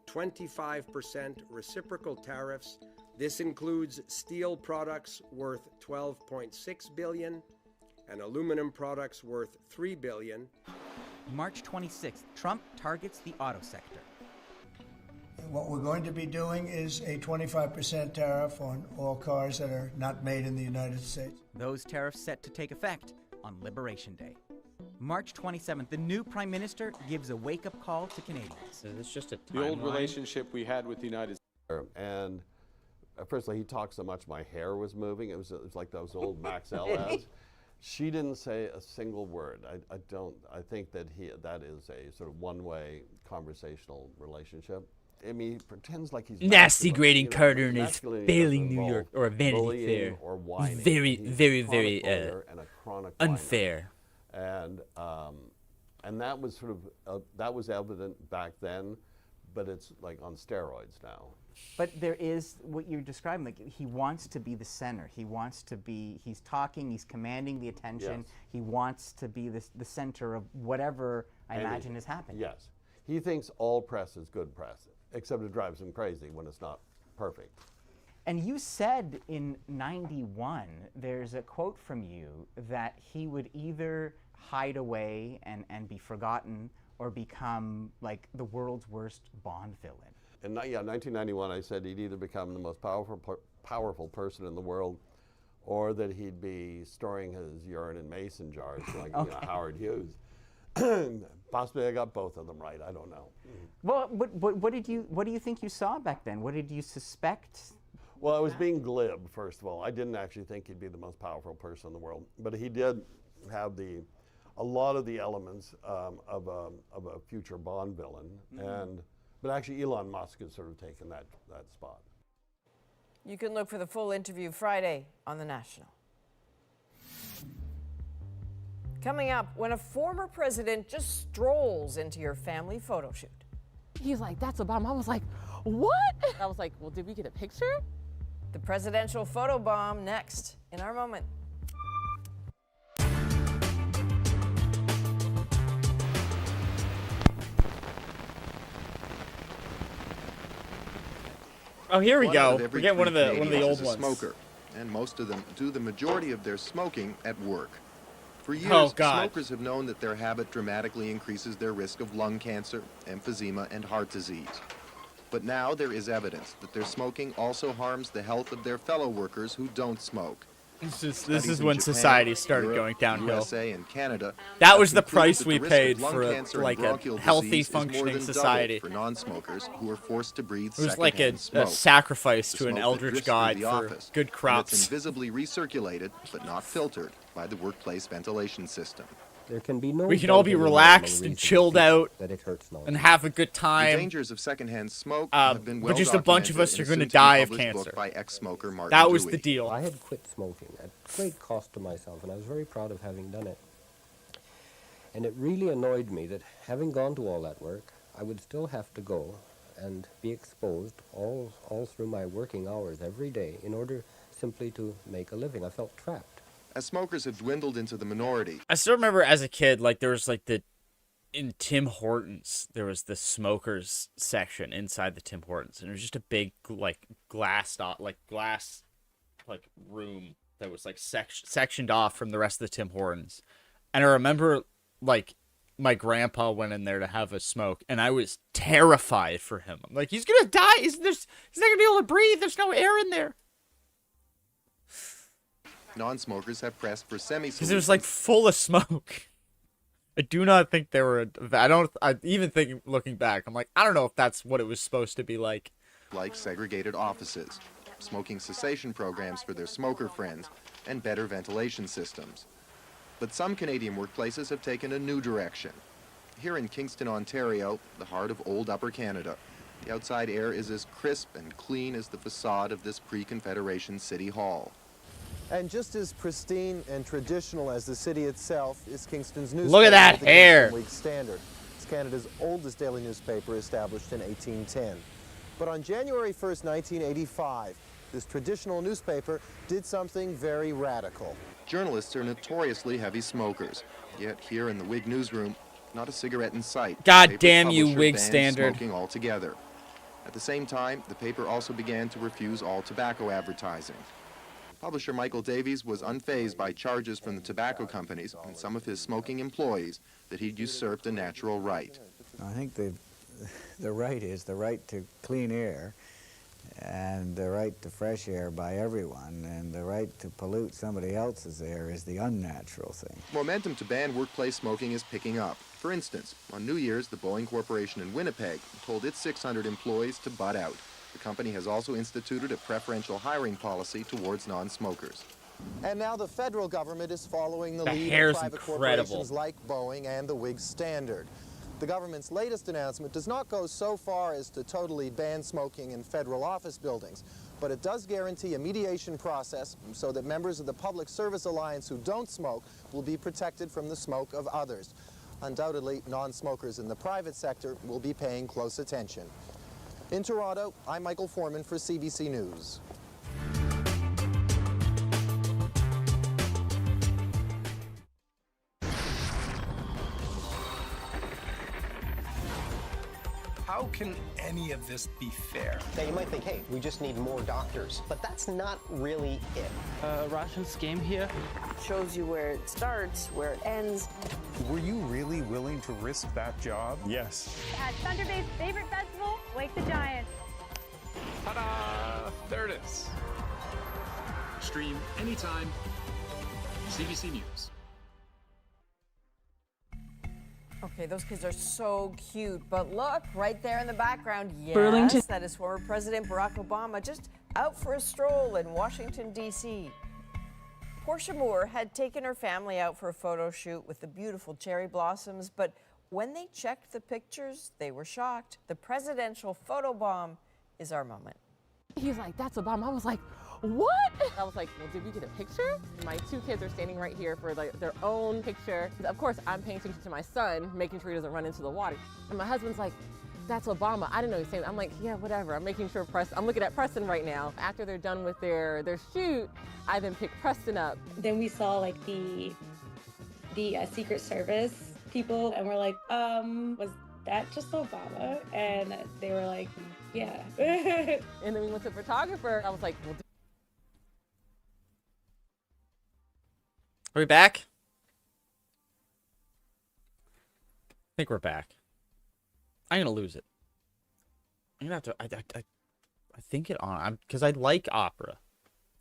25% reciprocal tariffs. This includes steel products worth $12.6 billion and aluminum products worth $3 billion. March 26th, Trump targets the auto sector. What we're going to be doing is a 25% tariff on all cars that are not made in the United States. Those tariffs set to take effect on Liberation Day. March 27th, the new Prime Minister gives a wake-up call to Canadians. It's just a The old relationship we had with the United States. And firstly, he talked so much my hair was moving. It was like those old Maxell ads. She didn't say a single word. I think that that is a sort of one-way conversational relationship. I mean, he pretends like he's Nasty masculine, Graydon you know, Carter and his masculinity failing doesn't New involve York or Vanity bullying Fair. or whining. Very, He's very, a very chronic bullier and a chronic whiner. unfair. And that was sort of that was evident back then, but it's like on steroids now. But there is what you're describing, like he wants to be the center. He wants to be, he's talking, he's commanding the attention. Yes. He wants to be the center of whatever I Anything. imagine is happening. Yes. He thinks all press is good press, except it drives him crazy when it's not perfect. And you said in '91, there's a quote from you that he would either hide away and be forgotten or become like the world's worst Bond villain. In 1991, I said he'd either become the most powerful person in the world, or that he'd be storing his urine in mason jars like Howard Hughes. Possibly I got both of them right. I don't know. Well, what do you think you saw back then? What did you suspect? Well, I was being glib, first of all. I didn't actually think he'd be the most powerful person in the world, but he did have a lot of the elements of a future Bond villain, but actually Elon Musk has sort of taken that spot. You can look for the full interview Friday on The National. Coming up, when a former president just strolls into your family photo shoot. He's like, that's Obama. I was like, what? I was like, well, did we get a picture? The presidential photo bomb next in our moment. Oh, here we go. We get one of the old ones. Smoker, and most of them do the majority of their smoking at work. For years, Oh, God. smokers have known that their habit dramatically increases their risk of lung cancer, emphysema, and heart disease. But now there is evidence that their smoking also harms the health of their fellow workers who don't smoke. This is Studies in when Japan, society started Europe, going downhill. USA, and Canada That was the have concluded price that we the risk of paid lung for cancer and like a bronchial healthy, disease is more functioning than doubled society. for non-smokers who are forced to breathe It was like a secondhand smoke. sacrifice The to an smoke that eldritch drifts through god the for office, good and crops. it's invisibly recirculated but not filtered by the workplace ventilation system. There can be no We can all be relaxed and chilled out that it hurts no and have a good The time. dangers of secondhand smoke have been well But just a bunch of us are documented going to in a die of soon-to-be-published cancer. book by ex-smoker Martin That was Dewey. the deal. I had quit smoking at great cost to myself, and I was very proud of having done it. And it really annoyed me that having gone to all that work, I would still have to go and be exposed all through my working hours every day in order simply to make a living. I felt trapped. As smokers have dwindled into the minority. I still remember as a kid, like there was like in Tim Hortons, there was the smokers section inside the Tim Hortons, and it was just a big like glass room that was like sectioned off from the rest of the Tim Hortons. And I remember like my grandpa went in there to have a smoke, and I was terrified for him. I'm like, he's gonna die. He's not gonna be able to breathe. There's no air in there. Non-smokers have pressed for semi-solutions. Because it was like full of smoke. I do not think they were. I even think looking back, I'm like, I don't know if that's what it was supposed to be like. Like segregated offices, smoking cessation programs for their smoker friends, and better ventilation systems. But some Canadian workplaces have taken a new direction. Here in Kingston, Ontario, the heart of old Upper Canada, the outside air is as crisp and clean as the facade of this pre-Confederation City Hall. And just as pristine and traditional as the city itself is Kingston's newspaper. Look at that hair! Week Standard. It's Canada's oldest daily newspaper, established in 1810. But on January 1st, 1985, this traditional newspaper did something very radical. Journalists are notoriously heavy smokers, yet here in the Whig newsroom, not a cigarette in sight. God damn you, Whig Standard. Smoking altogether. At the same time, the paper also began to refuse all tobacco advertising. Publisher Michael Davies was unfazed by charges from the tobacco companies and some of his smoking employees that he'd usurped a natural right. I think the right is the right to clean air, and the right to fresh air by everyone, and the right to pollute somebody else's air is the unnatural thing. Momentum to ban workplace smoking is picking up. For instance, on New Year's, the Boeing Corporation in Winnipeg told its 600 employees to butt out. The company has also instituted a preferential hiring policy towards non-smokers. And now the federal government is following the The lead hair's of private incredible. corporations like Boeing and the Whig Standard. The government's latest announcement does not go so far as to totally ban smoking in federal office buildings, but it does guarantee a mediation process so that members of the Public Service Alliance who don't smoke will be protected from the smoke of others. Undoubtedly, non-smokers in the private sector will be paying close attention. In Toronto, I'm Michael Foreman for CBC News. How can any of this be fair? Now you might think, hey, we just need more doctors, but that's not really it. Russian scheme here. Shows you where it starts, where it ends. Were you really willing to risk that job? Yes. At Thunder Bay's favorite festival, Wake the Giant. Ta-da! There it is. Stream anytime. CBC News. Okay, those kids are so cute, but look, right there in the background, yes, Burlington. that is former President Barack Obama just out for a stroll in Washington, D.C. Portia Moore had taken her family out for a photo shoot with the beautiful cherry blossoms, but when they checked the pictures, they were shocked. The presidential photo bomb is our moment. He was like, that's Obama. I was like, what? I was like, well, did we get a picture? My two kids are standing right here for like their own picture. Of course, I'm paying attention to my son, making sure he doesn't run into the water. And my husband's like, that's Obama. I didn't know he was saying that. I'm like, yeah, whatever. I'm making sure I'm looking at Preston right now. After they're done with their shoot, I then pick Preston up. Then we saw like the Secret Service people, and we're like, was that just Obama? And they were like, yeah. And then we went to the photographer. I was like, well, Are we back? I think we're back. I'm gonna lose it. I'm gonna have to. I think it on. Because I like opera.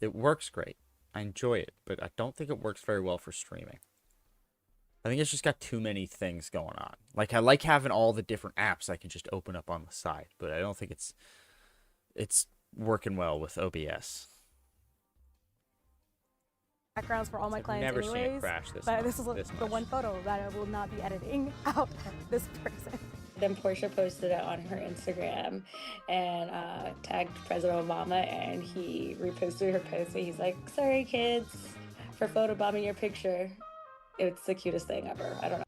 It works great. I enjoy it, but I don't think it works very well for streaming. I think it's just got too many things going on. Like, I like having all the different apps I can just open up on the side, but I don't think it's working well with OBS. Backgrounds for all my clients never anyways, seen it crash this but much, this is the one photo that I will not be editing out this person. Then Portia posted it on her Instagram and tagged President Obama, and he reposted her post. And he's like, sorry, kids, for photobombing your picture. It's the cutest thing ever. I don't know.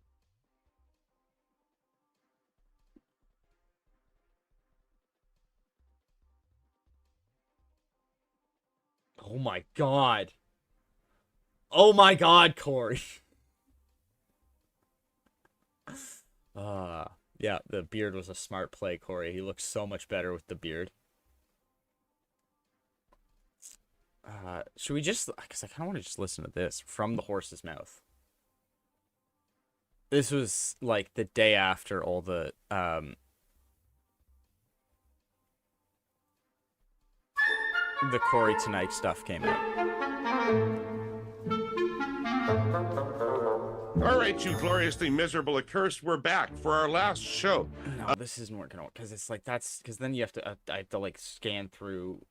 Oh my god. Oh my god, Corey. Yeah, the beard was a smart play, Corey. He looks so much better with the beard. Should we just, because I kind of want to just listen to this from the horse's mouth. This was like the day after all the Corey Teneycke stuff came out. All right, you gloriously miserable accursed, we're back for our last show. No, this isn't working out because it's like because then you have to I have to like scan through.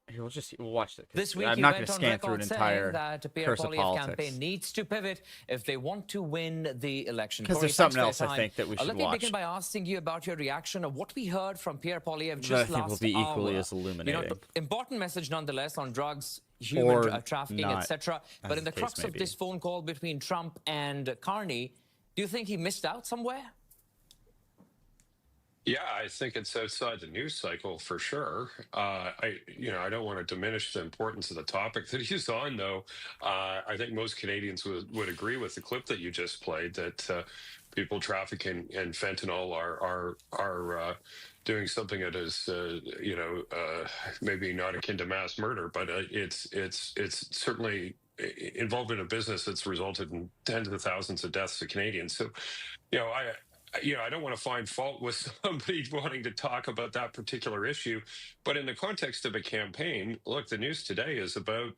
Here, we'll watch it. This week, I'm he not went going to on scan through an record entire saying that Pierre curse of Poilievre's politics. campaign needs to pivot if they want to win the election. Because Corey, there's something thanks else for your I time. think that we should Let me watch. begin by asking you about your reaction of what we heard from Pierre Poilievre That just I think last will be equally hour. as illuminating. Important message nonetheless on drugs, Or human trafficking, not, etc. as But in the the case crux may of be. this phone call between Trump and Carney, do you think he missed out somewhere? Yeah, I think it's outside the news cycle for sure. I don't want to diminish the importance of the topic that he's on, though. I think most Canadians would agree with the clip that you just played that people trafficking in fentanyl are doing something that is, maybe not akin to mass murder, but it's certainly involved in a business that's resulted in tens of thousands of deaths of Canadians. So, I don't want to find fault with somebody wanting to talk about that particular issue, but in the context of a campaign, look, the news today is about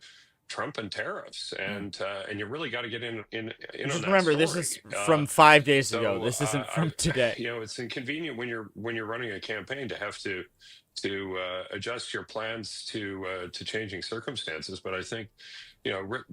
Trump and tariffs, and you really got to get in on Just that remember, story. this is from 5 days ago. So, This isn't from today. It's inconvenient when you're running a campaign to have to adjust your plans to changing circumstances. But I think,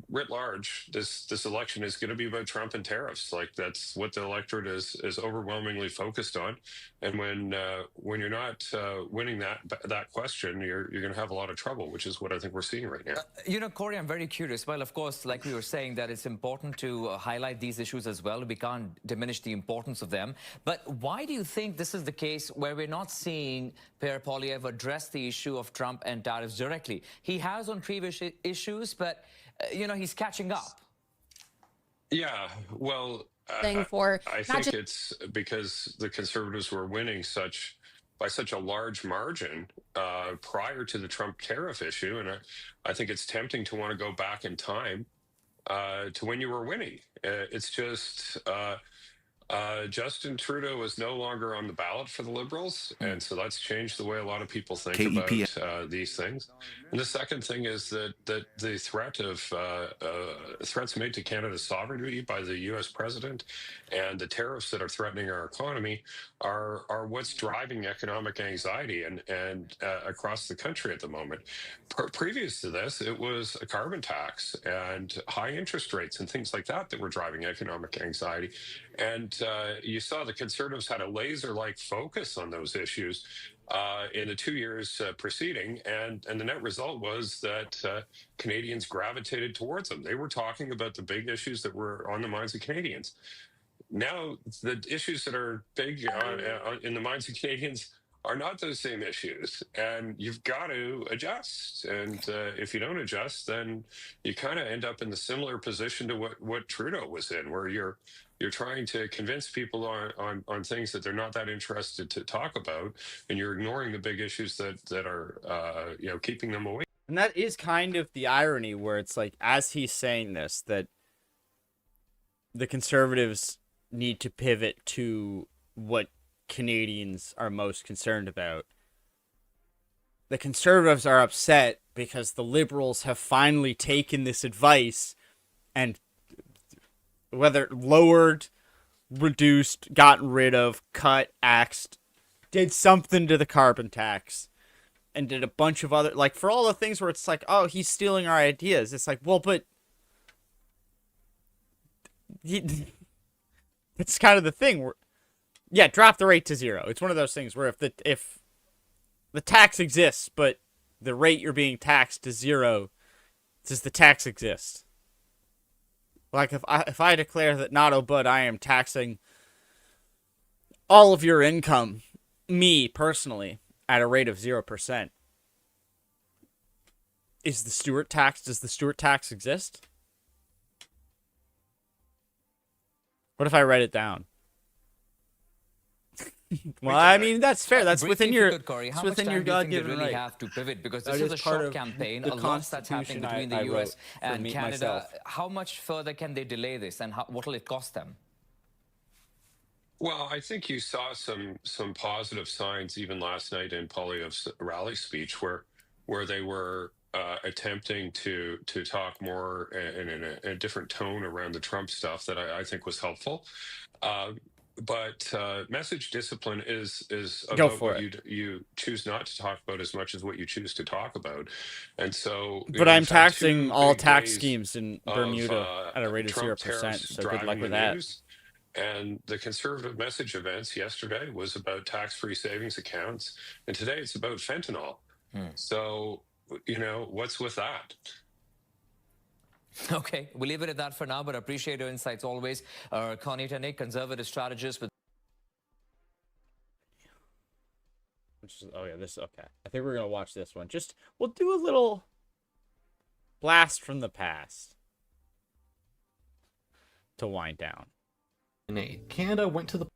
writ large, this election is going to be about Trump and tariffs. Like that's what the electorate is overwhelmingly focused on. And when you're not winning that question, you're going to have a lot of trouble, which is what I think we're seeing right now. Corey, I'm very curious. Well, of course, like we were saying, that it's important to highlight these issues as well. We can't diminish the importance of them. But why do you think this is the case where we're not seeing Pierre Poilievre address the issue of Trump and tariffs directly? He has on previous issues, but, he's catching up. Yeah, well, I think it's because the Conservatives were winning by such a large margin prior to the Trump tariff issue. And I think it's tempting to want to go back in time to when you were winning. It's just Justin Trudeau is no longer on the ballot for the Liberals. And so that's changed the way a lot of people think about these things. And the second thing is that the threat of threats made to Canada's sovereignty by the U.S. president and the tariffs that are threatening our economy are what's driving economic anxiety and across the country at the moment. Previous to this, it was a carbon tax and high interest rates and things like that were driving economic anxiety. And you saw the Conservatives had a laser-like focus on those issues in the 2 years preceding, and the net result was that Canadians gravitated towards them. They were talking about the big issues that were on the minds of Canadians. Now, the issues that are big in the minds of Canadians are not those same issues, and you've got to adjust. And if you don't adjust, then you kind of end up in the similar position to what Trudeau was in, where you're trying to convince people on things that they're not that interested to talk about, and you're ignoring the big issues that are keeping them away. And that is kind of the irony, where it's like, as he's saying this, that the Conservatives need to pivot to what Canadians are most concerned about. The Conservatives are upset because the Liberals have finally taken this advice and whether lowered, reduced, gotten rid of, cut, axed, did something to the carbon tax, and did a bunch of other, like, for all the things where it's like, oh, he's stealing our ideas. It's like, well, but it's kind of the thing where, yeah, drop the rate to zero. It's one of those things where if the tax exists, but the rate you're being taxed is zero, does the tax exist? Like, if I declare that not, oh, but I am taxing all of your income, me personally, at a rate of 0%, Is the Stewart tax, does the Stewart tax exist? What if I write it down? Well, I mean, that's fair. That's within your, it's within your God-given right. Have to pivot because this is a short campaign. A lot that's happening between the U.S. and Canada. How much further can they delay this, and what will it cost them? Well, I think you saw some positive signs even last night in Poilievre's rally speech, where they were attempting to talk more in a different tone around the Trump stuff that I think was helpful. But message discipline is about what you choose not to talk about as much as what you choose to talk about. And so, but I'm taxing all tax schemes in Bermuda at a rate of 0%. So good luck with that. And the conservative message events yesterday was about tax-free savings accounts, and today it's about fentanyl. So, what's with that? Okay, we'll leave it at that for now, but appreciate your insights always. Carney, Teneycke, conservative strategist with... Oh yeah, this, okay. I think we're going to watch this one. We'll do a little blast from the past to wind down. Canada went to the...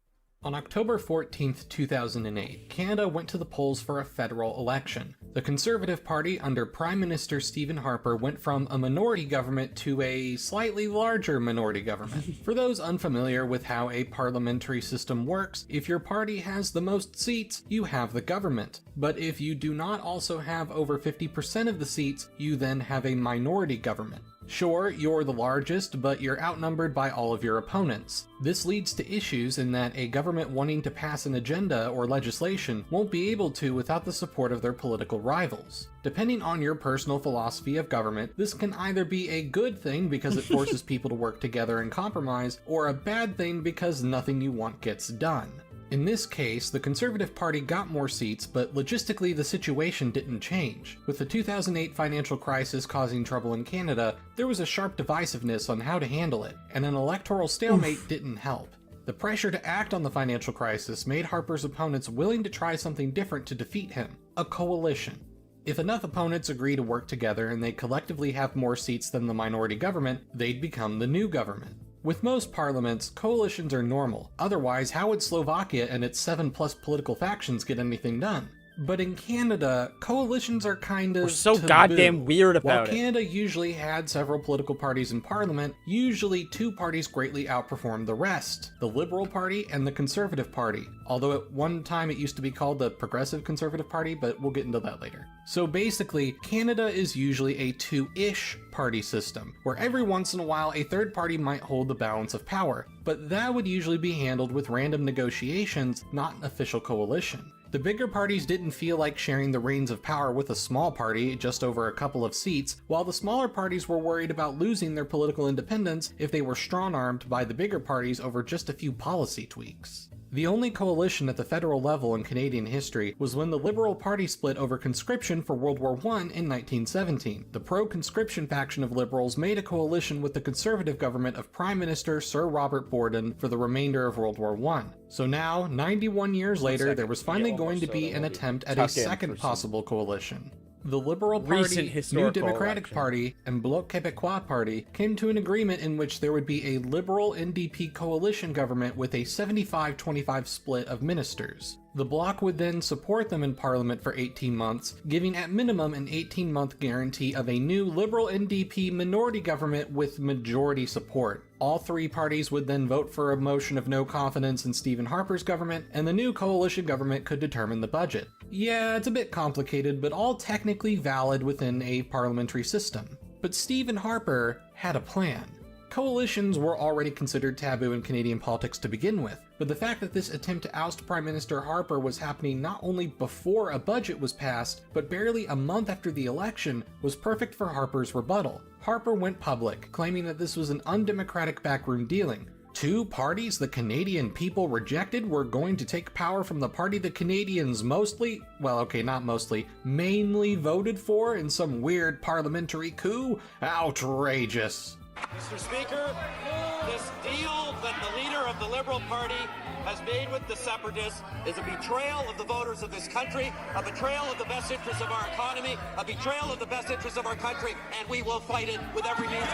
On October 14th, 2008, Canada went to the polls for a federal election. The Conservative Party under Prime Minister Stephen Harper went from a minority government to a slightly larger minority government. For those unfamiliar with how a parliamentary system works, if your party has the most seats, you have the government. But if you do not also have over 50% of the seats, you then have a minority government. Sure, you're the largest, but you're outnumbered by all of your opponents. This leads to issues in that a government wanting to pass an agenda or legislation won't be able to without the support of their political rivals. Depending on your personal philosophy of government, this can either be a good thing because it forces people to work together and compromise, or a bad thing because nothing you want gets done. In this case, the Conservative Party got more seats, but logistically the situation didn't change. With the 2008 financial crisis causing trouble in Canada, there was a sharp divisiveness on how to handle it, and an electoral stalemate didn't help. The pressure to act on the financial crisis made Harper's opponents willing to try something different to defeat him: a coalition. If enough opponents agree to work together and they collectively have more seats than the minority government, they'd become the new government. With most parliaments, coalitions are normal. Otherwise, how would Slovakia and its 7+ political factions get anything done? But in Canada, coalitions are kind of so taboo. goddamn weird about While Canada usually had several political parties in parliament, usually two parties greatly outperformed the rest: the Liberal Party and the Conservative Party. Although at one time it used to be called the Progressive Conservative Party, but we'll get into that later. So basically, Canada is usually a two-ish party system, where every once in a while a third party might hold the balance of power, but that would usually be handled with random negotiations, not an official coalition. The bigger parties didn't feel like sharing the reins of power with a small party just over a couple of seats, while the smaller parties were worried about losing their political independence if they were strong-armed by the bigger parties over just a few policy tweaks. The only coalition at the federal level in Canadian history was when the Liberal Party split over conscription for World War I in 1917. The pro-conscription faction of Liberals made a coalition with the Conservative government of Prime Minister Sir Robert Borden for the remainder of World War I. So now, 91 years later, there was finally going to be an attempt at a second possible coalition. The Liberal Party, New Democratic Party, and Bloc Québécois Party came to an agreement in which there would be a Liberal NDP coalition government with a 75-25 split of ministers. The Bloc would then support them in Parliament for 18 months, giving at minimum an 18-month guarantee of a new Liberal NDP minority government with majority support. All three parties would then vote for a motion of no confidence in Stephen Harper's government, and the new coalition government could determine the budget. Yeah, it's a bit complicated, but all technically valid within a parliamentary system. But Stephen Harper had a plan. Coalitions were already considered taboo in Canadian politics to begin with, but the fact that this attempt to oust Prime Minister Harper was happening not only before a budget was passed, but barely a month after the election was perfect for Harper's rebuttal. Harper went public, claiming that this was an undemocratic backroom dealing. Two parties the Canadian people rejected were going to take power from the party the Canadians mainly voted for in some weird parliamentary coup? Outrageous. Mr. Speaker, this deal that the leader of the Liberal Party has made with the separatists is a betrayal of the voters of this country, a betrayal of the best interests of our economy, a betrayal of the best interests of our country, and we will fight it with every means.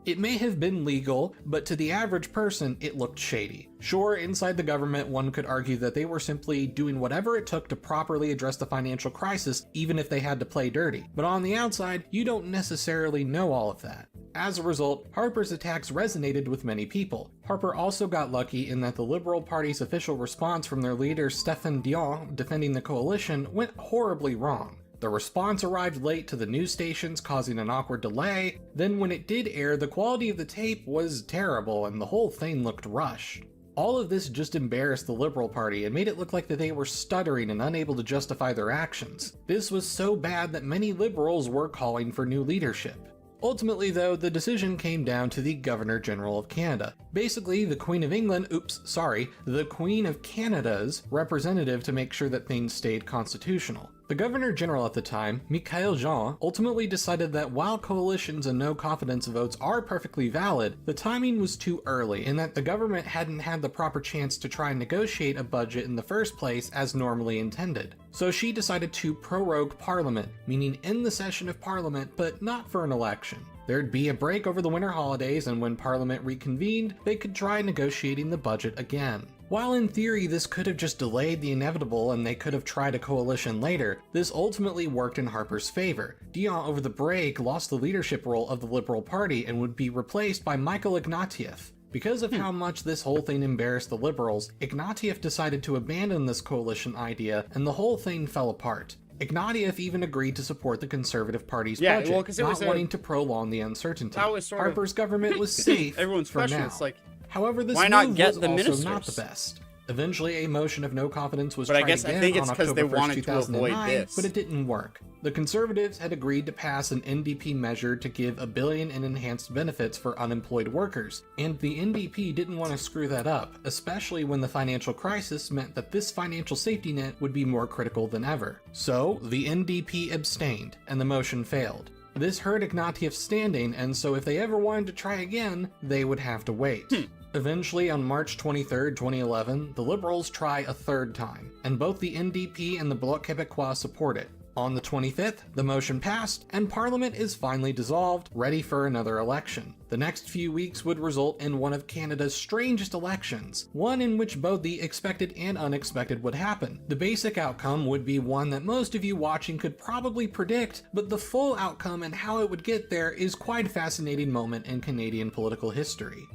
It may have been legal, but to the average person, it looked shady. Sure, inside the government, one could argue that they were simply doing whatever it took to properly address the financial crisis, even if they had to play dirty. But on the outside, you don't necessarily know all of that. As a result, Harper's attacks resonated with many people. Harper also got lucky in that the Liberal Party's official response from their leader Stéphane Dion defending the coalition went horribly wrong. The response arrived late to the news stations, causing an awkward delay. Then when it did air, the quality of the tape was terrible and the whole thing looked rushed. All of this just embarrassed the Liberal Party and made it look like that they were stuttering and unable to justify their actions. This was so bad that many liberals were calling for new leadership. Ultimately though, the decision came down to the Governor General of Canada. Basically, the Queen of England, the Queen of Canada's representative to make sure that things stayed constitutional. The Governor General at the time, Michaël Jean, ultimately decided that while coalitions and no confidence votes are perfectly valid, the timing was too early and that the government hadn't had the proper chance to try and negotiate a budget in the first place as normally intended. So she decided to prorogue Parliament, meaning end the session of Parliament, but not for an election. There'd be a break over the winter holidays, and when Parliament reconvened, they could try negotiating the budget again. While in theory this could have just delayed the inevitable and they could have tried a coalition later, this ultimately worked in Harper's favor. Dion over the break lost the leadership role of the Liberal Party and would be replaced by Michael Ignatieff. Because of how much this whole thing embarrassed the Liberals, Ignatieff decided to abandon this coalition idea and the whole thing fell apart. Ignatieff even agreed to support the Conservative Party's budget, not wanting to prolong the uncertainty. Harper's government was safe Everyone's for question, now. it's like, however, this why not move get was the also ministers? not the best. Eventually, a motion of no confidence was But I tried guess I again think it's on 'cause they October 1st, wanted to avoid 2009, this. but it didn't work. The Conservatives had agreed to pass an NDP measure to give $1 billion in enhanced benefits for unemployed workers, and the NDP didn't want to screw that up, especially when the financial crisis meant that this financial safety net would be more critical than ever. So, the NDP abstained, and the motion failed. This hurt Ignatieff's standing, and so if they ever wanted to try again, they would have to wait. Eventually, on March 23, 2011, the Liberals try a third time, and both the NDP and the Bloc Québécois support it. On the 25th, the motion passed, and Parliament is finally dissolved, ready for another election. The next few weeks would result in one of Canada's strangest elections, one in which both the expected and unexpected would happen. The basic outcome would be one that most of you watching could probably predict, but the full outcome and how it would get there is quite a fascinating moment in Canadian political history.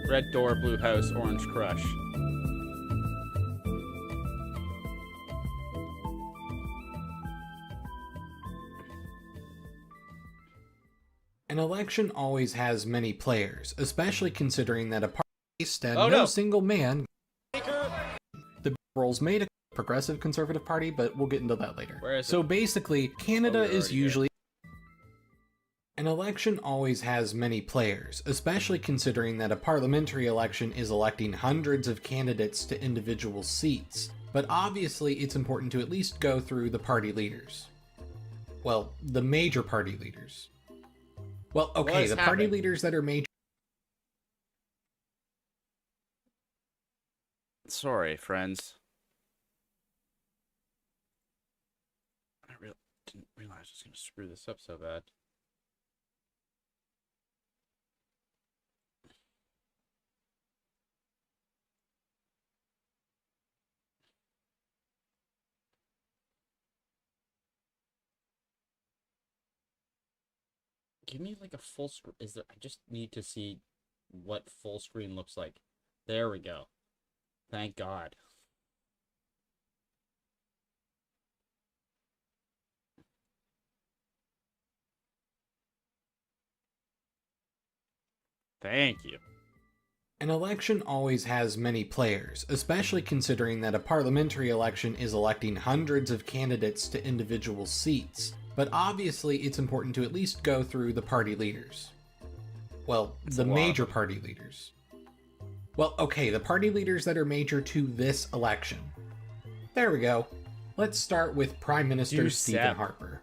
Red door, blue house, orange crush. An election always has many players, especially considering that a party and no single man. The Liberals made a progressive conservative party, but we'll get into that later. So basically, Canada is usually. An election always has many players, especially considering that a parliamentary election is electing hundreds of candidates to individual seats. But obviously, it's important to at least go through the party leaders. Well, the major party leaders. Well, okay, the party leaders that are major. Sorry, friends. I didn't realize I was going to screw this up so bad. Give me like a full screen. I just need to see what full screen looks like. There we go. Thank God. Thank you. An election always has many players, especially considering that a parliamentary election is electing hundreds of candidates to individual seats. But obviously, it's important to at least go through the party leaders. Well, the major party leaders. Well, okay, the party leaders that are major to this election. There we go. Let's start with Prime Minister Do Stephen Sep. Harper.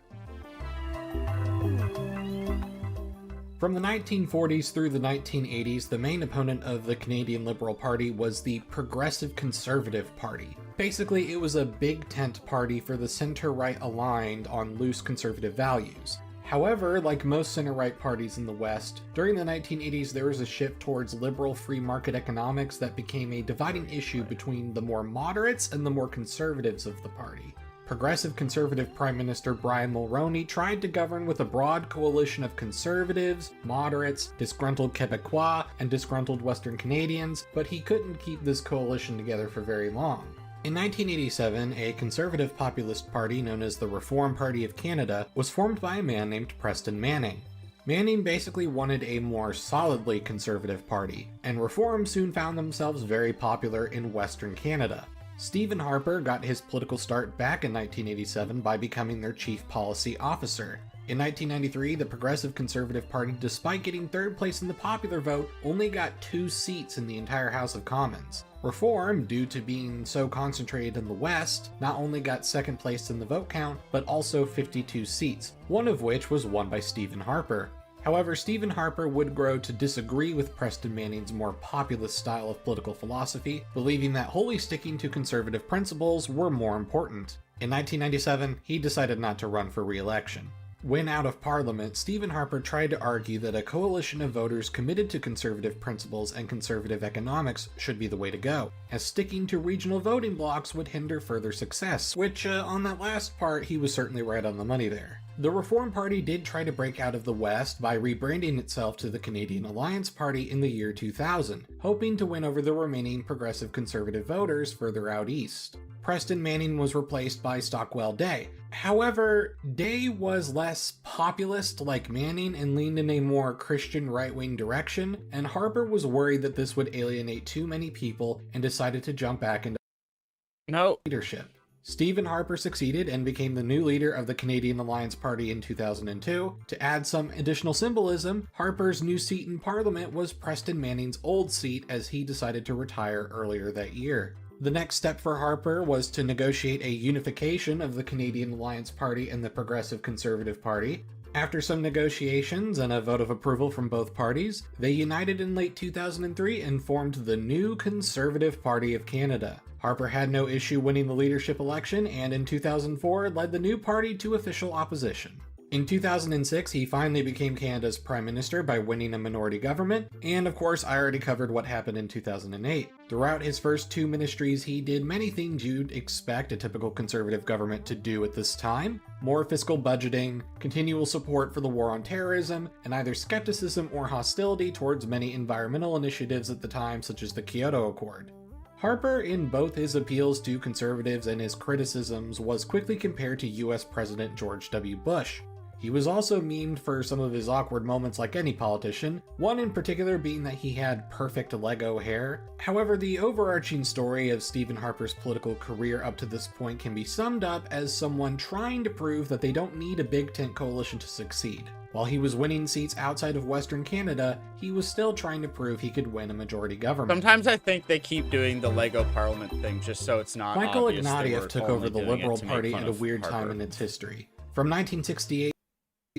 From the 1940s through the 1980s, the main opponent of the Canadian Liberal Party was the Progressive Conservative Party. Basically, it was a big tent party for the center-right aligned on loose conservative values. However, like most center-right parties in the West, during the 1980s there was a shift towards liberal free market economics that became a dividing issue between the more moderates and the more conservatives of the party. Progressive Conservative Prime Minister Brian Mulroney tried to govern with a broad coalition of conservatives, moderates, disgruntled Quebecois, and disgruntled Western Canadians, but he couldn't keep this coalition together for very long. In 1987, a conservative populist party known as the Reform Party of Canada was formed by a man named Preston Manning. Manning basically wanted a more solidly conservative party, and Reform soon found themselves very popular in Western Canada. Stephen Harper got his political start back in 1987 by becoming their chief policy officer. In 1993, the Progressive Conservative Party, despite getting third place in the popular vote, only got 2 seats in the entire House of Commons. Reform, due to being so concentrated in the West, not only got second place in the vote count, but also 52 seats, one of which was won by Stephen Harper. However, Stephen Harper would grow to disagree with Preston Manning's more populist style of political philosophy, believing that wholly sticking to conservative principles were more important. In 1997, he decided not to run for re-election. When out of Parliament, Stephen Harper tried to argue that a coalition of voters committed to conservative principles and conservative economics should be the way to go, as sticking to regional voting blocks would hinder further success, which, on that last part, he was certainly right on the money there. The Reform Party did try to break out of the West by rebranding itself to the Canadian Alliance Party in the year 2000, hoping to win over the remaining progressive conservative voters further out east. Preston Manning was replaced by Stockwell Day. However, Day was less populist like Manning and leaned in a more Christian right-wing direction, and Harper was worried that this would alienate too many people and decided to jump back into leadership. Stephen Harper succeeded and became the new leader of the Canadian Alliance Party in 2002. To add some additional symbolism, Harper's new seat in Parliament was Preston Manning's old seat as he decided to retire earlier that year. The next step for Harper was to negotiate a unification of the Canadian Alliance Party and the Progressive Conservative Party. After some negotiations and a vote of approval from both parties, they united in late 2003 and formed the new Conservative Party of Canada. Harper had no issue winning the leadership election and in 2004 led the new party to official opposition. In 2006, he finally became Canada's Prime Minister by winning a minority government, and of course I already covered what happened in 2008. Throughout his first 2 ministries, he did many things you'd expect a typical conservative government to do at this time. More fiscal budgeting, continual support for the war on terrorism, and either skepticism or hostility towards many environmental initiatives at the time such as the Kyoto Accord. Harper, in both his appeals to conservatives and his criticisms, was quickly compared to US President George W. Bush. He was also memed for some of his awkward moments like any politician, one in particular being that he had perfect Lego hair. However, the overarching story of Stephen Harper's political career up to this point can be summed up as someone trying to prove that they don't need a big tent coalition to succeed. While he was winning seats outside of Western Canada, he was still trying to prove he could win a majority government. Sometimes I think they keep doing the Lego Parliament thing just so it's not Michael obvious Ignatieff took over the Liberal to Party make fun at a of weird Harper. time in its history. From 1968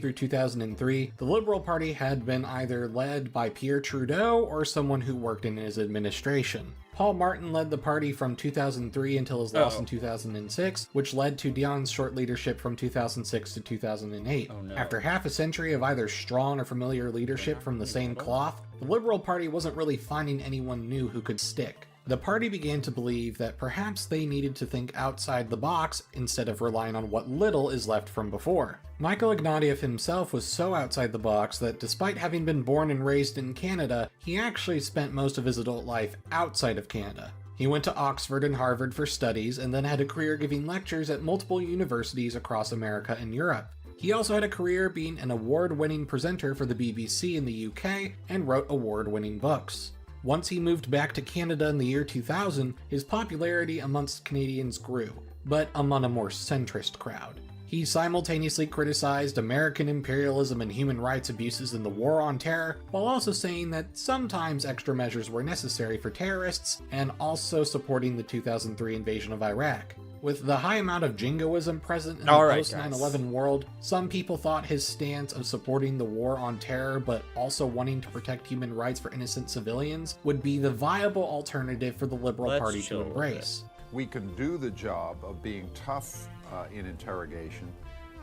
through 2003, the Liberal Party had been either led by Pierre Trudeau or someone who worked in his administration. Paul Martin led the party from 2003 until his loss in 2006, which led to Dionne's short leadership from 2006 to 2008. After half a century of either strong or familiar leadership from the same cloth, the Liberal Party wasn't really finding anyone new who could stick. The party began to believe that perhaps they needed to think outside the box instead of relying on what little is left from before. Michael Ignatieff himself was so outside the box that despite having been born and raised in Canada, he actually spent most of his adult life outside of Canada. He went to Oxford and Harvard for studies and then had a career giving lectures at multiple universities across America and Europe. He also had a career being an award-winning presenter for the BBC in the UK and wrote award-winning books. Once he moved back to Canada in the year 2000, his popularity amongst Canadians grew, but among a more centrist crowd. He simultaneously criticized American imperialism and human rights abuses in the War on Terror, while also saying that sometimes extra measures were necessary for terrorists, and also supporting the 2003 invasion of Iraq. With the high amount of jingoism present in the post-9/11 world, some people thought his stance of supporting the war on terror but also wanting to protect human rights for innocent civilians would be the viable alternative for the Liberal Party to embrace. We can do the job of being tough in interrogation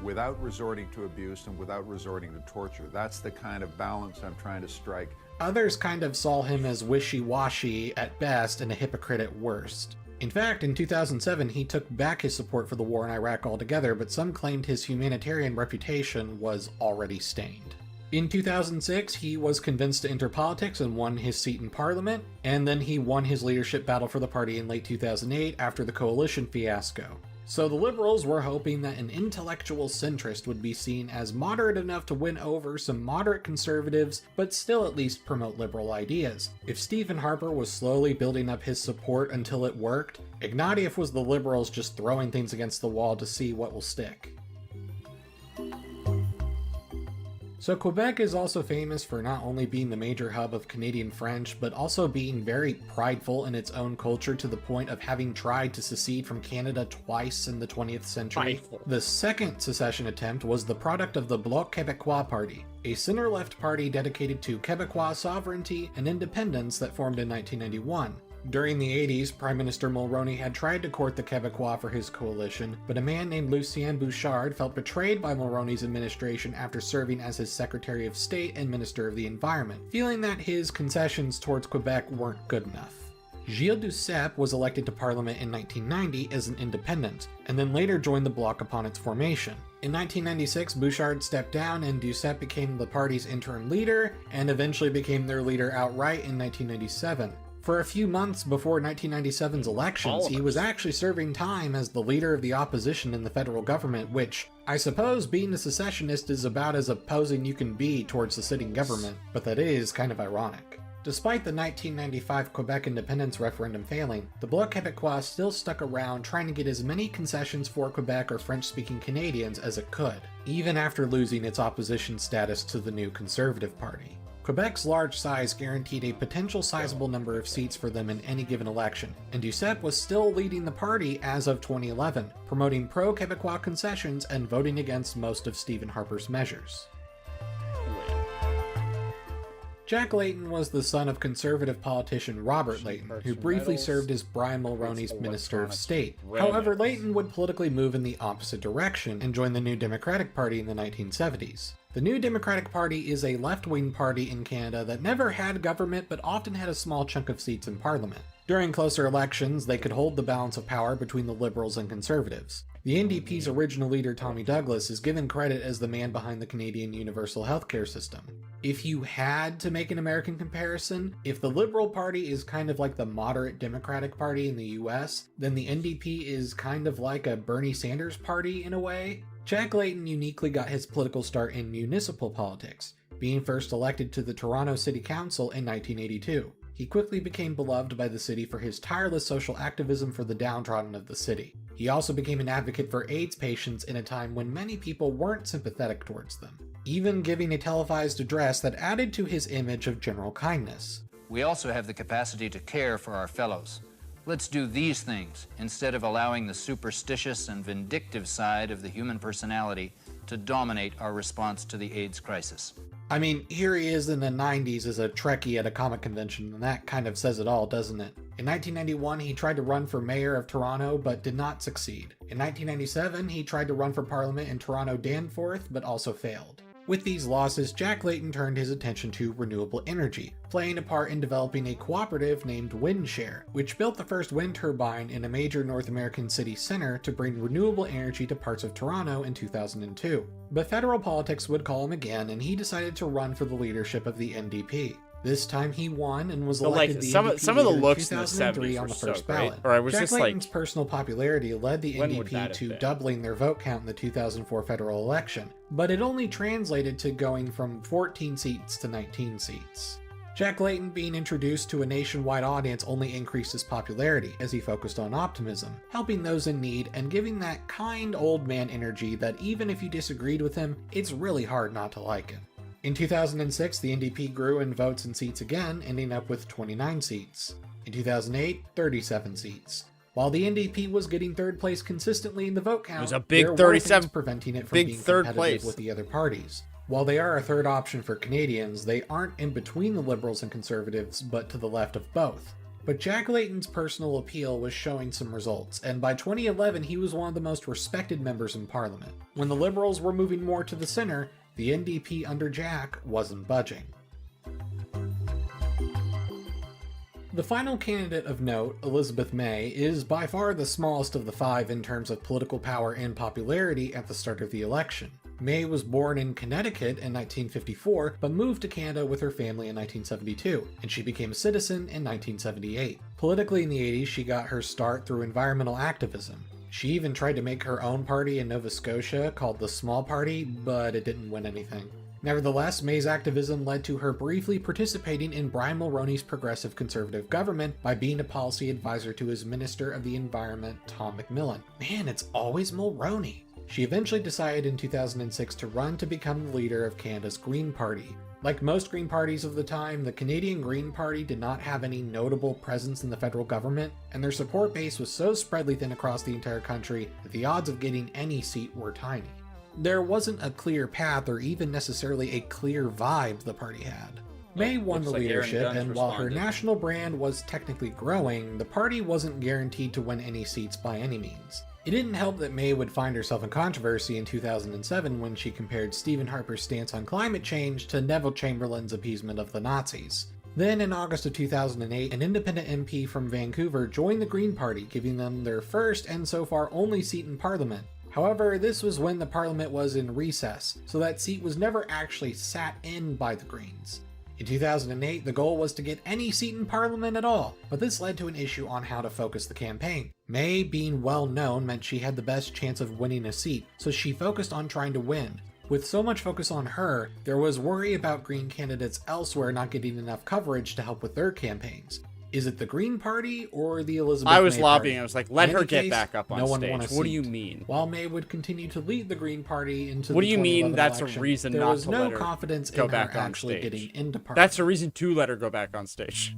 without resorting to abuse and without resorting to torture. That's the kind of balance I'm trying to strike. Others kind of saw him as wishy-washy at best and a hypocrite at worst. In fact, in 2007, he took back his support for the war in Iraq altogether, but some claimed his humanitarian reputation was already stained. In 2006, he was convinced to enter politics and won his seat in parliament, and then he won his leadership battle for the party in late 2008 after the coalition fiasco. So the Liberals were hoping that an intellectual centrist would be seen as moderate enough to win over some moderate conservatives, but still at least promote liberal ideas. If Stephen Harper was slowly building up his support until it worked, Ignatieff was the Liberals just throwing things against the wall to see what will stick. So Quebec is also famous for not only being the major hub of Canadian French, but also being very prideful in its own culture to the point of having tried to secede from Canada twice in the 20th century. Prideful. The second secession attempt was the product of the Bloc Québécois party, a center-left party dedicated to Québécois sovereignty and independence that formed in 1991. During the 80s, Prime Minister Mulroney had tried to court the Québécois for his coalition, but a man named Lucien Bouchard felt betrayed by Mulroney's administration after serving as his Secretary of State and Minister of the Environment, feeling that his concessions towards Quebec weren't good enough. Gilles Duceppe was elected to Parliament in 1990 as an independent, and then later joined the Bloc upon its formation. In 1996, Bouchard stepped down and Duceppe became the party's interim leader, and eventually became their leader outright in 1997. For a few months before 1997's elections, he was actually serving time as the leader of the opposition in the federal government, which, I suppose being a secessionist is about as opposing you can be towards the sitting government, but that is kind of ironic. Despite the 1995 Quebec independence referendum failing, the Bloc Québécois still stuck around trying to get as many concessions for Quebec or French-speaking Canadians as it could, even after losing its opposition status to the new Conservative Party. Quebec's large size guaranteed a potential sizable number of seats for them in any given election, and Duceppe was still leading the party as of 2011, promoting pro-Québécois concessions and voting against most of Stephen Harper's measures. Jack Layton was the son of conservative politician Robert Layton, who briefly served as Brian Mulroney's Minister of State. However, Layton would politically move in the opposite direction and join the New Democratic Party in the 1970s. The New Democratic Party is a left-wing party in Canada that never had government but often had a small chunk of seats in Parliament. During closer elections, they could hold the balance of power between the Liberals and Conservatives. The NDP's original leader, Tommy Douglas, is given credit as the man behind the Canadian universal healthcare system. If you had to make an American comparison, if the Liberal Party is kind of like the moderate Democratic Party in the US, then the NDP is kind of like a Bernie Sanders party in a way. Jack Layton uniquely got his political start in municipal politics, being first elected to the Toronto City Council in 1982. He quickly became beloved by the city for his tireless social activism for the downtrodden of the city. He also became an advocate for AIDS patients in a time when many people weren't sympathetic towards them, even giving a televised address that added to his image of general kindness. We also have the capacity to care for our fellows. Let's do these things instead of allowing the superstitious and vindictive side of the human personality to dominate our response to the AIDS crisis. I mean, here he is in the 90s as a Trekkie at a comic convention, and that kind of says it all, doesn't it? In 1991, he tried to run for mayor of Toronto, but did not succeed. In 1997, he tried to run for parliament in Toronto Danforth, but also failed. With these losses, Jack Layton turned his attention to renewable energy, playing a part in developing a cooperative named WindShare, which built the first wind turbine in a major North American city center to bring renewable energy to parts of Toronto in 2002. But federal politics would call him again, and he decided to run for the leadership of the NDP. This time he won and was elected the NDP some of the leader looks in 2003 on the first ballot. Or I was Jack just Layton's like, personal popularity led the NDP to doubling their vote count in the 2004 federal election, but it only translated to going from 14 seats to 19 seats. Jack Layton being introduced to a nationwide audience only increased his popularity as he focused on optimism, helping those in need and giving that kind old man energy that even if you disagreed with him, it's really hard not to like him. In 2006, the NDP grew in votes and seats again, ending up with 29 seats. In 2008, 37 seats. While the NDP was getting third place consistently in the vote count, it was a big there 37, were things preventing it from big being third competitive place with the other parties. While they are a third option for Canadians, they aren't in between the Liberals and Conservatives, but to the left of both. But Jack Layton's personal appeal was showing some results, and by 2011 he was one of the most respected members in Parliament. When the Liberals were moving more to the center, the NDP under Jack wasn't budging. The final candidate of note, Elizabeth May, is by far the smallest of the five in terms of political power and popularity at the start of the election. May was born in Connecticut in 1954, but moved to Canada with her family in 1972, and she became a citizen in 1978. Politically in the 80s, she got her start through environmental activism. She even tried to make her own party in Nova Scotia called the Small Party, but it didn't win anything. Nevertheless, May's activism led to her briefly participating in Brian Mulroney's progressive conservative government by being a policy advisor to his Minister of the Environment, Tom McMillan. Man, it's always Mulroney. She eventually decided in 2006 to run to become the leader of Canada's Green Party. Like most Green parties of the time, the Canadian Green Party did not have any notable presence in the federal government, and their support base was so spread thin across the entire country that the odds of getting any seat were tiny. There wasn't a clear path or even necessarily a clear vibe the party had. May won the leadership, and while her national brand was technically growing, the party wasn't guaranteed to win any seats by any means. It didn't help that May would find herself in controversy in 2007 when she compared Stephen Harper's stance on climate change to Neville Chamberlain's appeasement of the Nazis. Then in August of 2008, an independent MP from Vancouver joined the Green Party, giving them their first and so far only seat in Parliament. However, this was when the Parliament was in recess, so that seat was never actually sat in by the Greens. In 2008, the goal was to get any seat in Parliament at all, but this led to an issue on how to focus the campaign. May being well known meant she had the best chance of winning a seat, so she focused on trying to win. With so much focus on her, there was worry about Green candidates elsewhere not getting enough coverage to help with their campaigns. Is it the Green Party or the Elizabeth May I was lobbying. Party? I was like, let In her any get case, back up on no one stage. won a What do you seat. mean? While May would continue to lead the Green Party into What the do you mean 2011 that's election, a reason there not was to no let her confidence go in her back on actually stage? getting into Parliament. That's a reason to let her go back on stage.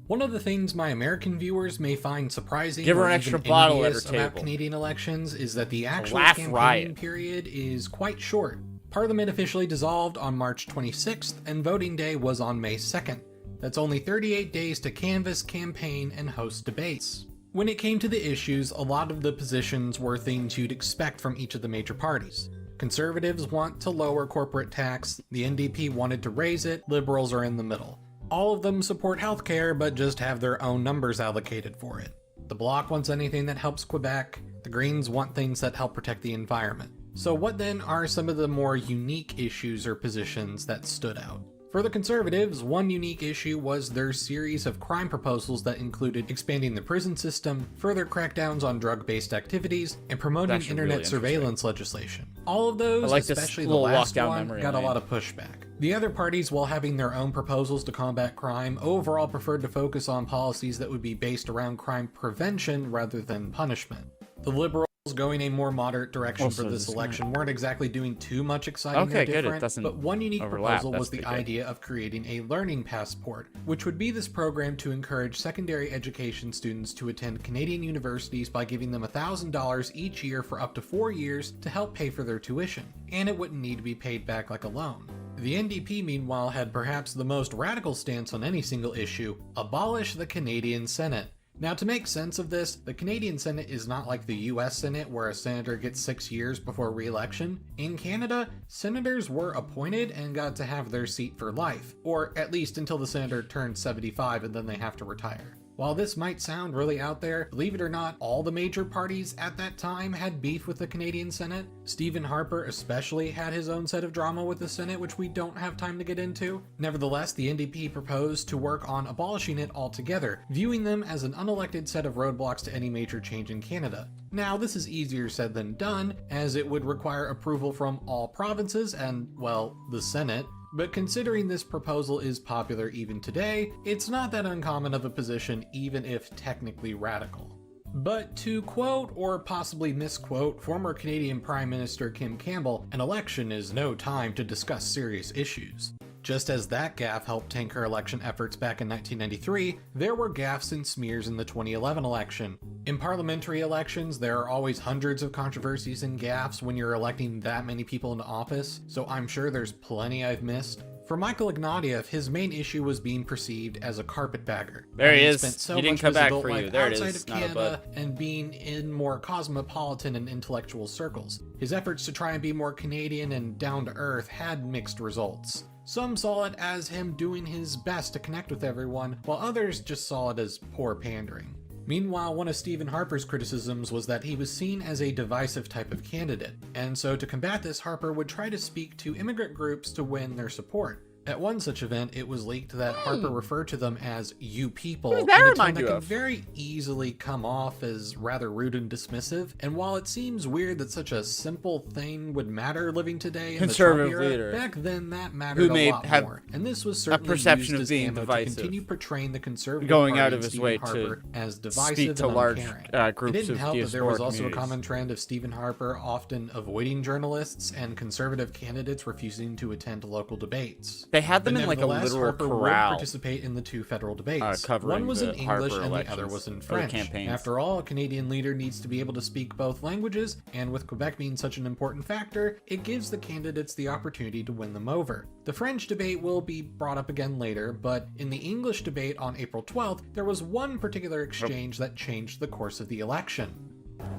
One of the things my American viewers may find surprising Give her or an even extra bottle at her envious about table. Canadian elections is that the actual laugh campaigning riot. period is quite short. Parliament officially dissolved on March 26th, and voting day was on May 2nd. That's only 38 days to canvass, campaign, and host debates. When it came to the issues, a lot of the positions were things you'd expect from each of the major parties. Conservatives want to lower corporate tax, the NDP wanted to raise it, Liberals are in the middle. All of them support healthcare, but just have their own numbers allocated for it. The Bloc wants anything that helps Quebec, the Greens want things that help protect the environment. So what then are some of the more unique issues or positions that stood out? For the Conservatives, one unique issue was their series of crime proposals that included expanding the prison system, further crackdowns on drug-based activities, and promoting Actually internet really surveillance legislation. All of those, I like this especially the little walk last down one, memory got a lane. lot of pushback. The other parties, while having their own proposals to combat crime, overall preferred to focus on policies that would be based around crime prevention rather than punishment. The Liberals, going a more moderate direction Also, for this this election, weren't exactly doing too much exciting Okay, or good. It different, doesn't but one unique overlap. proposal That's was the pretty good. idea of creating a learning passport, which would be this program to encourage secondary education students to attend Canadian universities by giving them $1,000 each year for up to 4 years to help pay for their tuition, and it wouldn't need to be paid back like a loan. The NDP, meanwhile, had perhaps the most radical stance on any single issue: abolish the Canadian Senate. Now, to make sense of this, the Canadian Senate is not like the US Senate where a senator gets 6 years before re-election. In Canada, senators were appointed and got to have their seat for life, or at least until the senator turns 75 and then they have to retire. While this might sound really out there, believe it or not, all the major parties at that time had beef with the Canadian Senate. Stephen Harper especially had his own set of drama with the Senate, which we don't have time to get into. Nevertheless, the NDP proposed to work on abolishing it altogether, viewing them as an unelected set of roadblocks to any major change in Canada. Now, this is easier said than done, as it would require approval from all provinces and, well, the Senate. But considering this proposal is popular even today, it's not that uncommon of a position, even if technically radical. But to quote, or possibly misquote, former Canadian Prime Minister Kim Campbell, an election is no time to discuss serious issues. Just as that gaffe helped tank her election efforts back in 1993, there were gaffes and smears in the 2011 election. In parliamentary elections, there are always hundreds of controversies and gaffes when you're electing that many people into office, so I'm sure there's plenty I've missed. For Michael Ignatieff, his main issue was being perceived as a carpetbagger. There he is. Spent so He didn't much come of his back adult for you. life There it outside is. of Not a Canada and being in more cosmopolitan and intellectual circles. His efforts to try and be more Canadian and down to earth had mixed results. Some saw it as him doing his best to connect with everyone, while others just saw it as poor pandering. Meanwhile, one of Stephen Harper's criticisms was that he was seen as a divisive type of candidate, and so to combat this, Harper would try to speak to immigrant groups to win their support. At one such event, it was leaked that Harper referred to them as "you people," Who does that in a tone remind that you can of? very easily come off as rather rude and dismissive. And while it seems weird that such a simple thing would matter living today in the Trump Conservative era, leader back then that mattered who a may lot have more. And this was a certainly perception used of as being ammo divisive, to continue portraying the conservative going party out and of his Stephen way Harper to as divisive speak to and large uncaring. groups It didn't of help that there was diaspora also a communities. common trend of Stephen Harper often avoiding journalists and conservative candidates refusing to attend local debates. They had them But in like a nevertheless, literal Harper would corral. participate in the two federal debates. Covering One was in the English Harper and the elections, other was in or the French. campaigns. After all, a Canadian leader needs to be able to speak both languages, and with Quebec being such an important factor, it gives the candidates the opportunity to win them over. The French debate will be brought up again later, but in the English debate on April 12th, there was one particular exchange that changed the course of the election.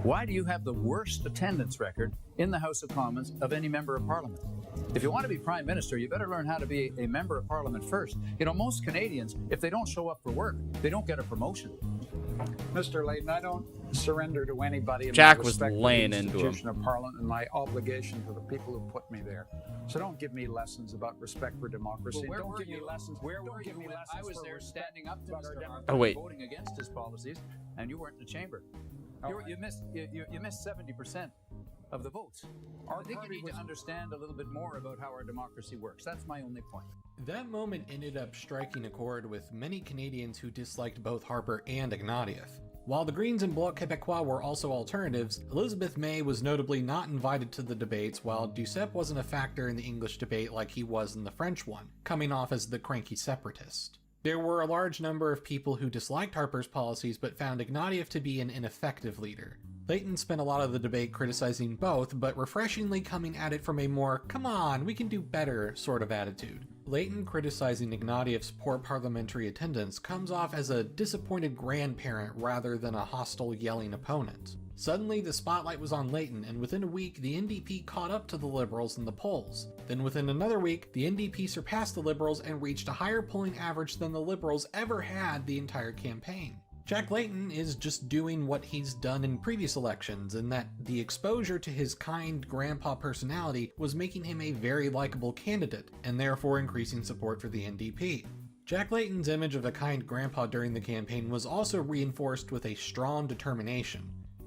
Why do you have the worst attendance record in the House of Commons of any member of Parliament? If you want to be Prime Minister, you better learn how to be a member of Parliament first. You know, most Canadians, if they don't show up for work, they don't get a promotion. Mr. Layton, I don't surrender to anybody in Jack my was respect for laying the into institution of Parliament and my obligation to the people who put me there. So don't give me lessons about respect for democracy. Well, where don't were give me you? lessons. Where were you me when lessons I was for there respect standing up to about our Mr. democracy. Oh, wait. voting against his policies, and you weren't in the chamber? You missed 70% of the votes. I think you need to understand a little bit more about how our democracy works. That's my only point. That moment ended up striking a chord with many Canadians who disliked both Harper and Ignatieff. While the Greens and Bloc Québécois were also alternatives, Elizabeth May was notably not invited to the debates, while Duceppe wasn't a factor in the English debate like he was in the French one, coming off as the cranky separatist. There were a large number of people who disliked Harper's policies but found Ignatieff to be an ineffective leader. Layton spent a lot of the debate criticizing both, but refreshingly coming at it from a more, come on, we can do better sort of attitude. Layton criticizing Ignatieff's poor parliamentary attendance comes off as a disappointed grandparent rather than a hostile yelling opponent. Suddenly, the spotlight was on Layton, and within a week, the NDP caught up to the Liberals in the polls. Then within another week, the NDP surpassed the Liberals and reached a higher polling average than the Liberals ever had the entire campaign. Jack Layton is just doing what he's done in previous elections, in that the exposure to his kind grandpa personality was making him a very likable candidate, and therefore increasing support for the NDP. Jack Layton's image of a kind grandpa during the campaign was also reinforced with a strong determination.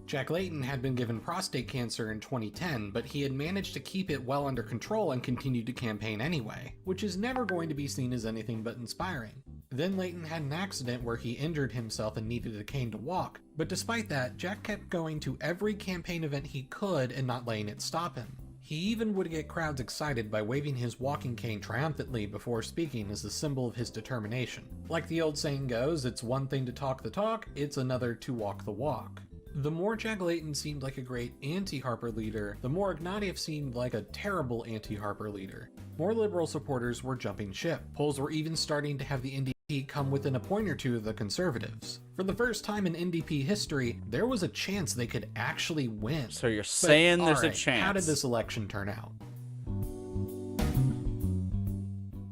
Jack Layton had been given prostate cancer in 2010, but he had managed to keep it well under control and continued to campaign anyway, which is never going to be seen as anything but inspiring. Then Layton had an accident where he injured himself and needed a cane to walk, but despite that, Jack kept going to every campaign event he could and not letting it stop him. He even would get crowds excited by waving his walking cane triumphantly before speaking as a symbol of his determination. Like the old saying goes, it's one thing to talk the talk, it's another to walk the walk. The more Jack Layton seemed like a great anti-Harper leader, the more Ignatieff seemed like a terrible anti-Harper leader. More Liberal supporters were jumping ship. Polls were even starting to have the NDP come within a point or two of the Conservatives. For the first time in NDP history, there was a chance they could actually win. So you're saying there's a alright, chance. How did this election turn out?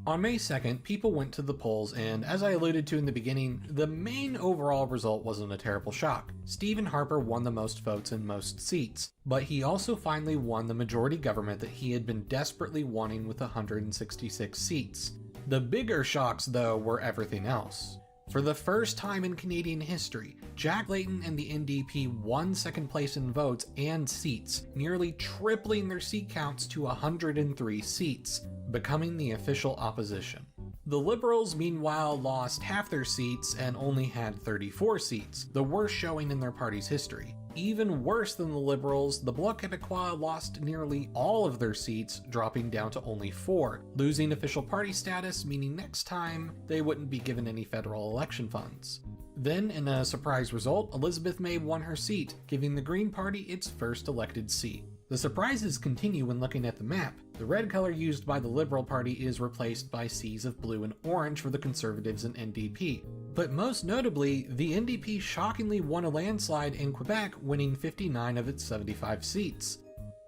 On May 2nd, people went to the polls, and as I alluded to in the beginning, the main overall result wasn't a terrible shock. Stephen Harper won the most votes in most seats, but he also finally won the majority government that he had been desperately wanting with 166 seats. The bigger shocks, though, were everything else. For the first time in Canadian history, Jack Layton and the NDP won second place in votes and seats, nearly tripling their seat counts to 103 seats, becoming the official opposition. The Liberals, meanwhile, lost half their seats and only had 34 seats, the worst showing in their party's history. Even worse than the Liberals, the Bloc Québécois lost nearly all of their seats, dropping down to only 4, losing official party status, meaning next time they wouldn't be given any federal election funds. Then, in a surprise result, Elizabeth May won her seat, giving the Green Party its first elected seat. The surprises continue when looking at the map. The red color used by the Liberal Party is replaced by seas of blue and orange for the Conservatives and NDP. But most notably, the NDP shockingly won a landslide in Quebec, winning 59 of its 75 seats.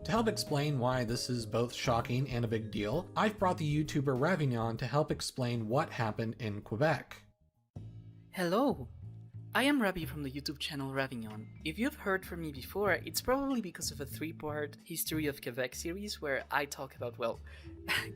To help explain why this is both shocking and a big deal, I've brought the YouTuber Ravignon to help explain what happened in Quebec. Hello! I am Ravi from the YouTube channel Ravignon. If you've heard from me before, it's probably because of a 3-part History of Quebec series where I talk about, well,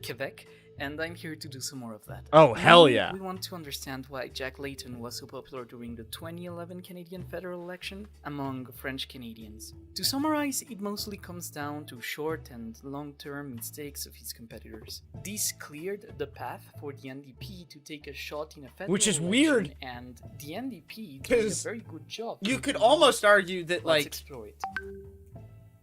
Quebec, and I'm here to do some more of that. Oh, hell yeah. We want to understand why Jack Layton was so popular during the 2011 Canadian federal election among French Canadians. To summarize, it mostly comes down to short and long-term mistakes of his competitors. This cleared the path for the NDP to take a shot in a federal Which is election, weird, and the NDP did a very good job. You could almost argue that, Let's like, explore it.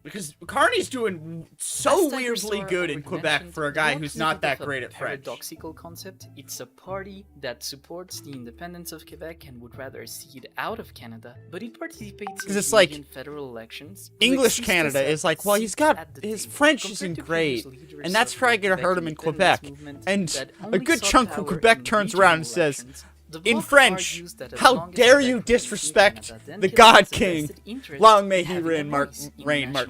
because Carney's doing so weirdly good in Quebec for a guy who's not that great at French. Paradoxical concept. It's a party that supports the independence of Quebec and would rather see it out of Canada, but it participates in it's like Canadian federal elections. English Canada is like, well, he's got his French isn't great, and that's probably gonna hurt him in Quebec. And a good chunk of Quebec turns around and says, in French, how dare you disrespect the God King? Long may he reign, Mark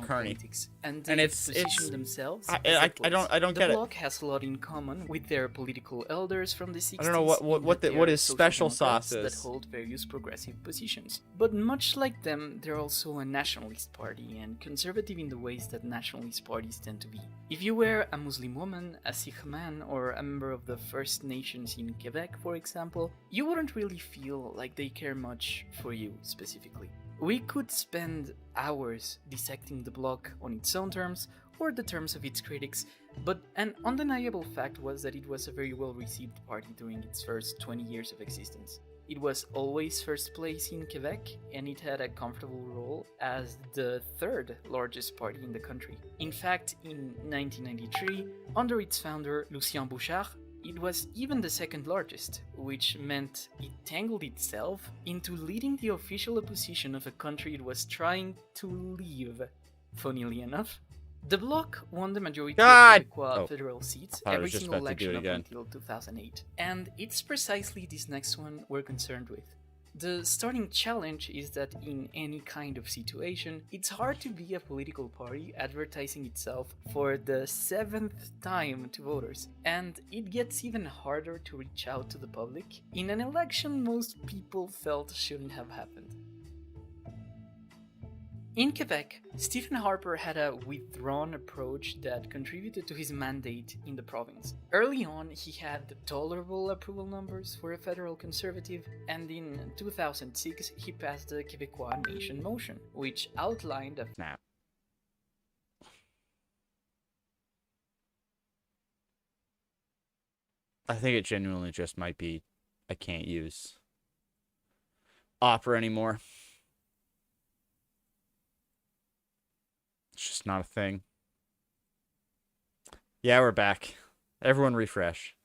Carney. And it's themselves I don't get the it. Bloc has a lot in common with their political elders from the 60s. I don't know what his special sauce is. That hold various progressive positions. But much like them, they're also a nationalist party and conservative in the ways that nationalist parties tend to be. If you were a Muslim woman, a Sikh man, or a member of the First Nations in Quebec, for example, you wouldn't really feel like they care much for you specifically. We could spend hours dissecting the Bloc on its own terms or the terms of its critics, but an undeniable fact was that it was a very well-received party during its first 20 years of existence. It was always first place in Quebec, and it had a comfortable role as the third largest party in the country. In fact, in 1993, under its founder Lucien Bouchard, it was even the second largest, which meant it tangled itself into leading the official opposition of a country it was trying to leave. Funnily enough, the Bloc won the majority of Quebecois federal seats every single election up until 2008. And it's precisely this next one we're concerned with. The starting challenge is that in any kind of situation, it's hard to be a political party advertising itself for the 7th time to voters, and it gets even harder to reach out to the public in an election most people felt shouldn't have happened. In Quebec, Stephen Harper had a withdrawn approach that contributed to his mandate in the province. Early on, he had tolerable approval numbers for a federal conservative, and in 2006, he passed the Québécois Nation motion, which outlined a I think it genuinely just might be I can't use Opera anymore. It's just not a thing. Yeah, we're back. Everyone refresh.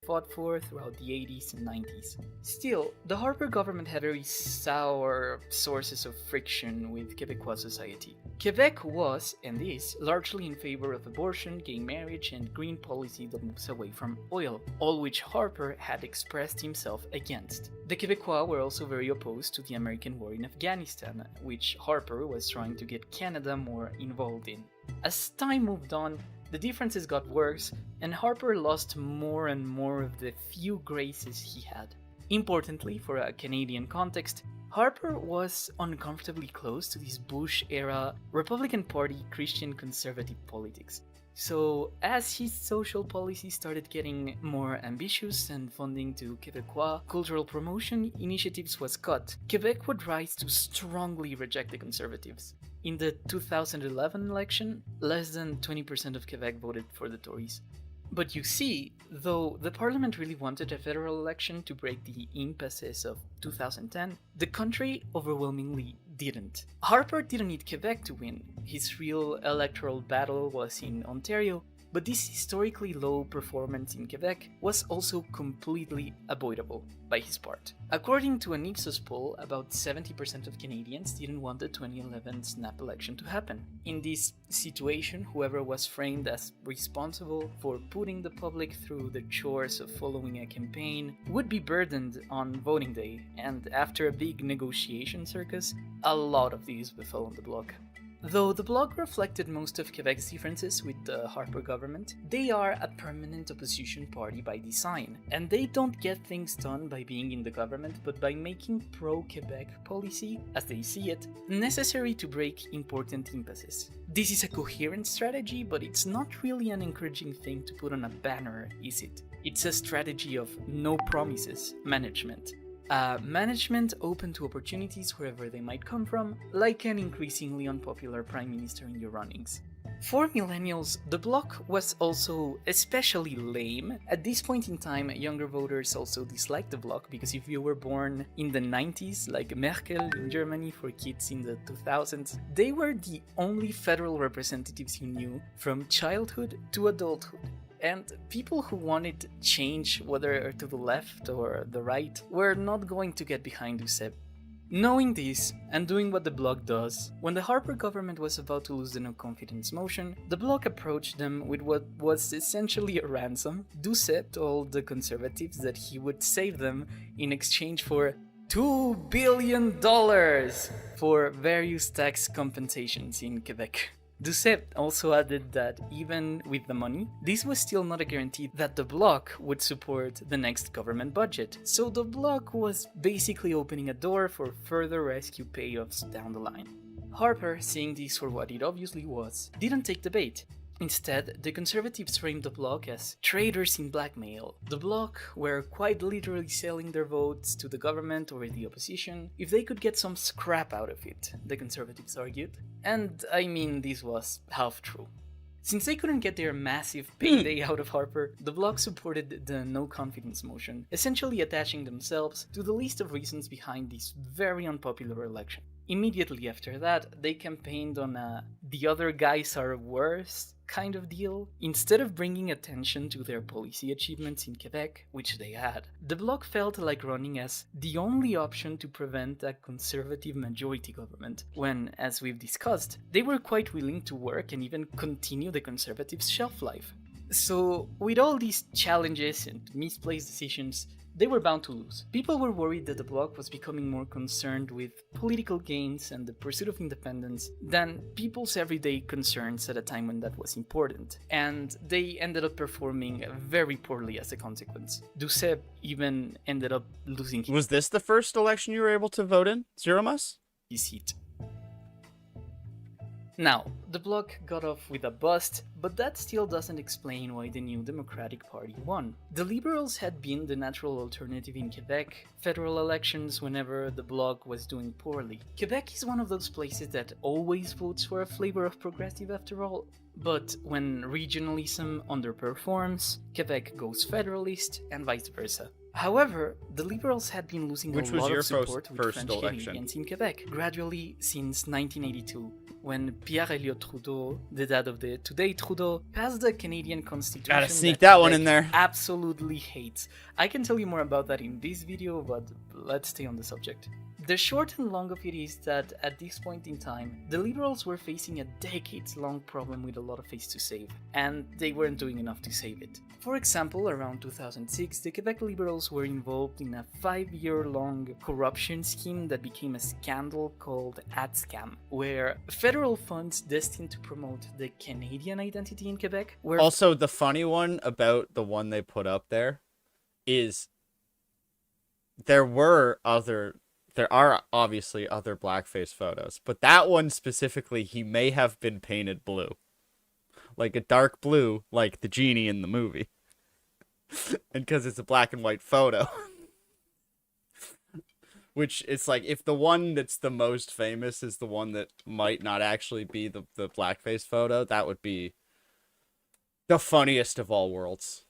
fought for throughout the 80s and 90s. Still, the Harper government had very sour sources of friction with Quebecois society. Quebec was, and is, largely in favor of abortion, gay marriage, and green policy that moves away from oil, all which Harper had expressed himself against. The Quebecois were also very opposed to the American war in Afghanistan, which Harper was trying to get Canada more involved in. As time moved on, the differences got worse, and Harper lost more and more of the few graces he had. Importantly, for a Canadian context, Harper was uncomfortably close to this Bush-era Republican Party Christian conservative politics. So, as his social policy started getting more ambitious and funding to Quebecois cultural promotion initiatives was cut, Quebec would rise to strongly reject the Conservatives. In the 2011 election, less than 20% of Quebec voted for the Tories. But you see, though the parliament really wanted a federal election to break the impasses of 2010, the country overwhelmingly didn't. Harper didn't need Quebec to win. His real electoral battle was in Ontario, but this historically low performance in Quebec was also completely avoidable by his part. According to an Ipsos poll, about 70% of Canadians didn't want the 2011 snap election to happen. In this situation, whoever was framed as responsible for putting the public through the chores of following a campaign would be burdened on voting day, and after a big negotiation circus, a lot of these befell on the Bloc. Though the Bloc reflected most of Quebec's differences with the Harper government, they are a permanent opposition party by design, and they don't get things done by being in the government but by making pro-Quebec policy, as they see it, necessary to break important impasses. This is a coherent strategy, but it's not really an encouraging thing to put on a banner, is it? It's a strategy of no promises management. Management open to opportunities wherever they might come from, like an increasingly unpopular prime minister in your runnings. For millennials, the Bloc was also especially lame. At this point in time, younger voters also disliked the Bloc because if you were born in the 90s, like Merkel in Germany for kids in the 2000s, they were the only federal representatives you knew from childhood to adulthood. And people who wanted change, whether to the left or the right, were not going to get behind Duceppe. Knowing this, and doing what the Bloc does, when the Harper government was about to lose the no-confidence motion, the Bloc approached them with what was essentially a ransom. Duceppe told the Conservatives that he would save them in exchange for $2 billion for various tax compensations in Quebec. Duceppe also added that even with the money, this was still not a guarantee that the Bloc would support the next government budget, so the Bloc was basically opening a door for further rescue payoffs down the line. Harper, seeing this for what it obviously was, didn't take the bait. Instead, the Conservatives framed the Bloc as traitors in blackmail. The Bloc were quite literally selling their votes to the government or the opposition if they could get some scrap out of it, the Conservatives argued. And I mean, this was half true. Since they couldn't get their massive payday out of Harper, the Bloc supported the no-confidence motion, essentially attaching themselves to the list of reasons behind this very unpopular election. Immediately after that, they campaigned on a "the other guys are worse" kind of deal. Instead of bringing attention to their policy achievements in Quebec, which they had, the Bloc felt like running as the only option to prevent a conservative majority government, when, as we've discussed, they were quite willing to work and even continue the Conservatives' shelf life. So, with all these challenges and misplaced decisions, they were bound to lose. People were worried that the Bloc was becoming more concerned with political gains and the pursuit of independence than people's everyday concerns at a time when that was important. And they ended up performing very poorly as a consequence. Duceppe even ended up losing his... Was this the first election you were able to vote in, Zeromus? ...his seat. Now, the Bloc got off with a bust, but that still doesn't explain why the New Democratic Party won. The Liberals had been the natural alternative in Quebec federal elections whenever the Bloc was doing poorly. Quebec is one of those places that always votes for a flavor of progressive after all. But when regionalism underperforms, Quebec goes federalist and vice versa. However, the Liberals had been losing a lot of support with French Canadians in Quebec, gradually since 1982, when Pierre-Elliott Trudeau, the dad of the today Trudeau, passed the Canadian Constitution. Gotta sneak that one in there. Absolutely hates. I can tell you more about that in this video, but let's stay on the subject. The short and long of it is that at this point in time, the Liberals were facing a decades-long problem with a lot of face to save, and they weren't doing enough to save it. For example, around 2006, the Quebec Liberals were involved in a 5-year-long corruption scheme that became a scandal called AdScam, where federal funds destined to promote the Canadian identity in Quebec were... Also, the funny one about the one they put up there is there are obviously other blackface photos, but that one specifically, he may have been painted blue. like a dark blue, like the genie in the movie. And because it's a black and white photo. Which it's like, if the one that's the most famous is the one that might not actually be the blackface photo, that would be the funniest of all worlds.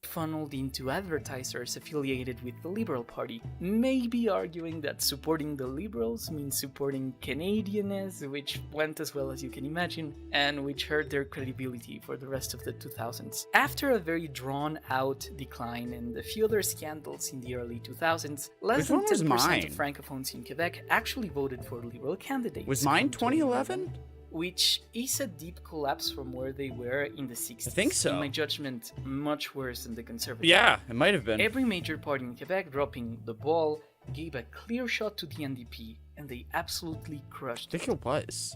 Funneled into advertisers affiliated with the Liberal Party, maybe arguing that supporting the Liberals means supporting Canadianness, which went as well as you can imagine, and which hurt their credibility for the rest of the 2000s. After a very drawn-out decline and a few other scandals in the early 2000s, less than 10% of Francophones in Quebec actually voted for Liberal candidates. Was mine 2011? Which is a deep collapse from where they were in the 60s. I think so. In my judgment, much worse than the Conservatives. Yeah, it might have been. Every major party in Quebec dropping the ball gave a clear shot to the NDP, and they absolutely crushed it. I think it was.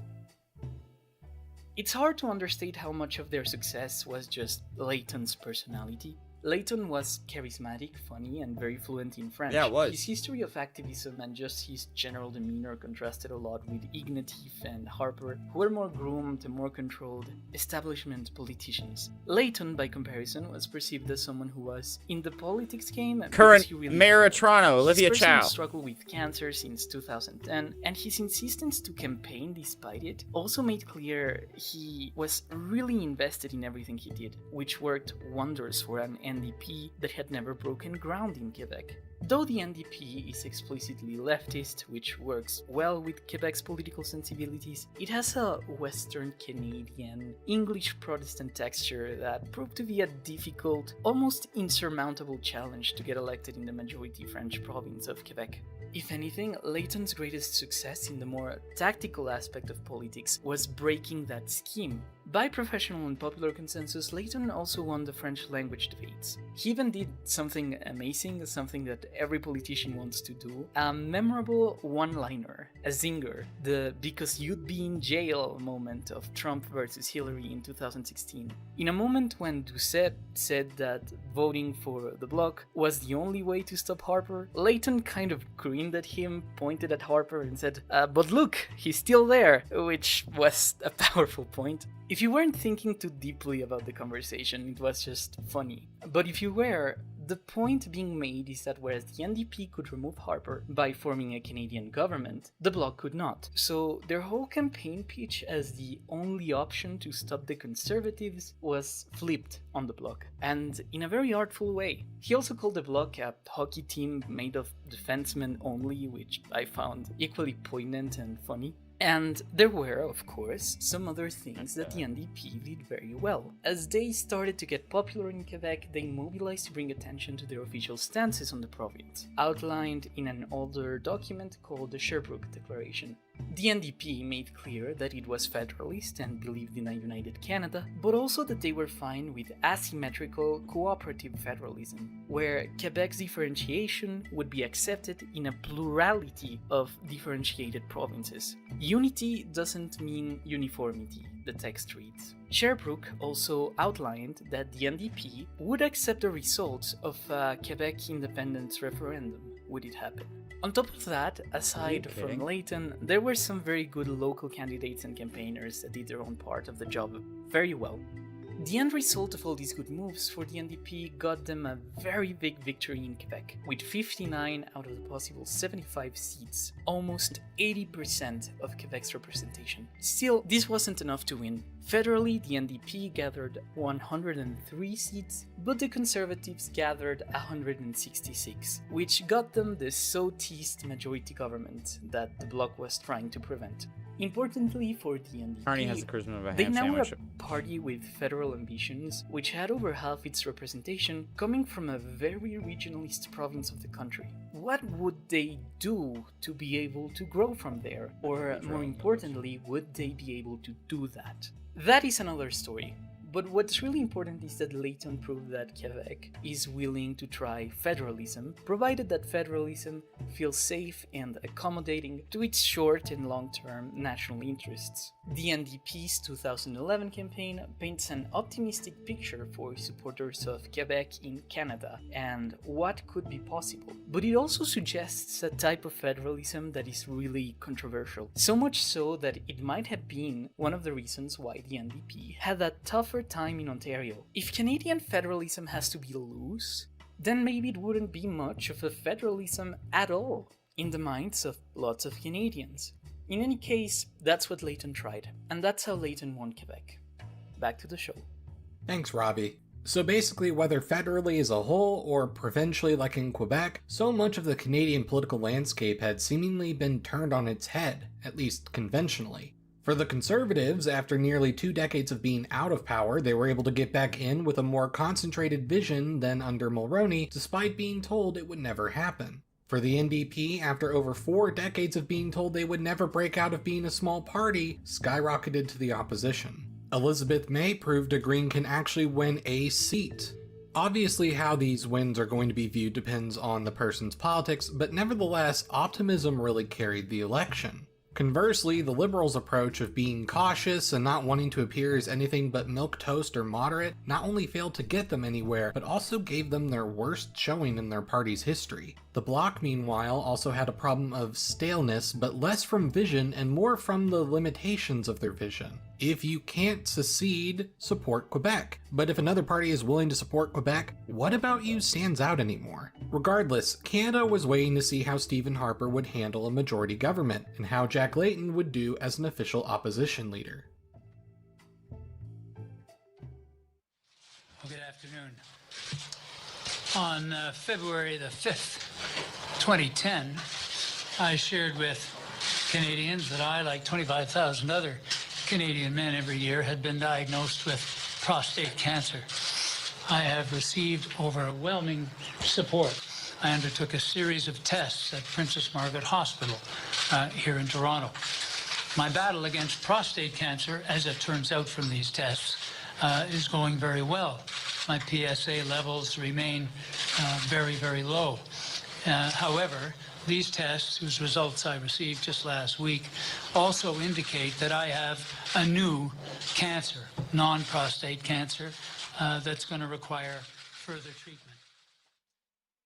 It's hard to understate how much of their success was just Layton's personality. Layton was charismatic, funny, and very fluent in French. Yeah, it was. His history of activism and just his general demeanor contrasted a lot with Ignatieff and Harper, who were more groomed and more controlled establishment politicians. Layton, by comparison, was perceived as someone who was in the politics game. Current Mayor of Toronto, Olivia Chow. His struggled with cancer since 2010, and his insistence to campaign despite it also made clear he was really invested in everything he did, which worked wonders for an NDP that had never broken ground in Quebec. Though the NDP is explicitly leftist, which works well with Quebec's political sensibilities, it has a Western Canadian, English Protestant texture that proved to be a difficult, almost insurmountable challenge to get elected in the majority French province of Quebec. If anything, Layton's greatest success in the more tactical aspect of politics was breaking that scheme. By professional and popular consensus, Layton also won the French language debates. He even did something amazing, something that every politician wants to do, a memorable one-liner, a zinger, the "because you'd be in jail" moment of Trump versus Hillary in 2016. In a moment when Doucette said that voting for the Bloc was the only way to stop Harper, Layton kind of grinned at him, pointed at Harper and said, "But look, he's still there," which was a powerful point. If you weren't thinking too deeply about the conversation, it was just funny. But if you were, the point being made is that whereas the NDP could remove Harper by forming a Canadian government, the Bloc could not. So their whole campaign pitch as the only option to stop the Conservatives was flipped on the Bloc, and in a very artful way. He also called the Bloc a hockey team made of defensemen only, which I found equally poignant and funny. And there were, of course, some other things that the NDP did very well. As they started to get popular in Quebec, they mobilized to bring attention to their official stances on the province, outlined in an older document called the Sherbrooke Declaration. The NDP made clear that it was federalist and believed in a united Canada, but also that they were fine with asymmetrical cooperative federalism, where Quebec's differentiation would be accepted in a plurality of differentiated provinces. Unity doesn't mean uniformity, the text reads. Sherbrooke also outlined that the NDP would accept the results of a Quebec independence referendum, would it happen. On top of that, aside from Layton, there were some very good local candidates and campaigners that did their own part of the job very well. The end result of all these good moves for the NDP got them a very big victory in Quebec, with 59 out of the possible 75 seats, almost 80% of Quebec's representation. Still, this wasn't enough to win. Federally, the NDP gathered 103 seats, but the Conservatives gathered 166, which got them the so-teased majority government that the Bloc was trying to prevent. Importantly for the NDP, Carney has the charisma of a they ham now were sandwich. a party with federal ambitions, which had over half its representation coming from a very regionalist province of the country. What would they do to be able to grow from there? Or more importantly, would they be able to do that? That is another story. But what's really important is that Layton proved that Quebec is willing to try federalism, provided that federalism feels safe and accommodating to its short and long-term national interests. The NDP's 2011 campaign paints an optimistic picture for supporters of Quebec in Canada and what could be possible. But it also suggests a type of federalism that is really controversial. So much so that it might have been one of the reasons why the NDP had a tougher our time in Ontario. If Canadian federalism has to be loose, then maybe it wouldn't be much of a federalism at all in the minds of lots of Canadians. In any case, that's what Layton tried, and that's how Layton won Quebec. Back to the show. Thanks, Robbie. So basically, whether federally as a whole or provincially like in Quebec, so much of the Canadian political landscape had seemingly been turned on its head, at least conventionally. For the Conservatives, after nearly 2 decades of being out of power, they were able to get back in with a more concentrated vision than under Mulroney, despite being told it would never happen. For the NDP, after over 4 decades of being told they would never break out of being a small party, skyrocketed to the opposition. Elizabeth May proved a Green can actually win a seat. Obviously, how these wins are going to be viewed depends on the person's politics, but nevertheless, optimism really carried the election. Conversely, the Liberals' approach of being cautious and not wanting to appear as anything but milquetoast or moderate not only failed to get them anywhere, but also gave them their worst showing in their party's history. The Bloc, meanwhile, also had a problem of staleness, but less from vision and more from the limitations of their vision. If you can't secede, support Quebec. But if another party is willing to support Quebec, what about you stands out anymore? Regardless, Canada was waiting to see how Stephen Harper would handle a majority government, and how Jack Layton would do as an official opposition leader. Well, good afternoon. On February the 5th, 2010, I shared with Canadians that I, like 25,000 other Canadian men every year, had been diagnosed with prostate cancer. I have received overwhelming support. I undertook a series of tests at Princess Margaret Hospital here in Toronto. My battle against prostate cancer, as it turns out from these tests, is going very well. My PSA levels remain very, very low. However, these tests, whose results I received just last week, also indicate that I have a new cancer, non-prostate cancer, that's going to require further treatment.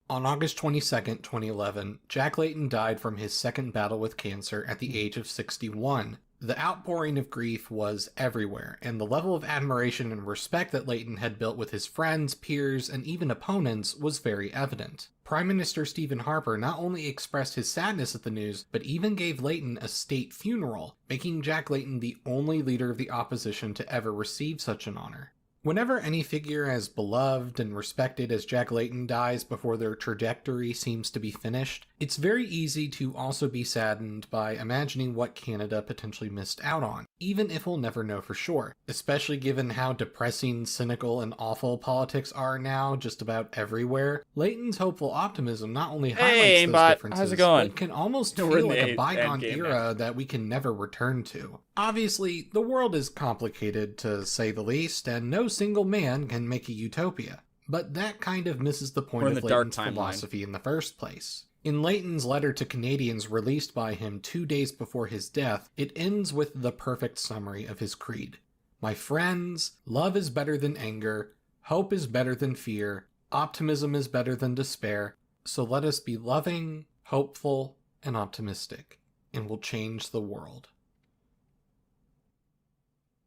On August 22, 2011, Jack Layton died from his second battle with cancer at the age of 61. The outpouring of grief was everywhere, and the level of admiration and respect that Layton had built with his friends, peers, and even opponents was very evident. Prime Minister Stephen Harper not only expressed his sadness at the news, but even gave Layton a state funeral, making Jack Layton the only leader of the opposition to ever receive such an honor. Whenever any figure as beloved and respected as Jack Layton dies before their trajectory seems to be finished, it's very easy to also be saddened by imagining what Canada potentially missed out on, even if we'll never know for sure, especially given how depressing, cynical, and awful politics are now just about everywhere. Layton's hopeful optimism not only highlights those differences, how's it going? but can almost feel like a bygone era that we can never return to. Obviously, the world is complicated to say the least, and no single man can make a utopia. But that kind of misses the point of Layton's philosophy in the first place. In Layton's letter to Canadians released by him 2 days before his death, it ends with the perfect summary of his creed. My friends, love is better than anger, hope is better than fear, optimism is better than despair, so let us be loving, hopeful, and optimistic, and we'll change the world.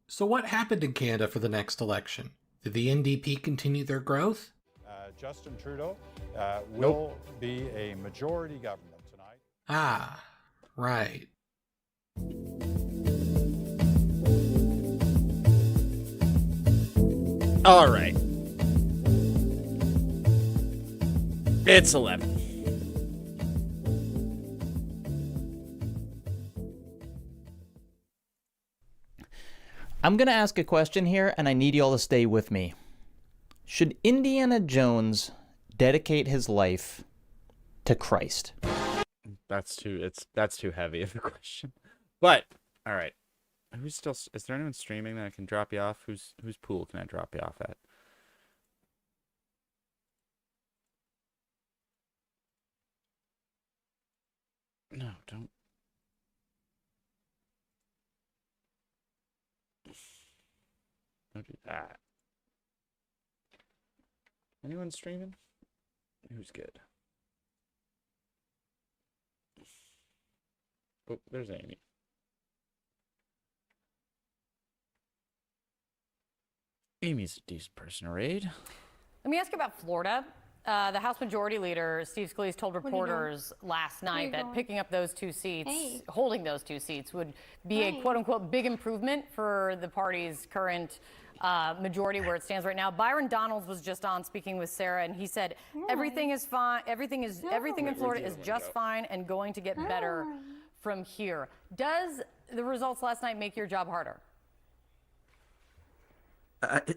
So what happened in Canada for the next election? Did the NDP continue their growth? Justin Trudeau will be a majority government tonight. Ah, right. All right. It's 11. I'm going to ask a question here, and I need you all to stay with me. Should Indiana Jones dedicate his life to Christ? That's too heavy of a question. But all right. Is there anyone streaming that I can drop you off? Whose pool can I drop you off at? No, don't. Don't do that. Anyone streaming? Who's good? Oh, there's Amy. Amy's a decent person to raid. Let me ask you about Florida. The House Majority Leader, Steve Scalise, told reporters last night that picking up those 2 seats, holding those 2 seats, would be a quote-unquote big improvement for the party's current majority where it stands right now. Byron Donalds was just on speaking with Sarah, and he said everything is fine. Everything in Florida is just fine and going to get better from here. Does the results last night make your job harder?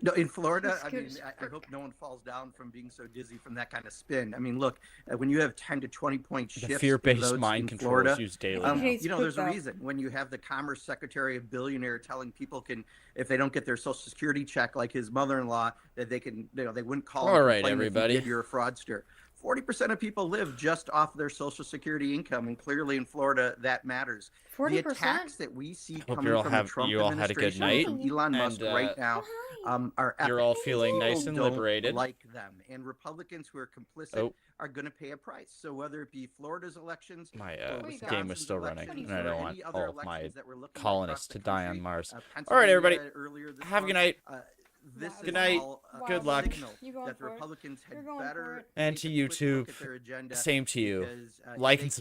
No, in Florida, I mean, I hope no one falls down from being so dizzy from that kind of spin. I mean, look, when you have 10 to 20 point shifts, fear-based mind control Florida, is used daily. you know, there's a reason. When you have the Commerce Secretary, a billionaire, telling people if they don't get their Social Security check, like his mother-in-law, that they can, they wouldn't call. All right, everybody. You're a fraudster. 40% of people live just off their Social Security income, and clearly in Florida that matters. 40%? The attacks that we see coming you all from have the Trump you all had a good night, administration, Elon Musk right now, are you're all feeling nice and liberated. Like them, and Republicans who are complicit are going to pay a price. So whether it be Florida's elections, my game was still running, and I don't want all of my colonists to the die on Mars. Pennsylvania All right, everybody, earlier this have a good night. This Good is night. all, Good luck. That the Republicans had better And to YouTube, same to you. Like and subscribe.